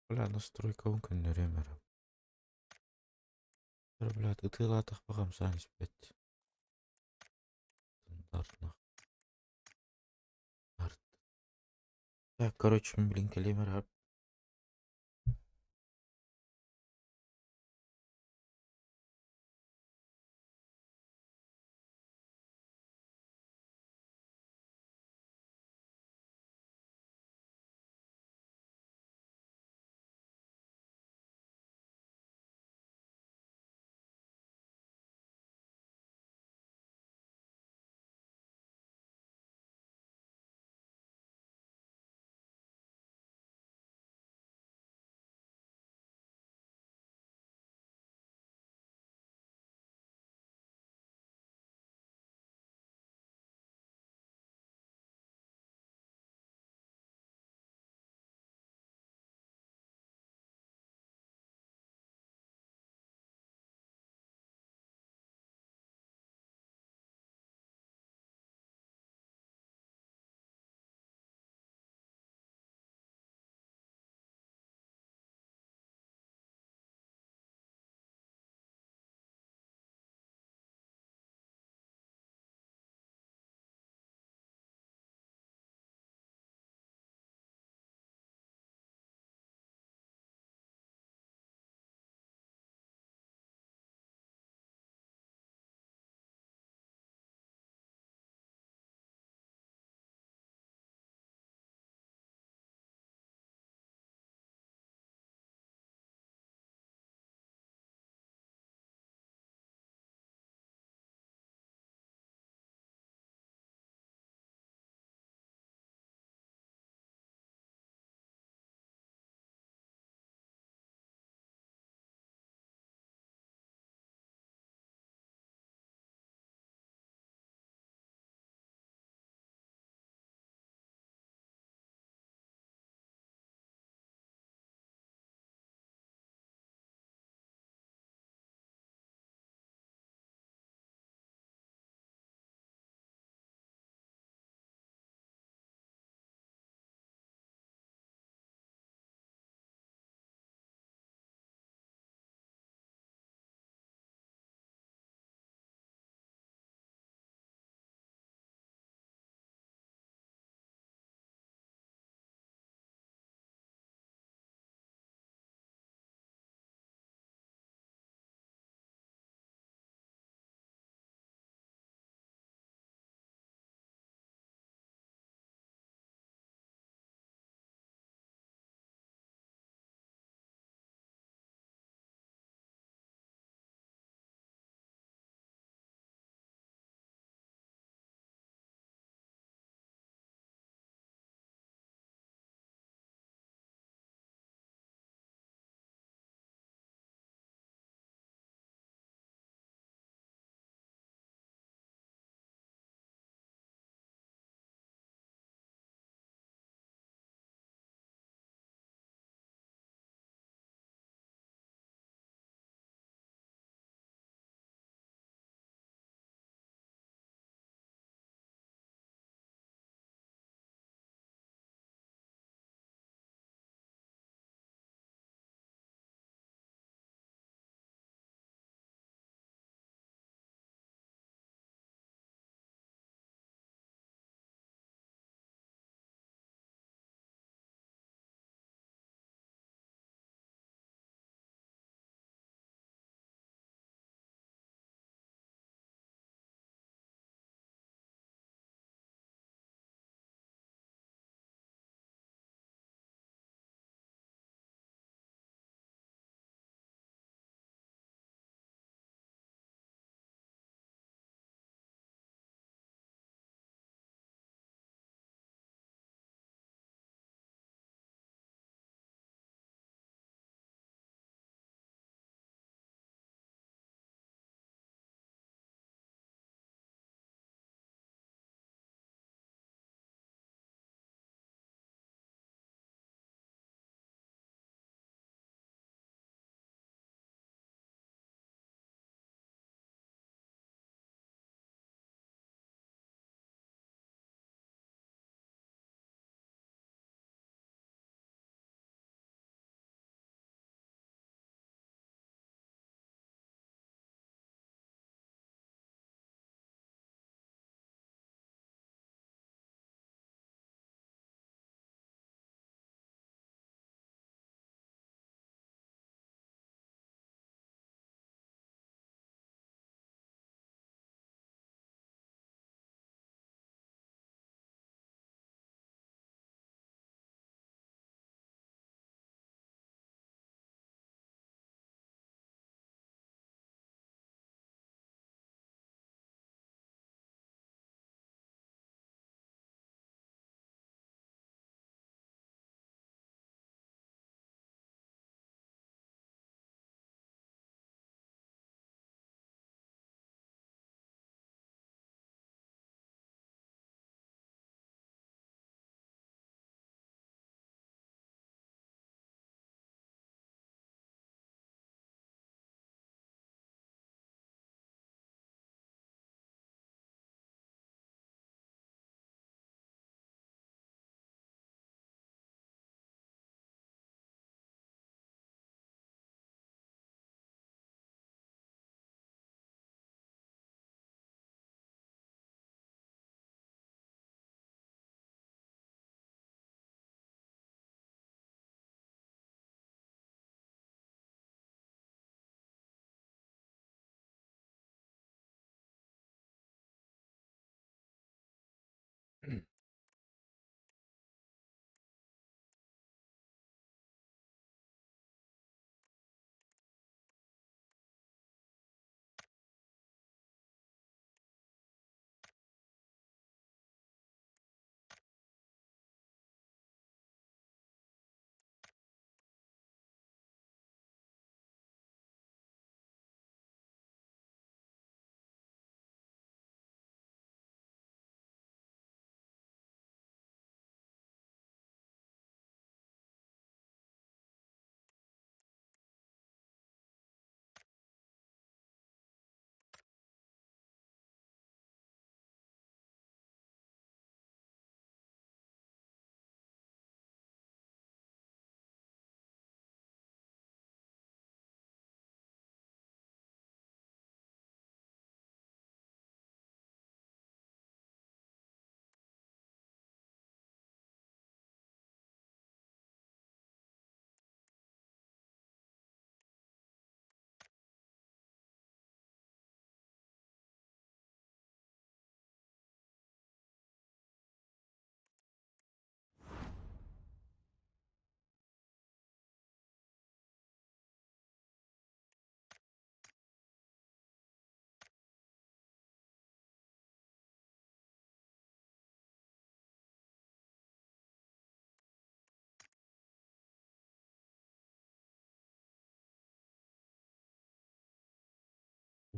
Бля, настройка он коннеремера. Бля, ты латах пахам санис, блядь. Стандартно. Так, короче, блин, калимера.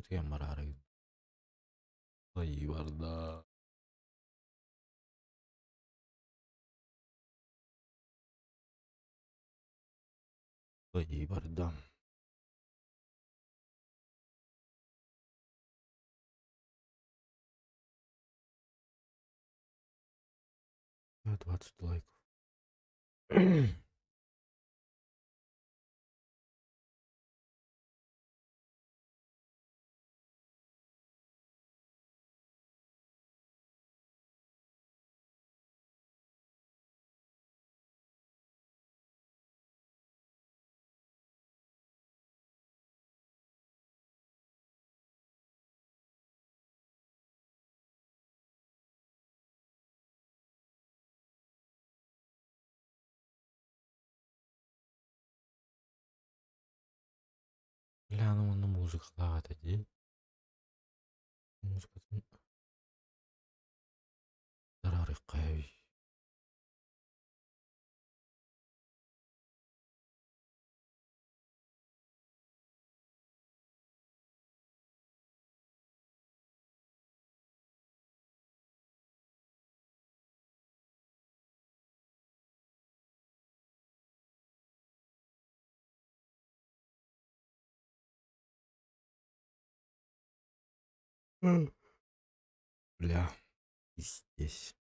ötügen var arayın. Ay var da. Ay var da. Ja, 20 лайков. Ляну оны музыкалаат эди. Музыкатын зарарык кайбы. Бля, пиздец.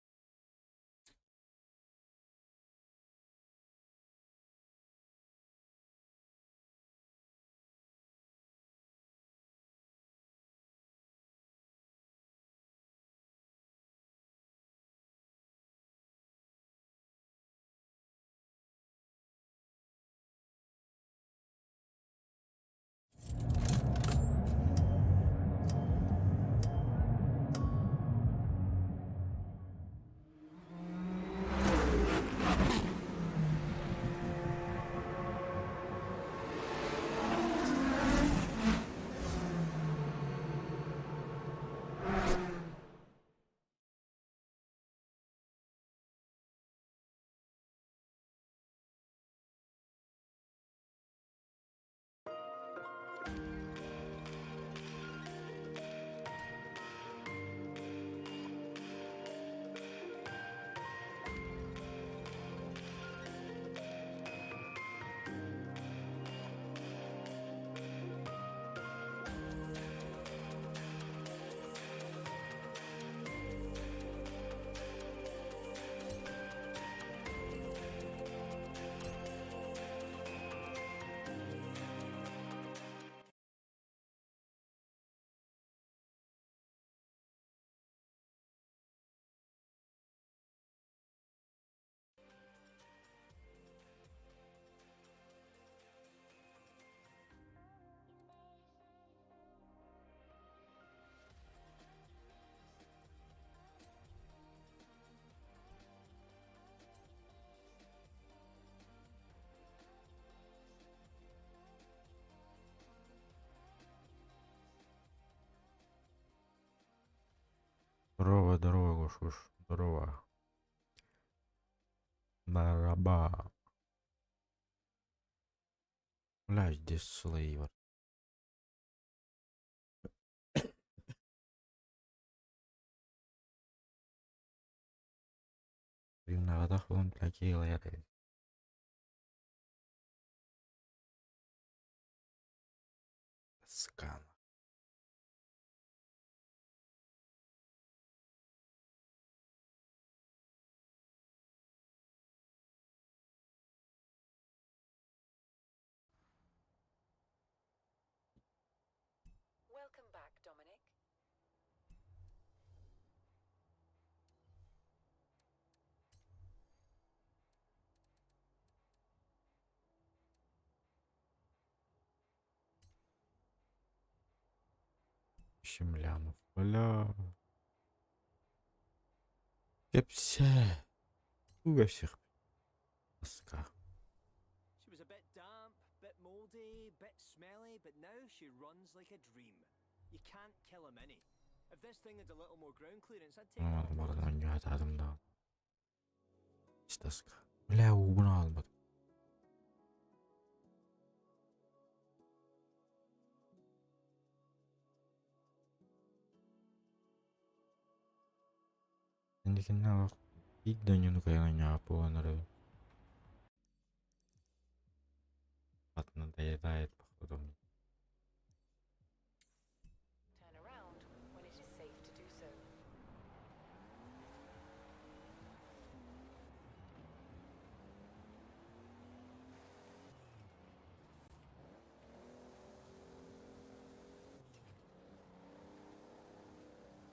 Здорово, здорово, Гошуш. Здорово. Нараба. Бля, здесь слои var. Римнагада falan plaki yılayat edin. Скан. Welcome back, Dominic. Щемлянов. Бля. Кепсе. Во всех. Ска. She was a bit damp, bit mouldy, bit smelly, but now she runs like a dream. You can't kill a mini. If this thing had a little more ground clearance, I'd take that. Almadım oradan göğet adımda. İşte ska. Bля, bunu almadım. Никогда и да не ну-ка не апуанары. Надоедает, походу. Turn around when it is safe to do so.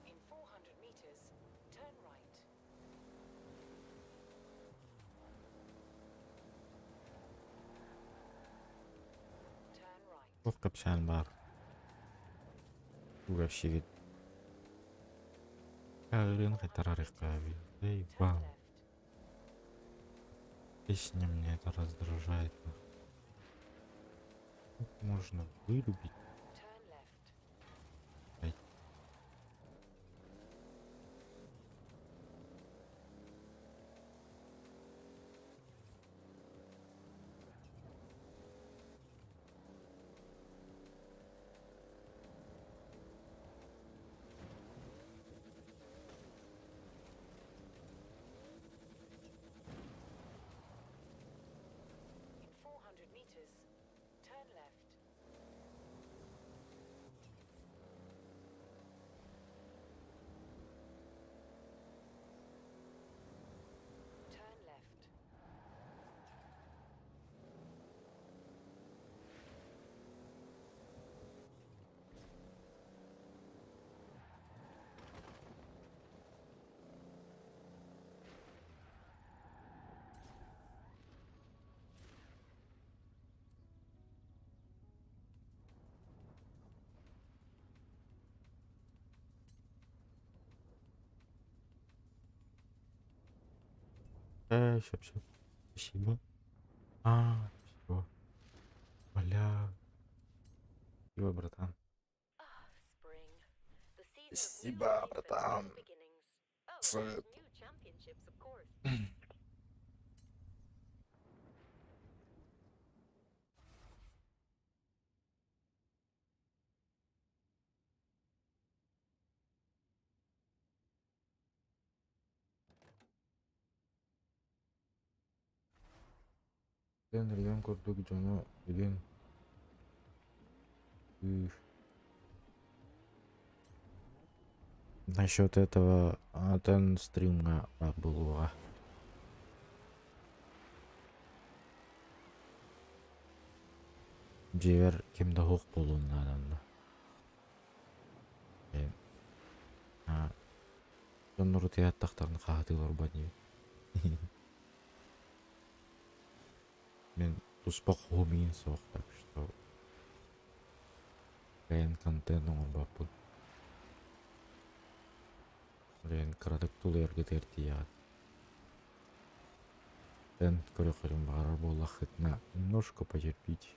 In 400 meters, turn right. Turn right. Çok kapşan var. Bu kapşiget. Kağırın кайтарарық кави. Эй, Turn бам. left. Песня меня это раздражает. Как можно вырубить? Turn left. Ай. In 400 meters, turn left. Turn left. Ща. Спасибо. Все. Бля. Спасибо, братан. Ah, spring. The season of new Спасибо, life and братан. new beginnings. Oh, Сет. new championships, of course. Реген көрдік жоны реген. Насчет этого атен стримга булуга. Жер кимде хук болуун адамда. Жоннору тияттактарын каатылар бани. Мен туспак хомин сок, так что кен контент он баппут. Лен крадык тулерге тертият. Тен көрөкөрүм барар болахытна немножко потерпите.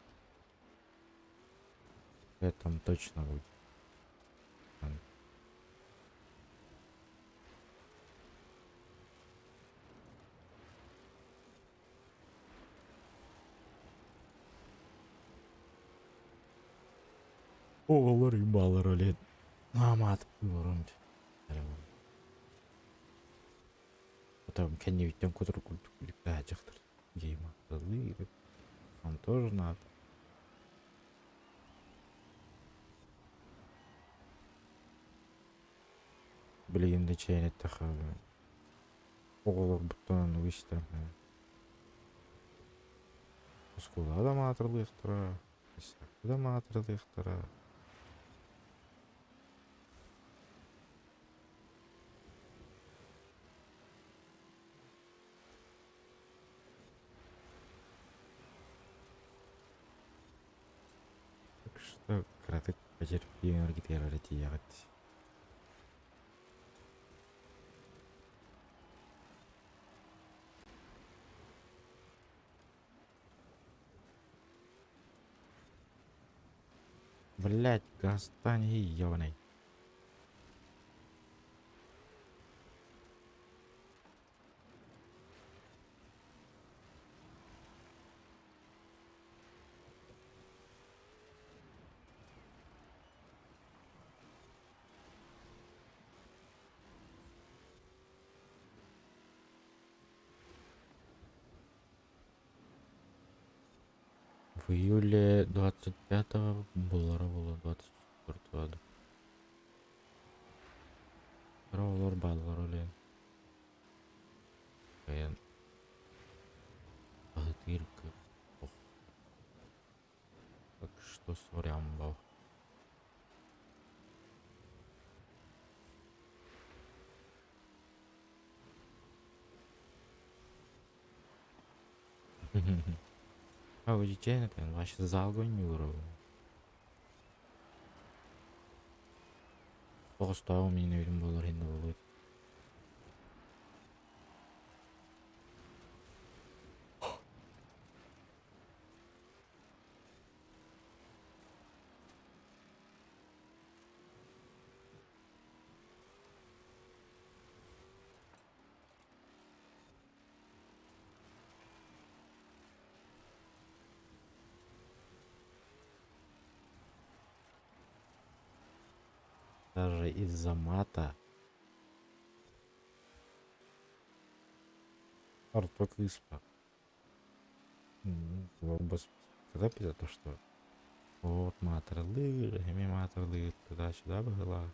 Этом точно будет. Оголор имбалар олет. Намат көрөм. Потом кенневиттен көтөр культук жактыр. Гейма. Вам тоже надо. Билигинде чейнет тахабы. Оголор буттан уйстам. Скула да матырлыктыра. Да матырлыктыра. Так что кратык потерпи энергетера ягод. Блять, гастань ебаный. В июле 25-го буллары было 24-го да. Олар баллар эле. Каян. Агытырка. Ох. Так что сорям бал. А у детей, например, вообще за огонь не уровень. Просто у меня не было рендового. Даже из-за мата. Арток испа. Когда писать то, что вот матерлы, матерли туда-сюда была.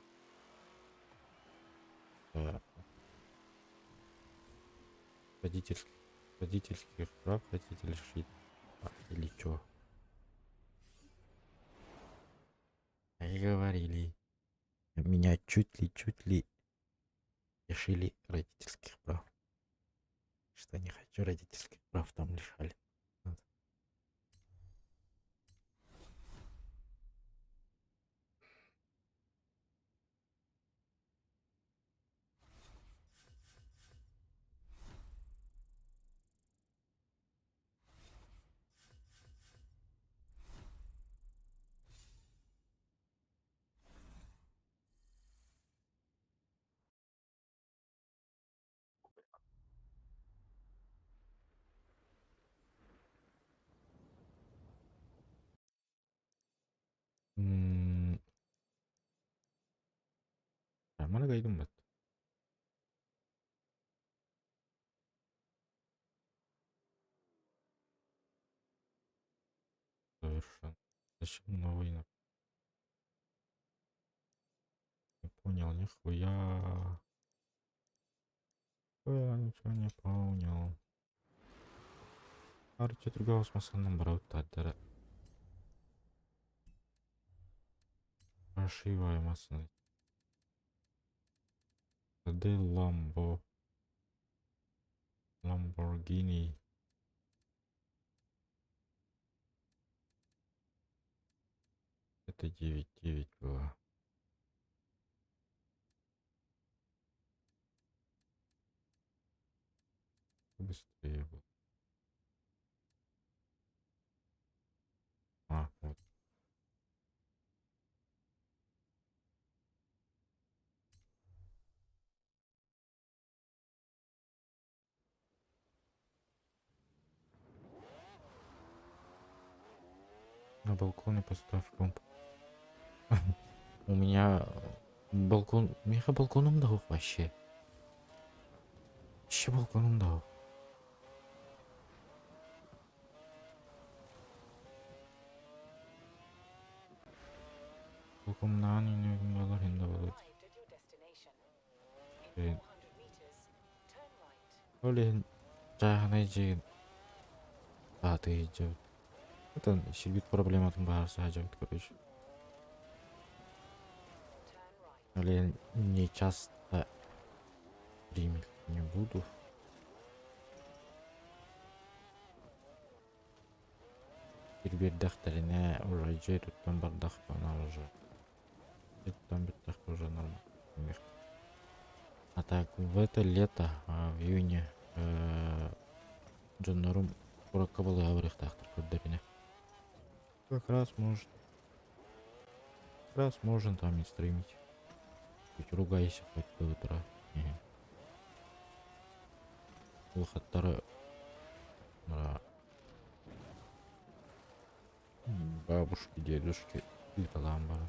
Родительских, родительских прав хотите лишить. Или чё? И говорили. Меня чуть ли лишили родительских прав. Что не хочу родительских прав там лишали. Вот. Mana kaydım ben? Совершенно. Зачем новый? Не понял, нихуя. Я ничего не понял. Арчи другого смысла наоборот таддара. Прошиваем массы. Де Ламбо. Ламборгини. Это 9-9 было. Быстрее было. А, вот. На балконе поставь комп. У меня балкон... Меха балконом дал вообще. Вообще балконом дал. Балконнан не было рендовать. Блин, да, найди. А, ты идет. Это сидит проблема там бар сажать, короче. Блин, не часто пример не буду. Теперь дахтарина уже жей тут там бардах она уже. Это там битах уже нормально. А так в это лето, в июне, Джоннорум уракабалы аврих тахтар коддерине. Как раз можно там и стримить. Хоть ругайся хоть до утра. Лохаттары бабушки, дедушки и таламбара.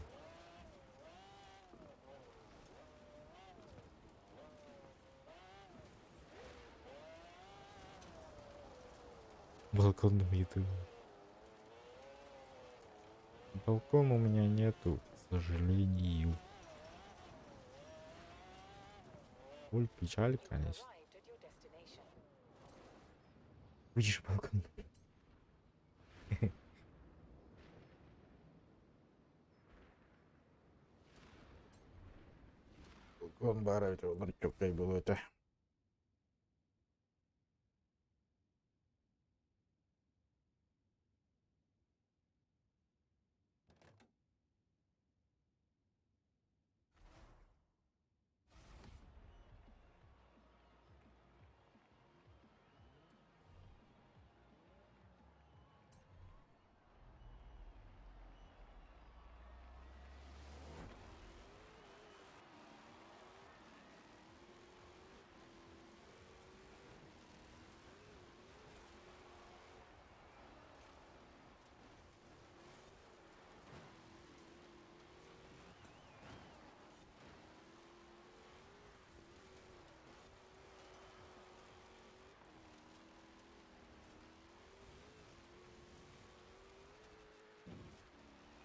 Балконным ютубом. Фалкон у меня нету, к сожалению. Ой, печаль, конечно. Видишь, Фалкон? Фалкон барать, он как было это.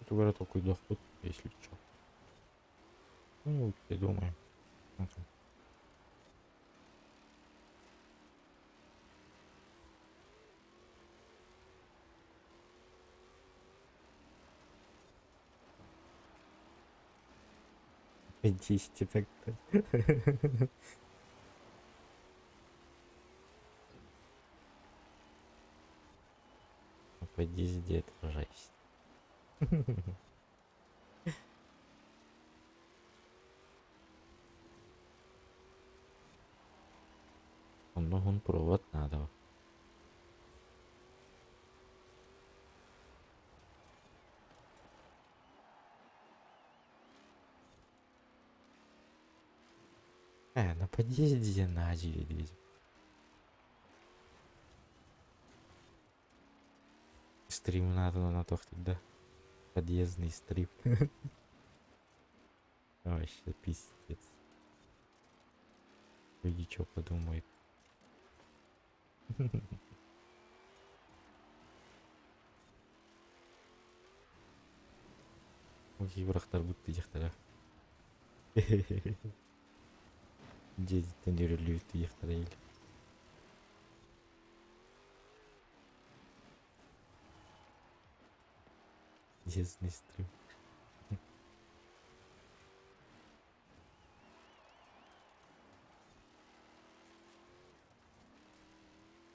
Это говорят такой доход, если что. Ну, придумаем. Смотрим. По 10 так-то. По 10 это жесть. Он провод надо. На подъезде начали двигать. Стрим надо на то, да? Подъездный стрим. Вообще пиздец. Люди что подумают? Кейбірақтар будто ехтара. Дезтен үрілуді ехтара ел. Дезный стрим.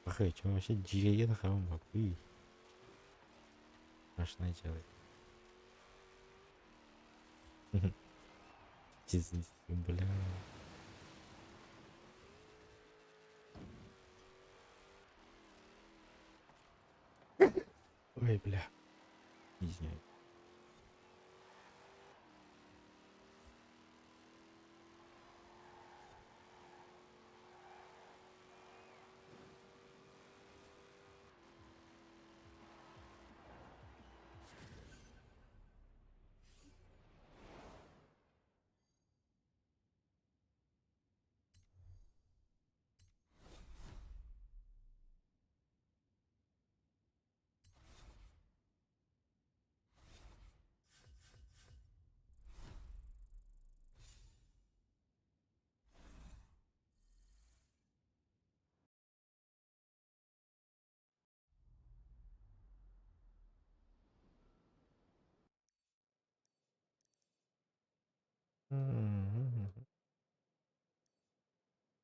Ах, что вообще джиге на хавам, ui. Страшное делать. Дезный стрим, бля. Ой, бля. Извиняюсь.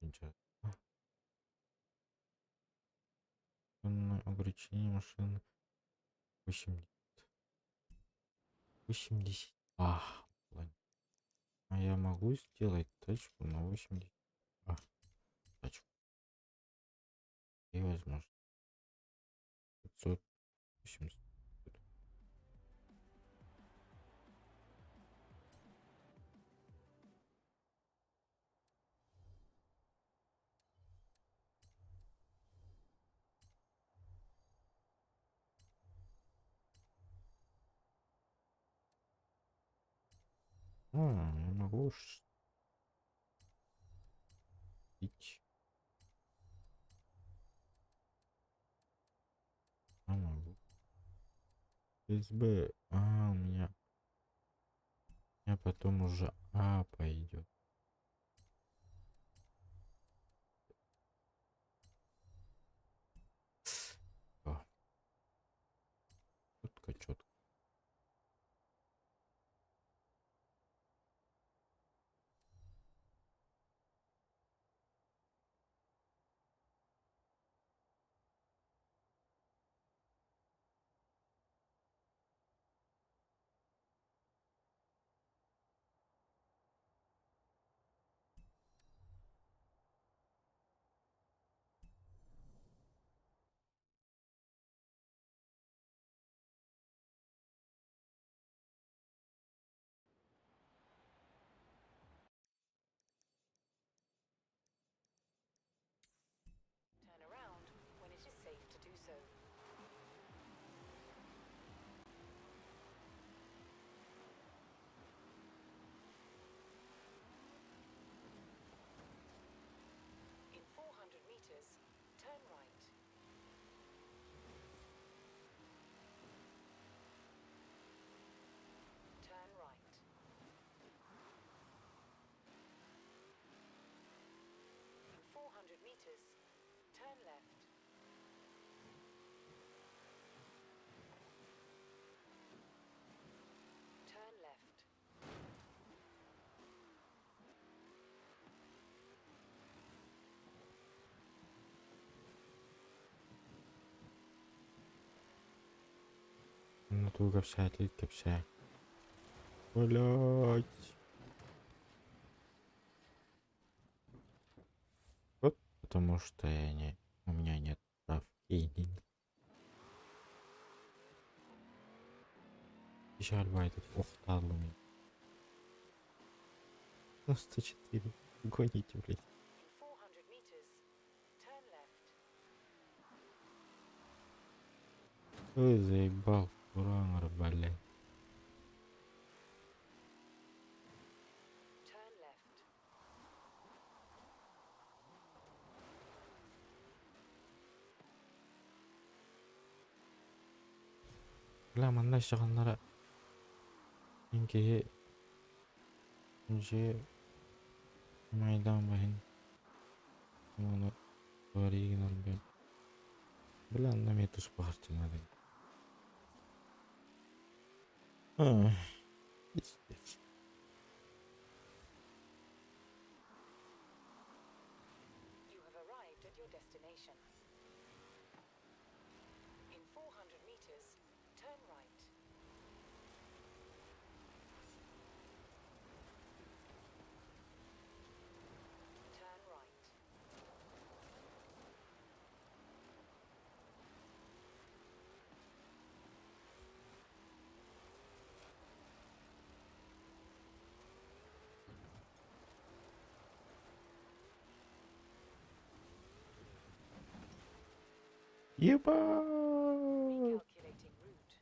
Ничего. Ограничение машины 80. 80. Ладно. А я могу сделать тачку на 80. Тачку. И возможно. 580. Я могу пить. Могу. СБ. У меня потом уже пойдет. Четко, четко. Turn around when it is safe to do so. In 400 meters, turn right. Turn right. In 400 meters, turn left. Turn left. Ну тут копся, тут копся. Блять. Вот потому что у меня нет правки. Жаль, этот охталый. 94. Гоните, блядь. In 400 meters, turn left. Ой, заебал. Ура, блядь. Turn left. Бля, мындай шығанлары инкеге же майдан байын. Оны варигин албен. Бля, на метус партинады. Пиздец. You have arrived at your destination. In 400 meters, turn right. Turn right. Ебать. Recalculating route.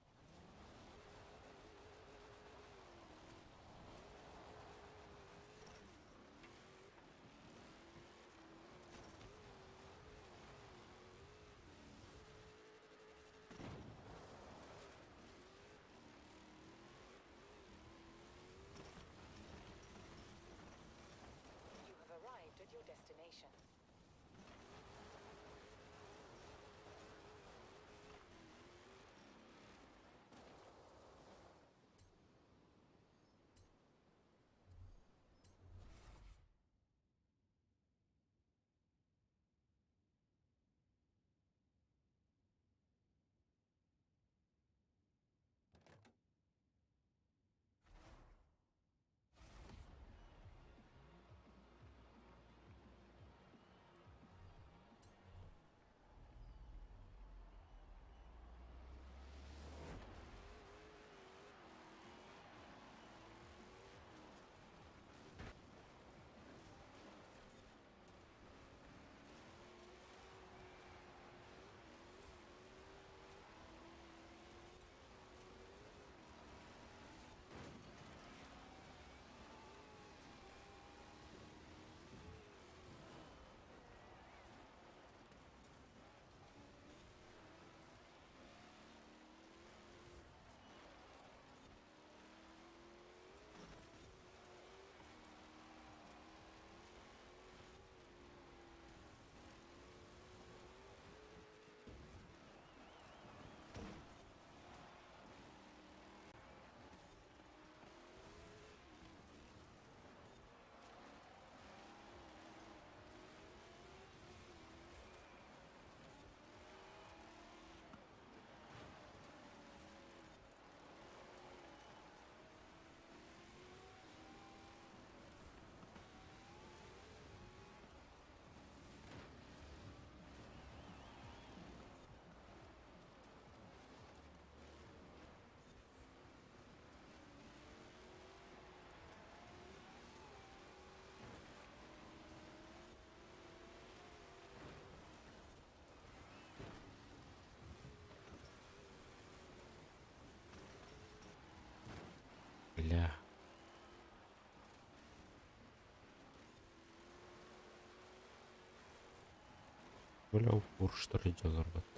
You have arrived at your destination. Böyle vuruşlar ricalar bat.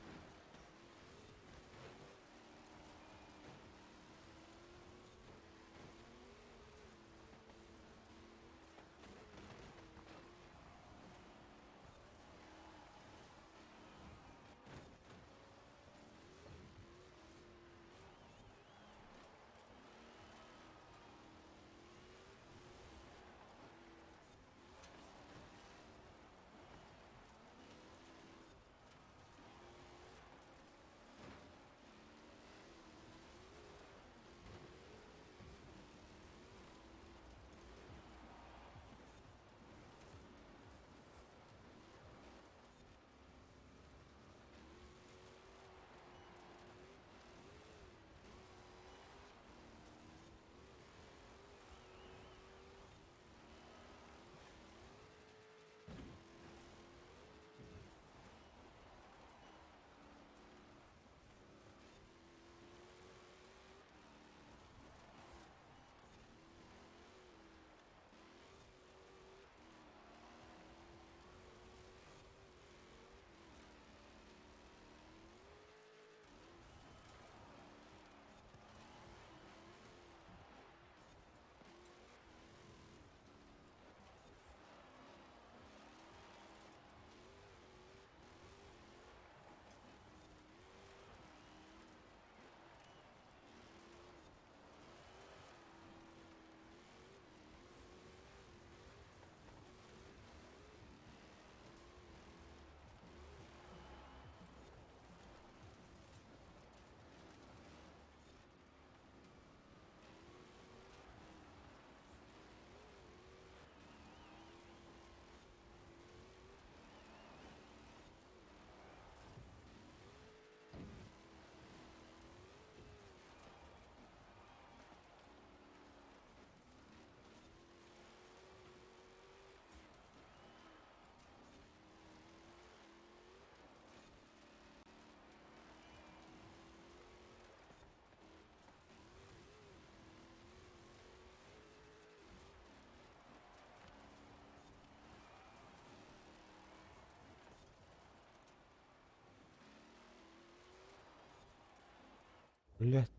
Блядь.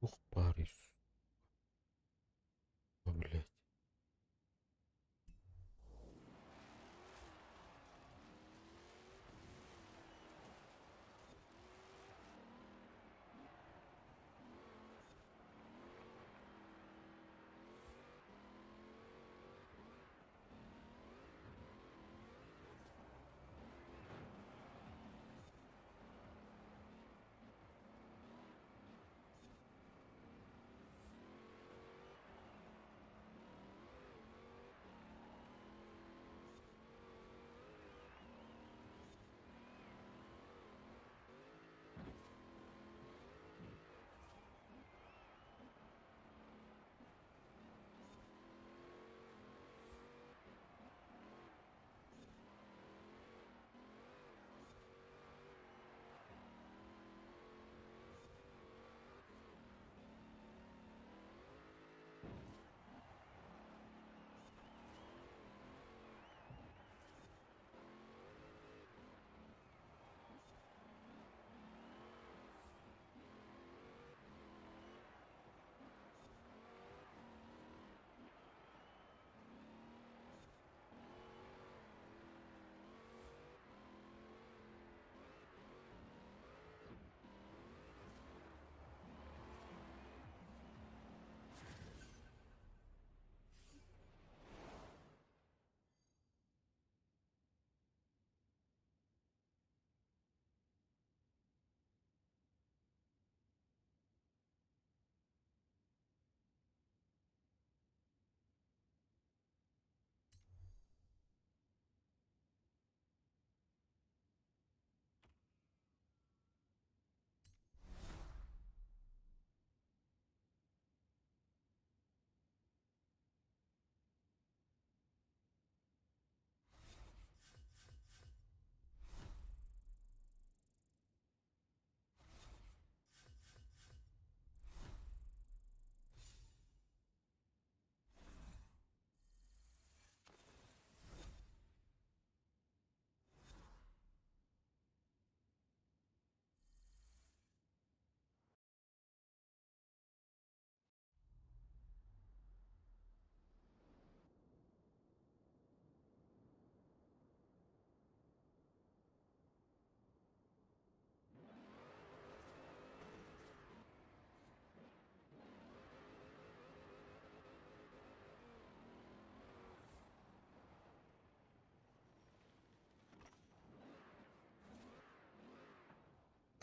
Ух, Париж. О, блядь.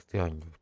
Актыанью.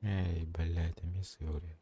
Эй, блядь, это Миссури.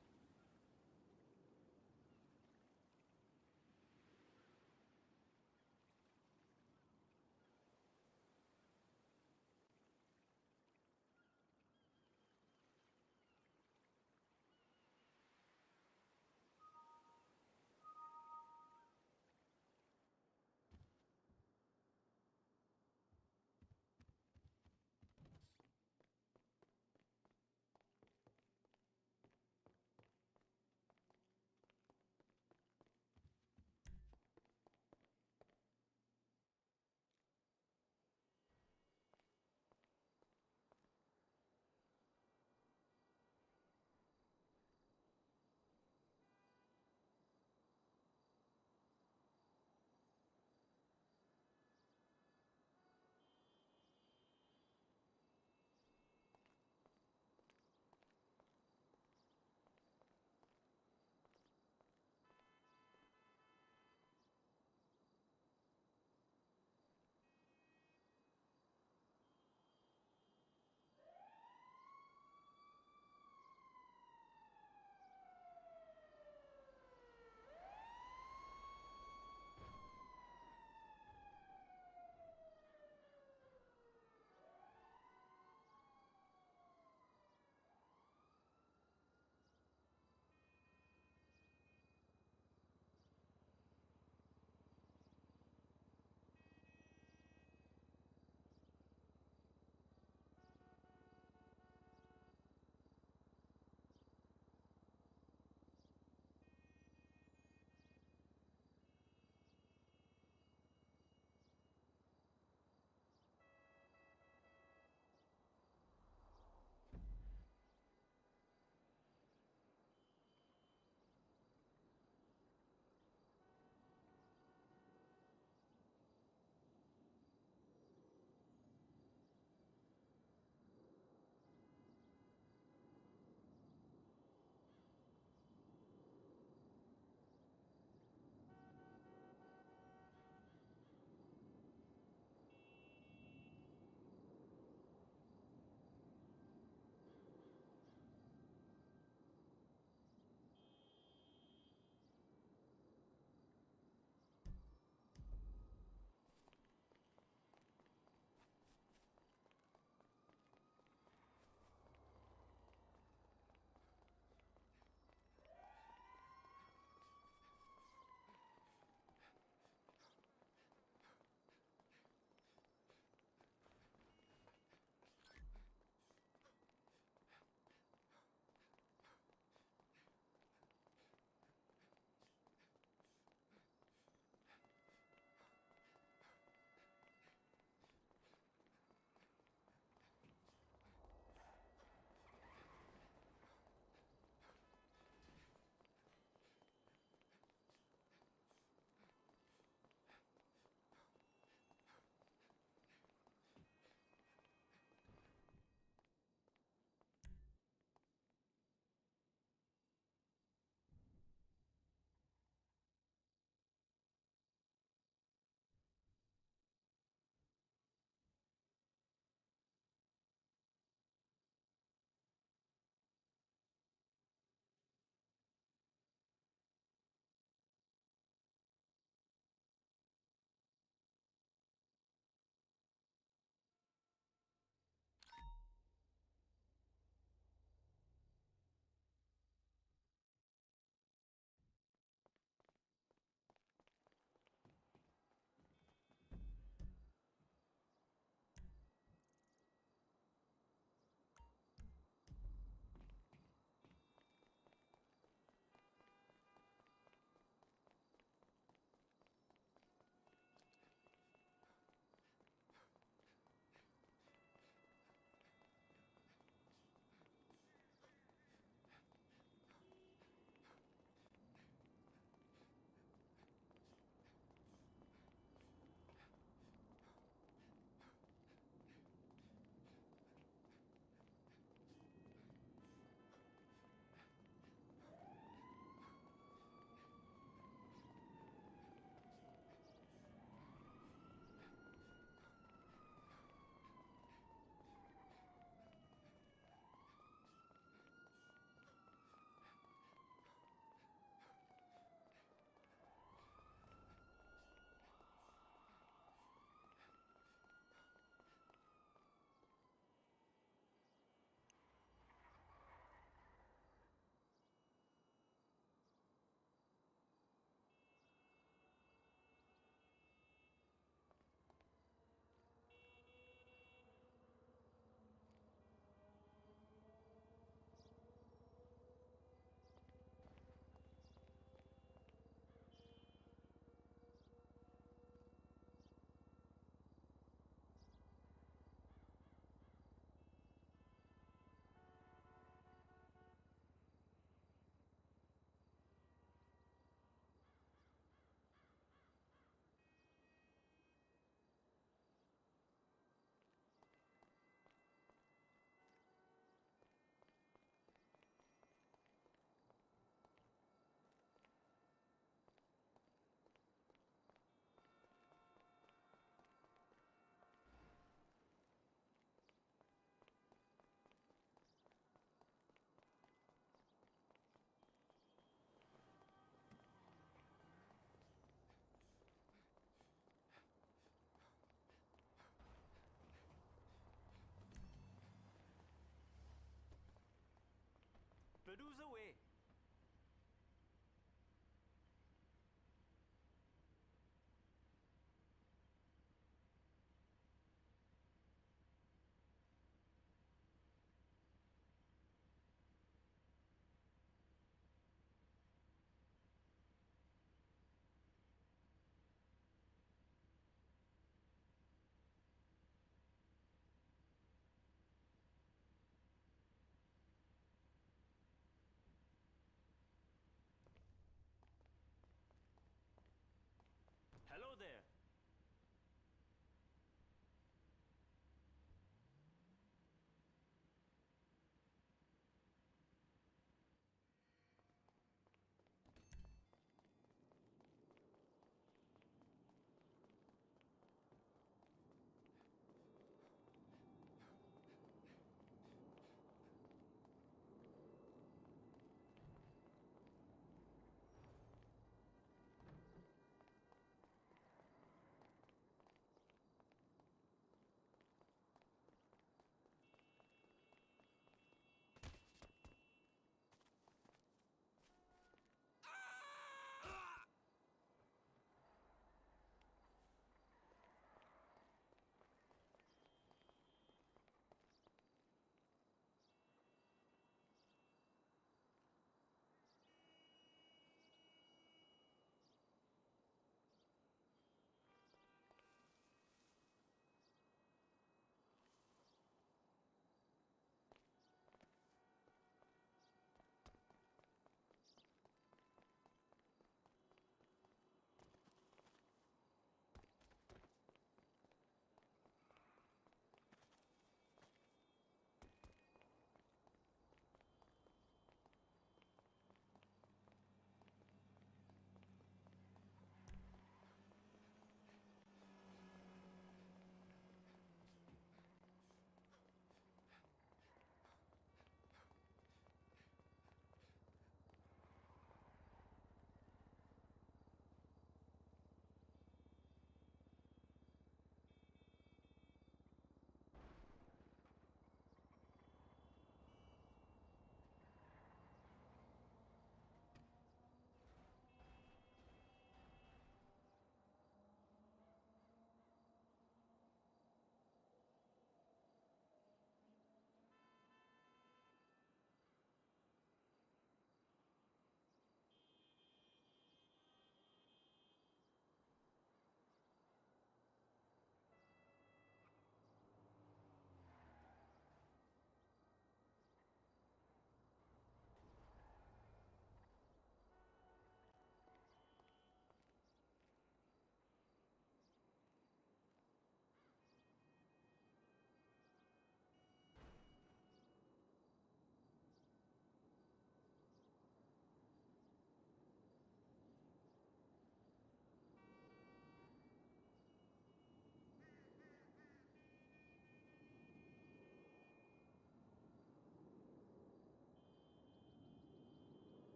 Fiddles away.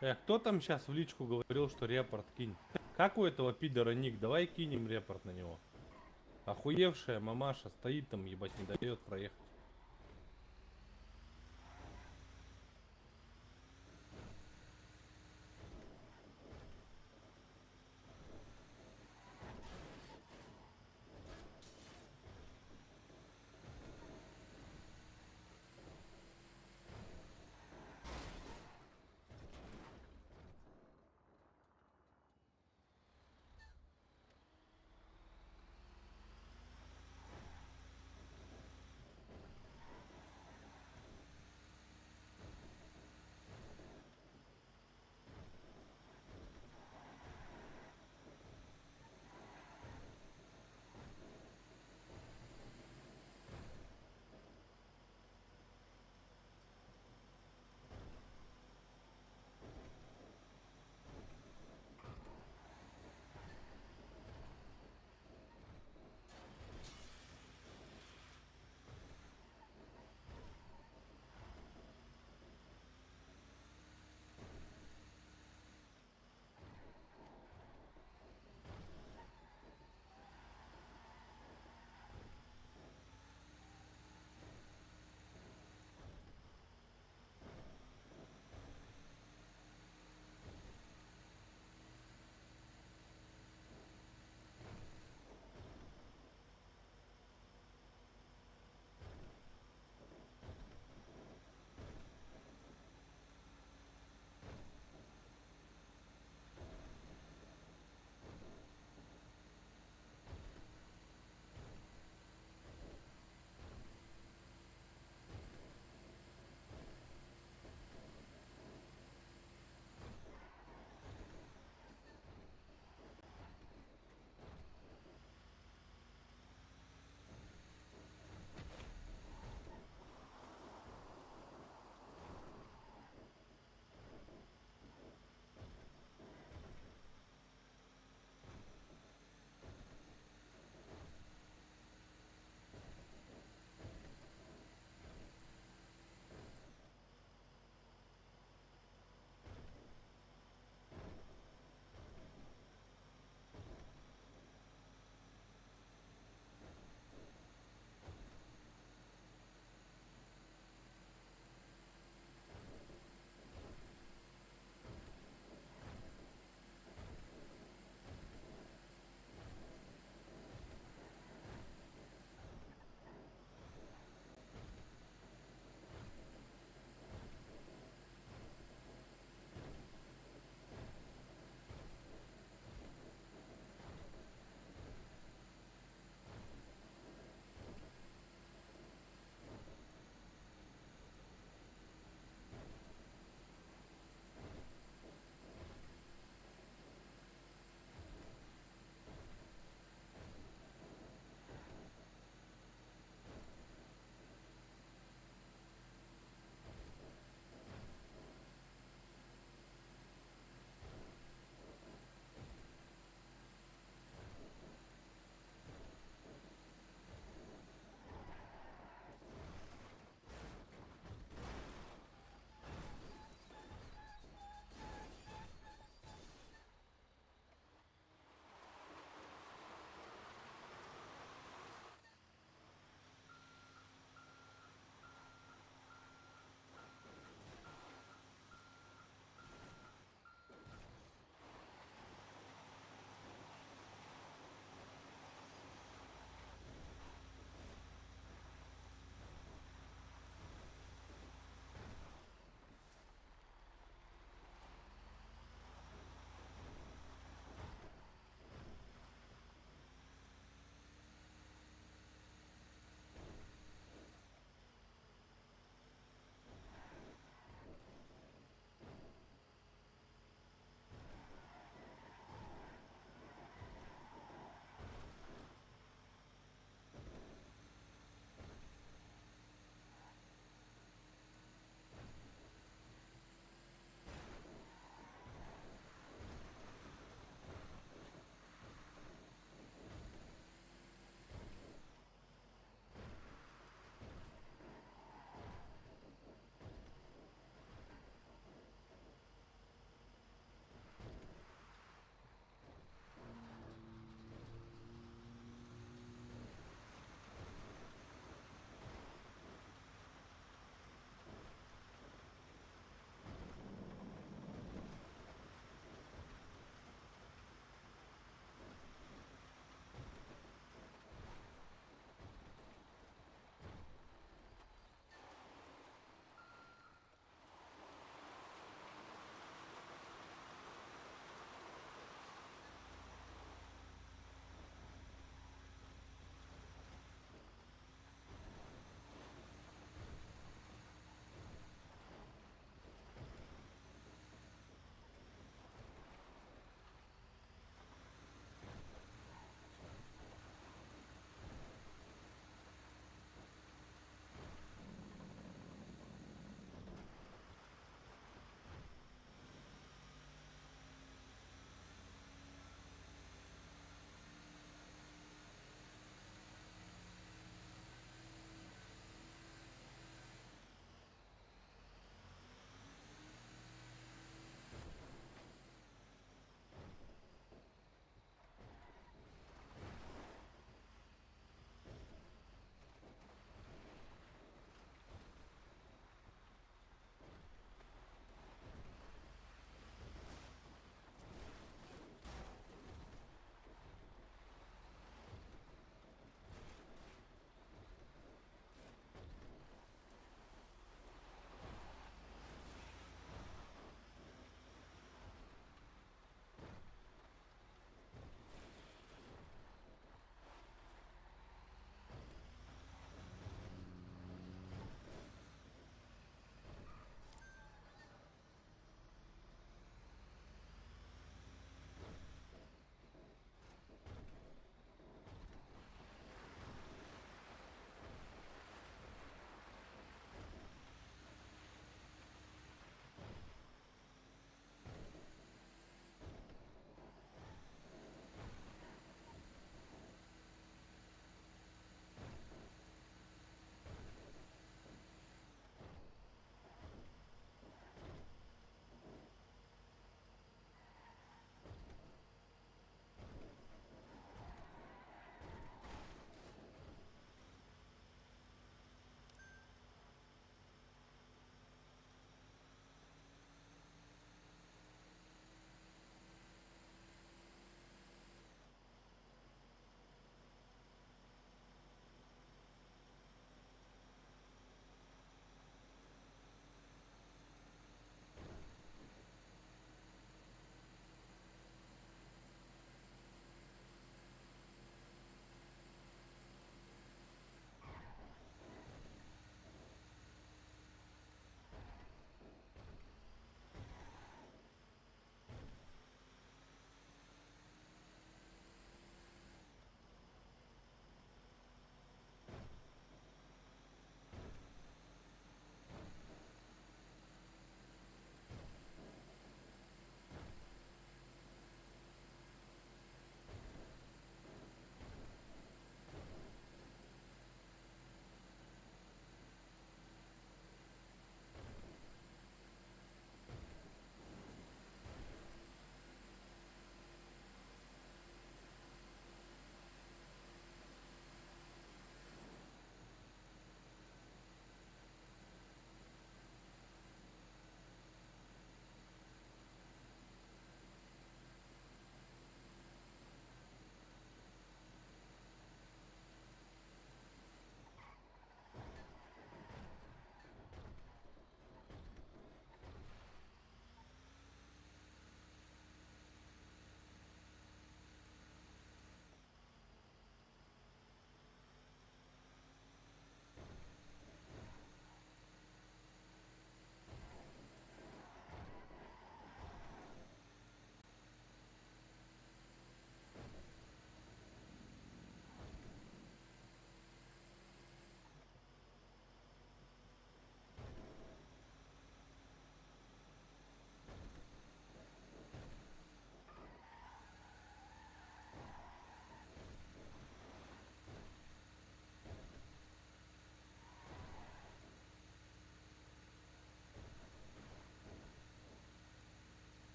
Кто там сейчас в личку говорил, что репорт кинь? Как у этого пидора ник? Давай кинем репорт на него. Охуевшая мамаша стоит там, ебать, не дает проехать.